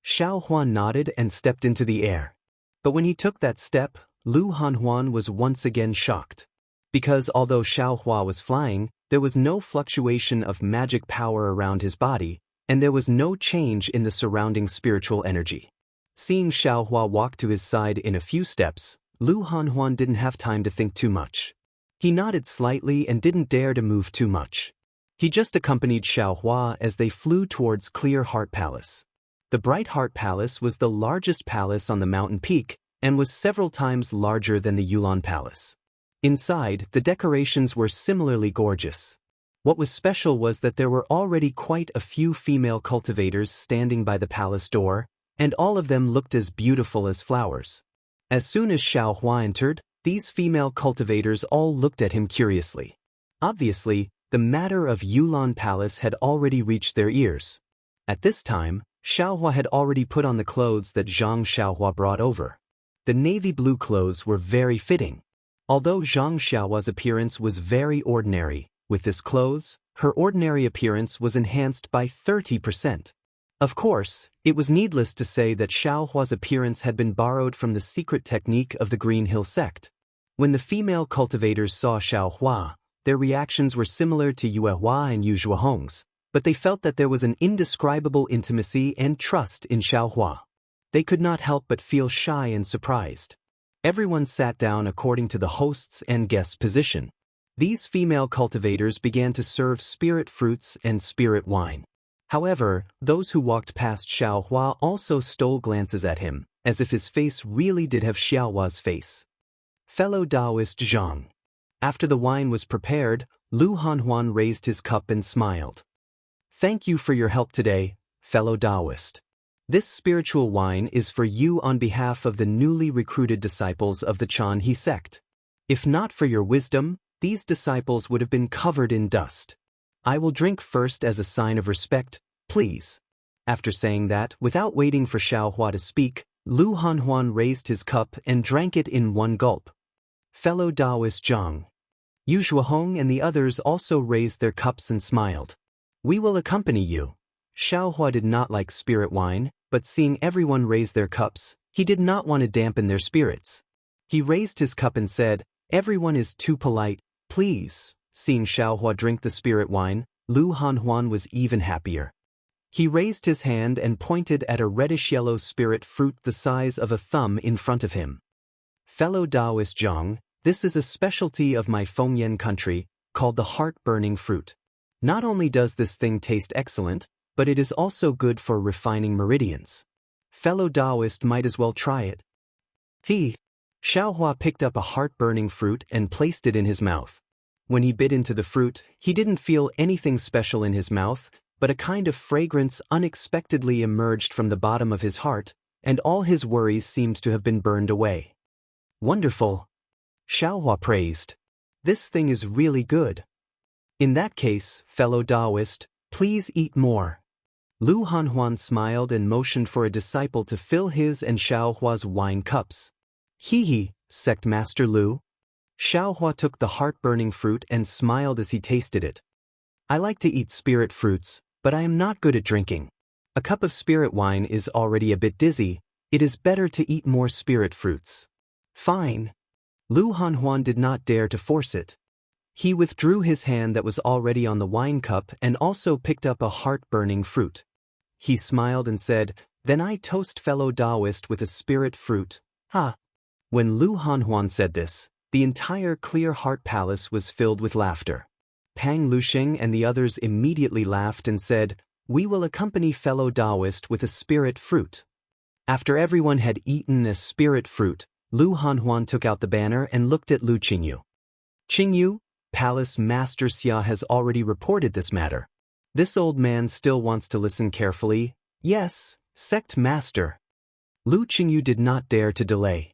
Xiaohua nodded and stepped into the air. But when he took that step, Lu Hanhuan was once again shocked. Because although Xiaohua was flying, there was no fluctuation of magic power around his body, and there was no change in the surrounding spiritual energy. Seeing Xiaohua walk to his side in a few steps, Lu Hanhuan didn't have time to think too much. He nodded slightly and didn't dare to move too much. He just accompanied Xiaohua as they flew towards Clear Heart Palace. The Bright Heart Palace was the largest palace on the mountain peak and was several times larger than the Yulan Palace. Inside, the decorations were similarly gorgeous. What was special was that there were already quite a few female cultivators standing by the palace door, and all of them looked as beautiful as flowers. As soon as Xiaohua entered, these female cultivators all looked at him curiously. Obviously, the matter of Yulan Palace had already reached their ears. At this time, Xiaohua had already put on the clothes that Zhang Xiaohua brought over. The navy blue clothes were very fitting. Although Zhang Xiaohua's appearance was very ordinary, with this clothes, her ordinary appearance was enhanced by 30%. Of course, it was needless to say that Xiaohua's appearance had been borrowed from the secret technique of the Green Hill sect. When the female cultivators saw Xiaohua, their reactions were similar to Yuehua and Yu Zhuohong's, but they felt that there was an indescribable intimacy and trust in Xiaohua. They could not help but feel shy and surprised. Everyone sat down according to the host's and guest's position. These female cultivators began to serve spirit fruits and spirit wine. However, those who walked past Xiaohua also stole glances at him, as if his face really did have Xiaohua's face. Fellow Taoist Zhang. After the wine was prepared, Lu Hanhuan raised his cup and smiled. Thank you for your help today, fellow Taoist. This spiritual wine is for you on behalf of the newly recruited disciples of the Chanhe sect. If not for your wisdom, these disciples would have been covered in dust. I will drink first as a sign of respect, please. After saying that, without waiting for Xiaohua to speak, Lu Hanhuan raised his cup and drank it in one gulp. Fellow Taoist Zhang. Yu Zhuohong and the others also raised their cups and smiled. We will accompany you. Xiaohua did not like spirit wine, but seeing everyone raise their cups, he did not want to dampen their spirits. He raised his cup and said, Everyone is too polite, please. Seeing Xiaohua drink the spirit wine, Lu Hanhuan was even happier. He raised his hand and pointed at a reddish-yellow spirit fruit the size of a thumb in front of him. Fellow Taoist Zhang, this is a specialty of my Fengyan country, called the heart-burning fruit. Not only does this thing taste excellent, but it is also good for refining meridians. Fellow Taoist might as well try it. Xiaohua picked up a heart-burning fruit and placed it in his mouth. When he bit into the fruit, he didn't feel anything special in his mouth, but a kind of fragrance unexpectedly emerged from the bottom of his heart, and all his worries seemed to have been burned away. Wonderful! Xiaohua praised. This thing is really good. In that case, fellow Taoist, please eat more. Lu Hanhuan smiled and motioned for a disciple to fill his and Xiaohua's wine cups. Hee, Sect Master Lu. Xiaohua took the heart-burning fruit and smiled as he tasted it. I like to eat spirit fruits, but I am not good at drinking. A cup of spirit wine is already a bit dizzy. It is better to eat more spirit fruits. Fine. Lu Hanhuan did not dare to force it. He withdrew his hand that was already on the wine cup and also picked up a heart-burning fruit. He smiled and said, "Then I toast fellow Taoist with a spirit fruit." Ha! When Lu Hanhuan said this, the entire Clear Heart Palace was filled with laughter. Pang Lusheng and the others immediately laughed and said, "We will accompany fellow Taoist with a spirit fruit." After everyone had eaten a spirit fruit, Lu Hanhuan took out the banner and looked at Lu Qingyu. "Qingyu, Palace Master Xia has already reported this matter." This old man still wants to listen carefully. "Yes, Sect Master." Lu Qingyu did not dare to delay.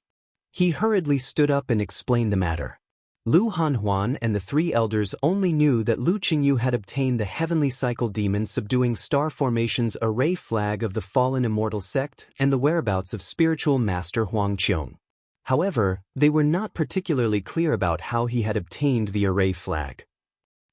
He hurriedly stood up and explained the matter. Lu Hanhuan and the three elders only knew that Lu Qingyu had obtained the heavenly cycle demon subduing star formation's array flag of the fallen immortal sect and the whereabouts of spiritual master Huang Qiong. However, they were not particularly clear about how he had obtained the array flag.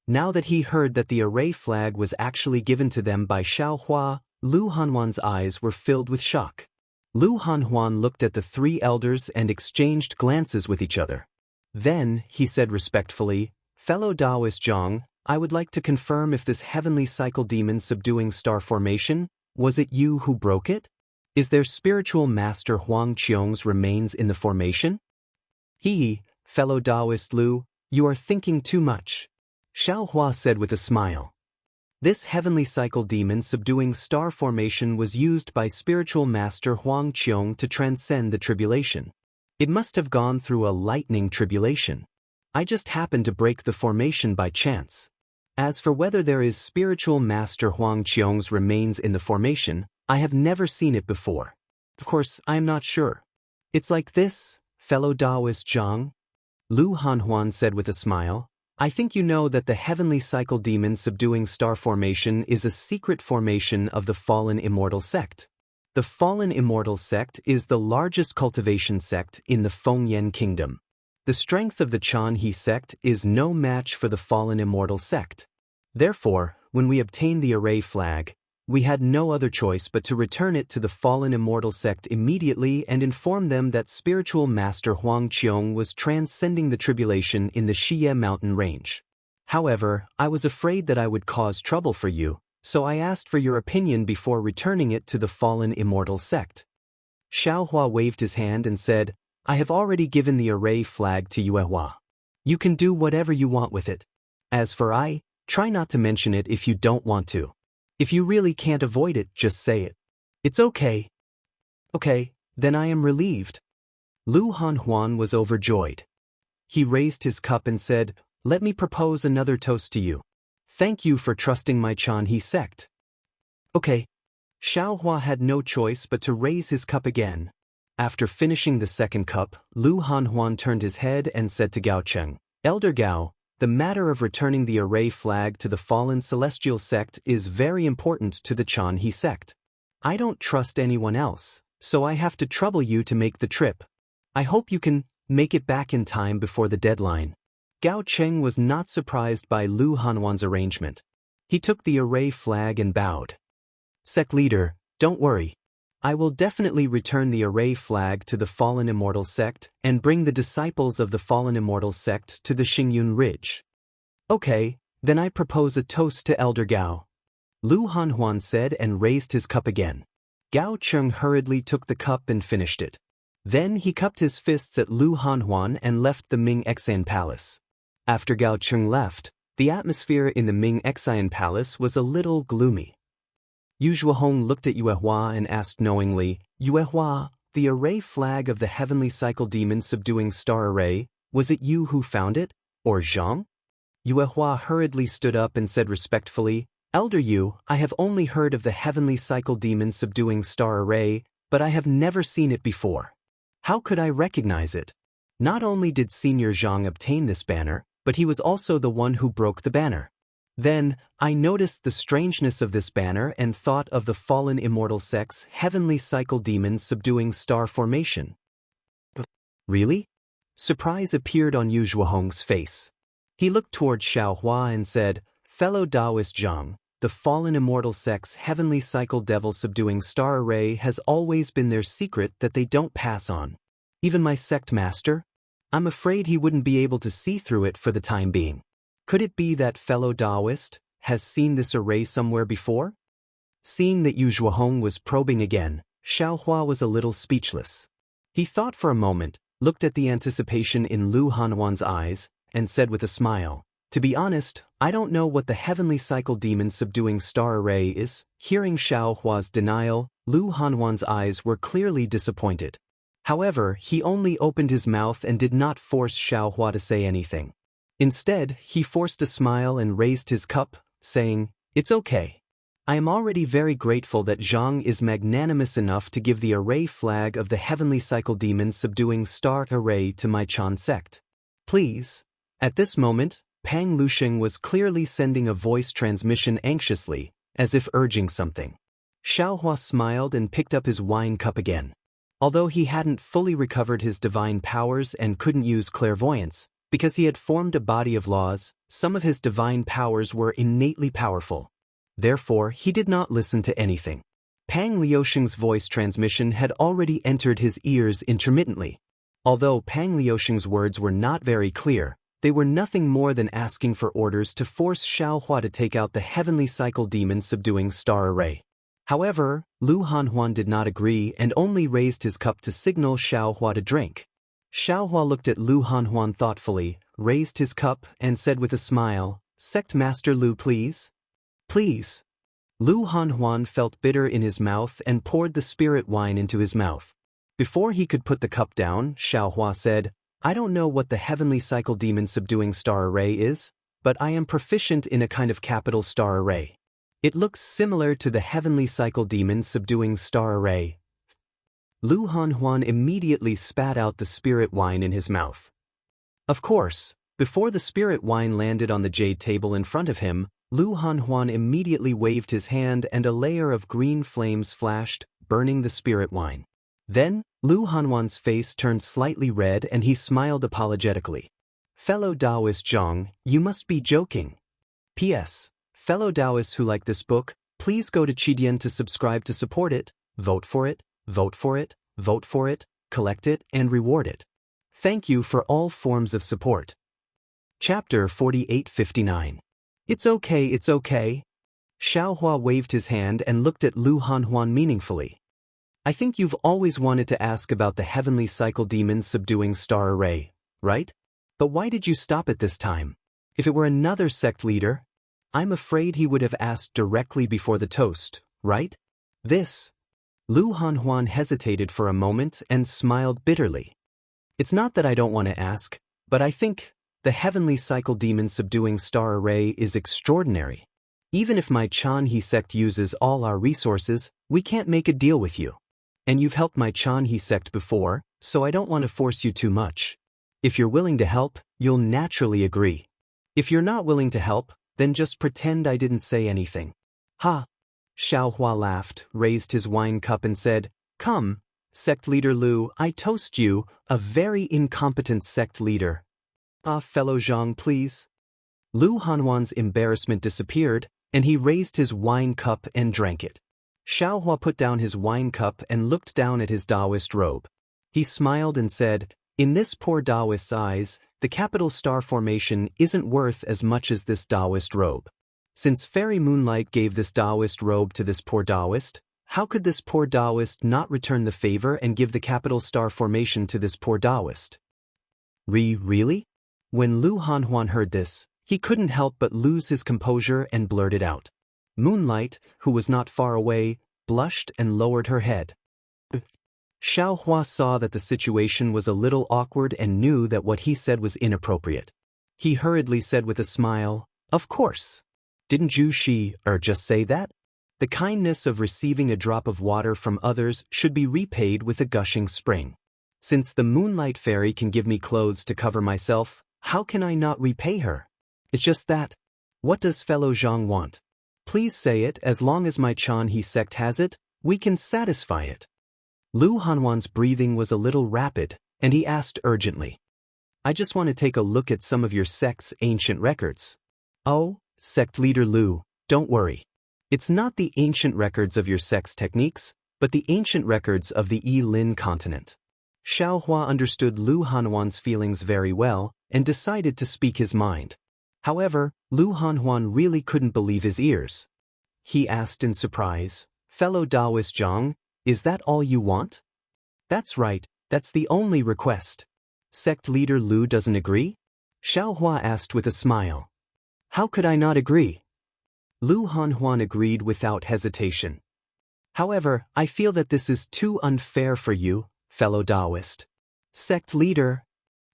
Now that he heard that the array flag was actually given to them by Xiaohua, Lu Hanhuan's eyes were filled with shock. Lu Hanhuan looked at the three elders and exchanged glances with each other. Then, he said respectfully, "Fellow Taoist Zhang, I would like to confirm if this heavenly cycle demon subduing star formation, was it you who broke it? Is there spiritual master Huang Qiong's remains in the formation?" Fellow Taoist Lu, you are thinking too much," Xiaohua said with a smile. This heavenly cycle demon subduing star formation was used by spiritual master Huang Qiong to transcend the tribulation. It must have gone through a lightning tribulation. I just happened to break the formation by chance. As for whether there is spiritual master Huang Qiong's remains in the formation, I have never seen it before. Of course, I am not sure. It's like this, fellow Taoist Zhang, Lu Hanhuan said with a smile. I think you know that the heavenly cycle demon subduing star formation is a secret formation of the fallen immortal sect. The fallen immortal sect is the largest cultivation sect in the Fengyan kingdom. The strength of the Chanhe sect is no match for the fallen immortal sect. Therefore, when we obtained the array flag, we had no other choice but to return it to the fallen immortal sect immediately and inform them that spiritual master Huang Qiong was transcending the tribulation in the Shiye mountain range. However, I was afraid that I would cause trouble for you, so I asked for your opinion before returning it to the fallen immortal sect. Xiaohua waved his hand and said, I have already given the array flag to Yuehua. You can do whatever you want with it. As for I, try not to mention it if you don't want to. If you really can't avoid it, just say it. It's okay. Okay, then I am relieved. Lu Hanhuan was overjoyed. He raised his cup and said, Let me propose another toast to you. Thank you for trusting my Chanhe sect. Okay. Xiaohua had no choice but to raise his cup again. After finishing the second cup, Lu Hanhuan turned his head and said to Gao Cheng, Elder Gao, the matter of returning the array flag to the fallen celestial sect is very important to the Chanhe sect. I don't trust anyone else, so I have to trouble you to make the trip. I hope you can make it back in time before the deadline. Gao Cheng was not surprised by Lu Hanhuan's arrangement. He took the array flag and bowed. Sect leader, don't worry. I will definitely return the array flag to the fallen immortal sect and bring the disciples of the fallen immortal sect to the Xingyun Ridge. Okay, then I propose a toast to Elder Gao. Lu Hanhuan said and raised his cup again. Gao Cheng hurriedly took the cup and finished it. Then he cupped his fists at Lu Hanhuan and left the Ming Xian Palace. After Gao Cheng left, the atmosphere in the Ming Xian Palace was a little gloomy. Yu Zhuohong looked at Yuehua and asked knowingly, Yuehua, the array flag of the heavenly cycle demon subduing star array, was it you who found it, or Zhang? Yuehua hurriedly stood up and said respectfully, Elder Yu, I have only heard of the heavenly cycle demon subduing star array, but I have never seen it before. How could I recognize it? Not only did Senior Zhang obtain this banner, but he was also the one who broke the banner. Then, I noticed the strangeness of this banner and thought of the fallen immortal sect's heavenly cycle demon subduing star formation. Really? Surprise appeared on Yu Zhuohong's face. He looked toward Xiaohua and said, Fellow Taoist Zhang, the fallen immortal sect's heavenly cycle devil subduing star array has always been their secret that they don't pass on. Even my sect master? I'm afraid he wouldn't be able to see through it for the time being. Could it be that fellow Taoist has seen this array somewhere before? Seeing that Yu Zhuohong was probing again, Xiaohua was a little speechless. He thought for a moment, looked at the anticipation in Lu Hanhuan's eyes, and said with a smile, "To be honest, I don't know what the heavenly cycle demon subduing star array is." Hearing Xiaohua's denial, Lu Hanhuan's eyes were clearly disappointed. However, he only opened his mouth and did not force Xiaohua to say anything. Instead, he forced a smile and raised his cup, saying, "It's okay. I am already very grateful that Zhang is magnanimous enough to give the array flag of the heavenly cycle demon subduing star array to my Chan sect. Please." At this moment, Pang Lusheng was clearly sending a voice transmission anxiously, as if urging something. Xiaohua smiled and picked up his wine cup again. Although he hadn't fully recovered his divine powers and couldn't use clairvoyance, because he had formed a body of laws, some of his divine powers were innately powerful. Therefore, he did not listen to anything. Pang Liusheng's voice transmission had already entered his ears intermittently. Although Pang Liusheng's words were not very clear, they were nothing more than asking for orders to force Xiaohua to take out the heavenly cycle demon subduing star array. However, Lu Hanhuan did not agree and only raised his cup to signal Xiaohua to drink. Xiaohua looked at Lu Hanhuan thoughtfully, raised his cup, and said with a smile, "Sect Master Lu, please." "Please." Lu Hanhuan felt bitter in his mouth and poured the spirit wine into his mouth. Before he could put the cup down, Xiaohua said, "I don't know what the heavenly cycle demon subduing star array is, but I am proficient in a kind of capital star array. It looks similar to the heavenly cycle demon subduing star array." Lu Hanhuan immediately spat out the spirit wine in his mouth. Of course, before the spirit wine landed on the jade table in front of him, Lu Hanhuan immediately waved his hand and a layer of green flames flashed, burning the spirit wine. Then, Lu Hanhuan's face turned slightly red and he smiled apologetically. "Fellow Taoist Zhang, you must be joking. P.S. Fellow Taoists who like this book, please go to Qidian to subscribe to support it, vote for it, vote for it, vote for it, collect it, and reward it. Thank you for all forms of support." Chapter 4859. It's okay, it's okay. Xiaohua waved his hand and looked at Lu Hanhuan meaningfully. "I think you've always wanted to ask about the heavenly cycle demon subduing star array, right? But why did you stop at this time? If it were another sect leader, I'm afraid he would have asked directly before the toast, right? This." Lu Hanhuan hesitated for a moment and smiled bitterly. "It's not that I don't want to ask, but I think the heavenly cycle demon subduing star array is extraordinary. Even if my Chan He sect uses all our resources, we can't make a deal with you. And you've helped my Chan He sect before, so I don't want to force you too much. If you're willing to help, you'll naturally agree. If you're not willing to help, then just pretend I didn't say anything." "Ha!" Xiaohua laughed, raised his wine cup and said, "Come, sect leader Lu, I toast you, a very incompetent sect leader." "Ah, fellow Zhang, please." Lu Hanhuan's embarrassment disappeared, and he raised his wine cup and drank it. Xiaohua put down his wine cup and looked down at his Taoist robe. He smiled and said, "In this poor Taoist's eyes, the capital star formation isn't worth as much as this Taoist robe. Since fairy moonlight gave this Taoist robe to this poor Taoist, how could this poor Taoist not return the favor and give the capital star formation to this poor Taoist?" Really? When Lu Hanhuan heard this, he couldn't help but lose his composure and blurted out. Moonlight, who was not far away, blushed and lowered her head. Xiaohua saw that the situation was a little awkward and knew that what he said was inappropriate. He hurriedly said with a smile, "Of course. Didn't you just say that? The kindness of receiving a drop of water from others should be repaid with a gushing spring. Since the moonlight fairy can give me clothes to cover myself, how can I not repay her? It's just that. What does fellow Zhang want? Please say it. As long as my Chan He sect has it, we can satisfy it." Lu Hanhuan's breathing was a little rapid, and he asked urgently, "I just want to take a look at some of your sect's ancient records." "Oh, sect leader Lu, don't worry. It's not the ancient records of your sect's techniques, but the ancient records of the Yi Lin continent. Xiaohua understood Lu Hanhuan's feelings very well and decided to speak his mind. However, Lu Hanhuan really couldn't believe his ears. He asked in surprise, "Fellow Taoist Jiang, is that all you want?" "That's right, that's the only request." "Sect leader Lu doesn't agree?" Xiaohua asked with a smile. "How could I not agree?" Lu Hanhuan agreed without hesitation. "However, I feel that this is too unfair for you, fellow Taoist." Sect leader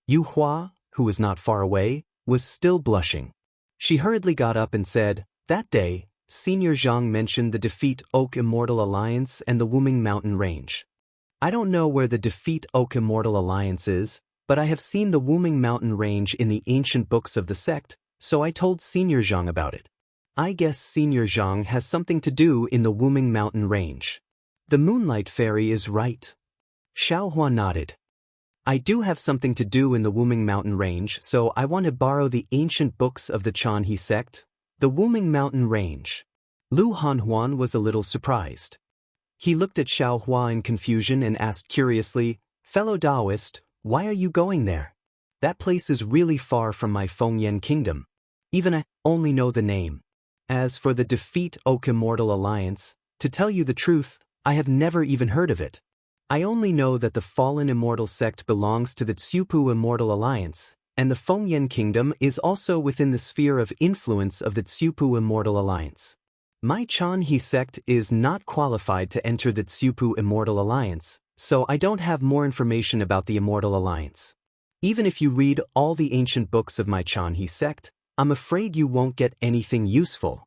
Yu Hua, who was not far away, was still blushing. She hurriedly got up and said, "That day, Senior Zhang mentioned the Defeat Oak Immortal Alliance and the Wuming Mountain Range. I don't know where the Defeat Oak Immortal Alliance is, but I have seen the Wuming Mountain Range in the ancient books of the sect, so I told Senior Zhang about it. I guess Senior Zhang has something to do in the Wuming Mountain Range." "The Moonlight Fairy is right." Xiaohua nodded. "I do have something to do in the Wuming Mountain Range, so I want to borrow the ancient books of the Chanhe sect, the Wuming Mountain Range." Lu Hanhuan was a little surprised. He looked at Xiaohua in confusion and asked curiously, "Fellow Taoist, why are you going there? That place is really far from my Fengyan kingdom. Even I only know the name. As for the Defeat Oak Immortal Alliance, to tell you the truth, I have never even heard of it. I only know that the fallen immortal sect belongs to the Tsupu Immortal Alliance, and the Fengyan kingdom is also within the sphere of influence of the Tsupu Immortal Alliance. My Chanhe sect is not qualified to enter the Tsupu Immortal Alliance, so I don't have more information about the Immortal Alliance. Even if you read all the ancient books of my Chanhe sect, I'm afraid you won't get anything useful."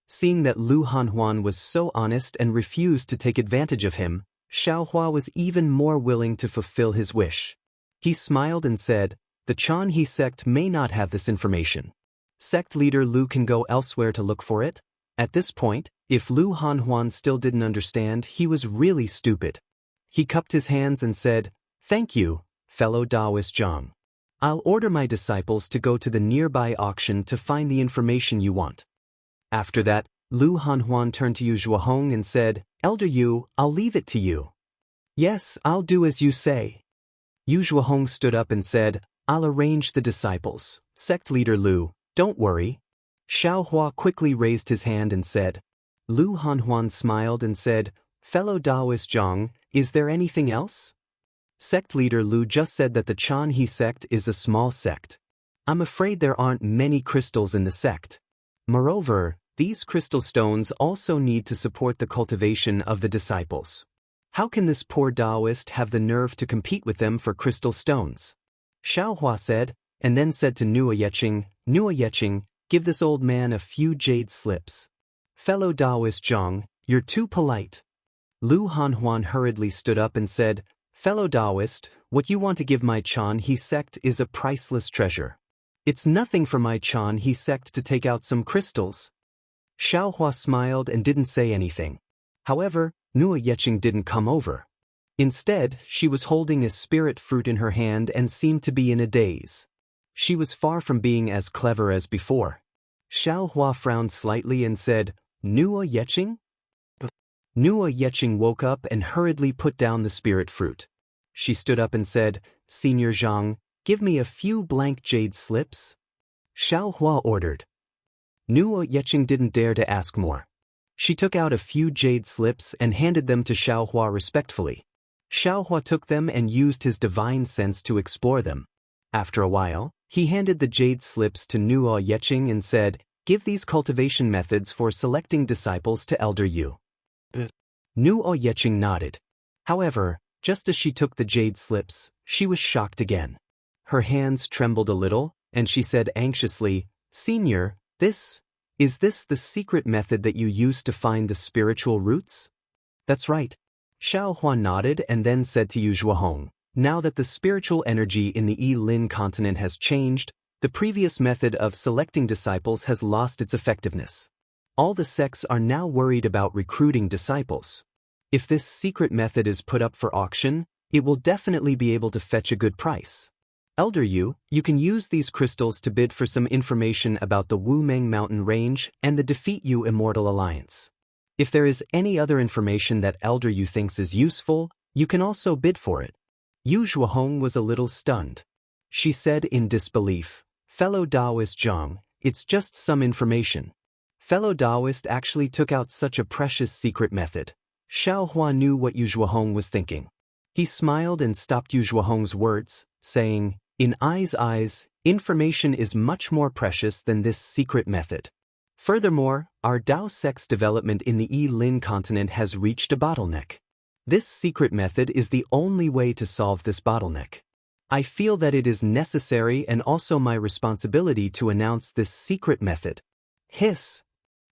Seeing that Lu Hanhuan was so honest and refused to take advantage of him, Xiaohua was even more willing to fulfill his wish. He smiled and said, "The Chanhe sect may not have this information. Sect leader Lu can go elsewhere to look for it." At this point, if Lu Hanhuan still didn't understand, he was really stupid. He cupped his hands and said, "Thank you, fellow Taoist Zhang. I'll order my disciples to go to the nearby auction to find the information you want." After that, Lu Hanhuan turned to Yu Zhuohong and said, "Elder Yu, I'll leave it to you." "Yes, I'll do as you say." Yu Zhuohong stood up and said, "I'll arrange the disciples. Sect leader Lu, don't worry." Xiaohua quickly raised his hand and said. Lu Hanhuan smiled and said, "Fellow Taoist Zhang, is there anything else?" Sect leader Lu just said that the Chanhe sect is a small sect. I'm afraid there aren't many crystals in the sect. Moreover, these crystal stones also need to support the cultivation of the disciples. How can this poor Taoist have the nerve to compete with them for crystal stones? Xiaohua said, and then said to Nuo Yeqing, "Give this old man a few jade slips." "Fellow Taoist Zhang, you're too polite." Lu Hanhuan hurriedly stood up and said, "Fellow Taoist, what you want to give my Chanhe sect is a priceless treasure. It's nothing for my Chanhe sect to take out some crystals." Xiaohua smiled and didn't say anything. However, Nuo Yeqing didn't come over. Instead, she was holding a spirit fruit in her hand and seemed to be in a daze. She was far from being as clever as before. Xiaohua frowned slightly and said, "Nuo Yeqing?" Nuo Yeqing woke up and hurriedly put down the spirit fruit. She stood up and said, "Senior Zhang, give me a few blank jade slips." Xiaohua ordered. Nuo Yeqing didn't dare to ask more. She took out a few jade slips and handed them to Xiaohua respectfully. Xiaohua took them and used his divine sense to explore them. After a while, he handed the jade slips to Nuo Yeqing and said, "Give these cultivation methods for selecting disciples to Elder Yu." Nuo Yeqing nodded. However, just as she took the jade slips, she was shocked again. Her hands trembled a little, and she said anxiously, "Senior, is this the secret method that you use to find the spiritual roots?" "That's right." Xiaohua nodded and then said to Yu Zhuohong, "Now that the spiritual energy in the Yi-Lin continent has changed, the previous method of selecting disciples has lost its effectiveness. All the sects are now worried about recruiting disciples. If this secret method is put up for auction, it will definitely be able to fetch a good price. Elder Yu, you can use these crystals to bid for some information about the Wuming Mountain Range and the Defeat Yu Immortal Alliance. If there is any other information that Elder Yu thinks is useful, you can also bid for it." Yu Zhuohong was a little stunned. She said in disbelief, "Fellow Taoist Jiang, it's just some information." Fellow Taoist actually took out such a precious secret method. Xiaohua knew what Yu Zhuohong was thinking. He smiled and stopped Yu Zhuohong's words, saying, "In I's eyes, information is much more precious than this secret method. Furthermore, our Dao sect's development in the Yi-Lin continent has reached a bottleneck. This secret method is the only way to solve this bottleneck. I feel that it is necessary and also my responsibility to announce this secret method." Hiss!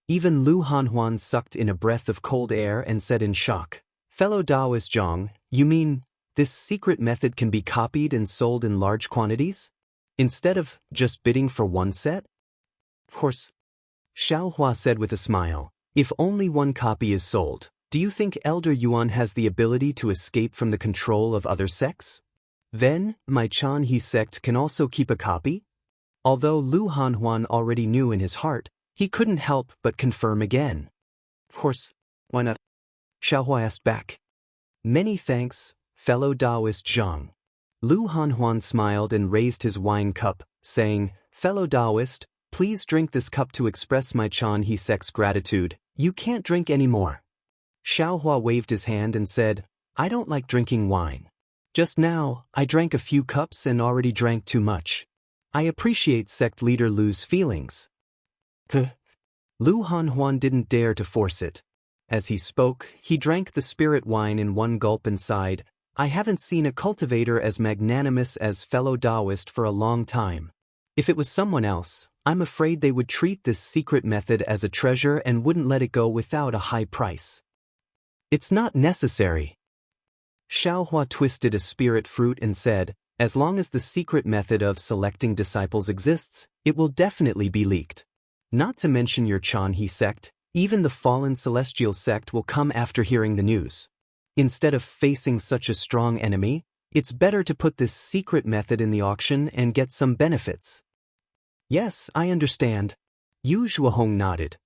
Even Lu Hanhuan sucked in a breath of cold air and said in shock, "Fellow Taoist Zhang, you mean, this secret method can be copied and sold in large quantities? Instead of just bidding for one set?" "Of course," Xiaohua said with a smile, "if only one copy is sold, do you think Elder Yuan has the ability to escape from the control of other sects? Then, my Chanhe sect can also keep a copy?" Although Lu Hanhuan already knew in his heart, he couldn't help but confirm again. "Of course, why not?" Xiaohua asked back. "Many thanks, fellow Taoist Zhang." Lu Hanhuan smiled and raised his wine cup, saying, "Fellow Taoist, please drink this cup to express my Chanhe sect's gratitude. You can't drink any more." Xiaohua waved his hand and said, "I don't like drinking wine. Just now, I drank a few cups and already drank too much. I appreciate sect leader Lu's feelings." Lu Hanhuan didn't dare to force it. As he spoke, he drank the spirit wine in one gulp and sighed, "I haven't seen a cultivator as magnanimous as fellow Taoist for a long time. If it was someone else, I'm afraid they would treat this secret method as a treasure and wouldn't let it go without a high price." "It's not necessary." Xiaohua twisted a spirit fruit and said, "As long as the secret method of selecting disciples exists, it will definitely be leaked. Not to mention your Chanhe sect, even the fallen celestial sect will come after hearing the news. Instead of facing such a strong enemy, it's better to put this secret method in the auction and get some benefits." "Yes, I understand." Yu Zhuohong nodded.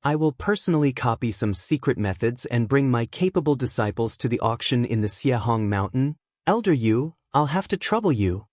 "I will personally copy some secret methods and bring my capable disciples to the auction in the Xiahong Mountain. Elder Yu, I'll have to trouble you."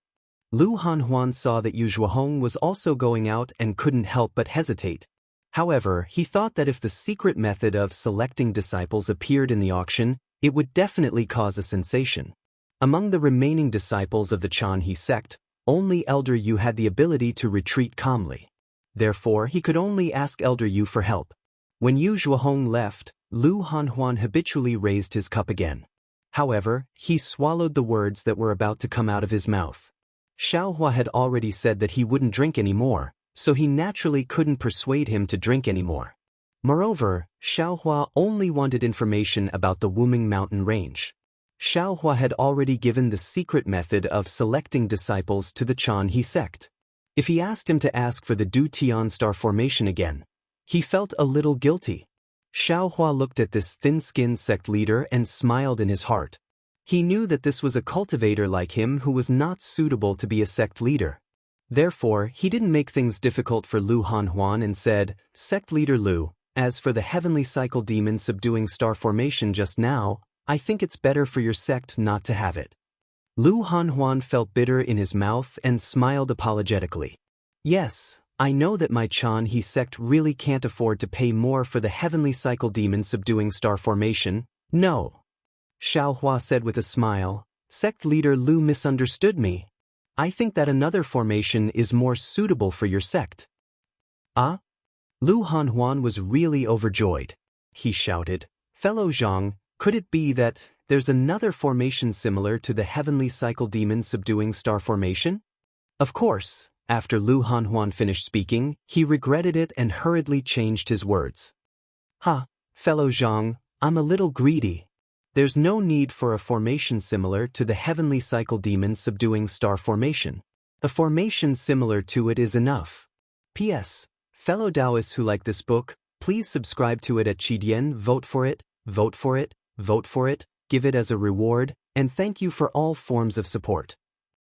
Lu Hanhuan saw that Yu Zhuohong was also going out and couldn't help but hesitate. However, he thought that if the secret method of selecting disciples appeared in the auction, it would definitely cause a sensation. Among the remaining disciples of the Chanhe sect, only Elder Yu had the ability to retreat calmly. Therefore, he could only ask Elder Yu for help. When Yu Zhuohong left, Lu Hanhuan habitually raised his cup again. However, he swallowed the words that were about to come out of his mouth. Xiaohua had already said that he wouldn't drink anymore, so he naturally couldn't persuade him to drink anymore. Moreover, Xiaohua only wanted information about the Wuming mountain range. Xiaohua had already given the secret method of selecting disciples to the Chanhe sect. If he asked him to ask for the Du Tian star formation again, he felt a little guilty. Xiaohua looked at this thin-skinned sect leader and smiled in his heart. He knew that this was a cultivator like him who was not suitable to be a sect leader. Therefore, he didn't make things difficult for Lu Hanhuan and said, "Sect leader Lu, as for the heavenly cycle demon subduing star formation just now, I think it's better for your sect not to have it." Lu Hanhuan felt bitter in his mouth and smiled apologetically. "Yes, I know that my Chanhe sect really can't afford to pay more for the heavenly cycle demon subduing star formation, no." Xiaohua said with a smile, "Sect leader Lu misunderstood me. I think that another formation is more suitable for your sect." "Ah?" Lu Hanhuan was really overjoyed. He shouted, "Fellow Zhang, could it be that there's another formation similar to the heavenly cycle demon subduing star formation?" Of course, after Lu Hanhuan finished speaking, he regretted it and hurriedly changed his words. "Ha, fellow Zhang, I'm a little greedy. There's no need for a formation similar to the heavenly cycle demon subduing star formation. A formation similar to it is enough. P.S. Fellow Taoists who like this book, please subscribe to it at Qidian, vote for it, vote for it, vote for it, give it as a reward, and thank you for all forms of support."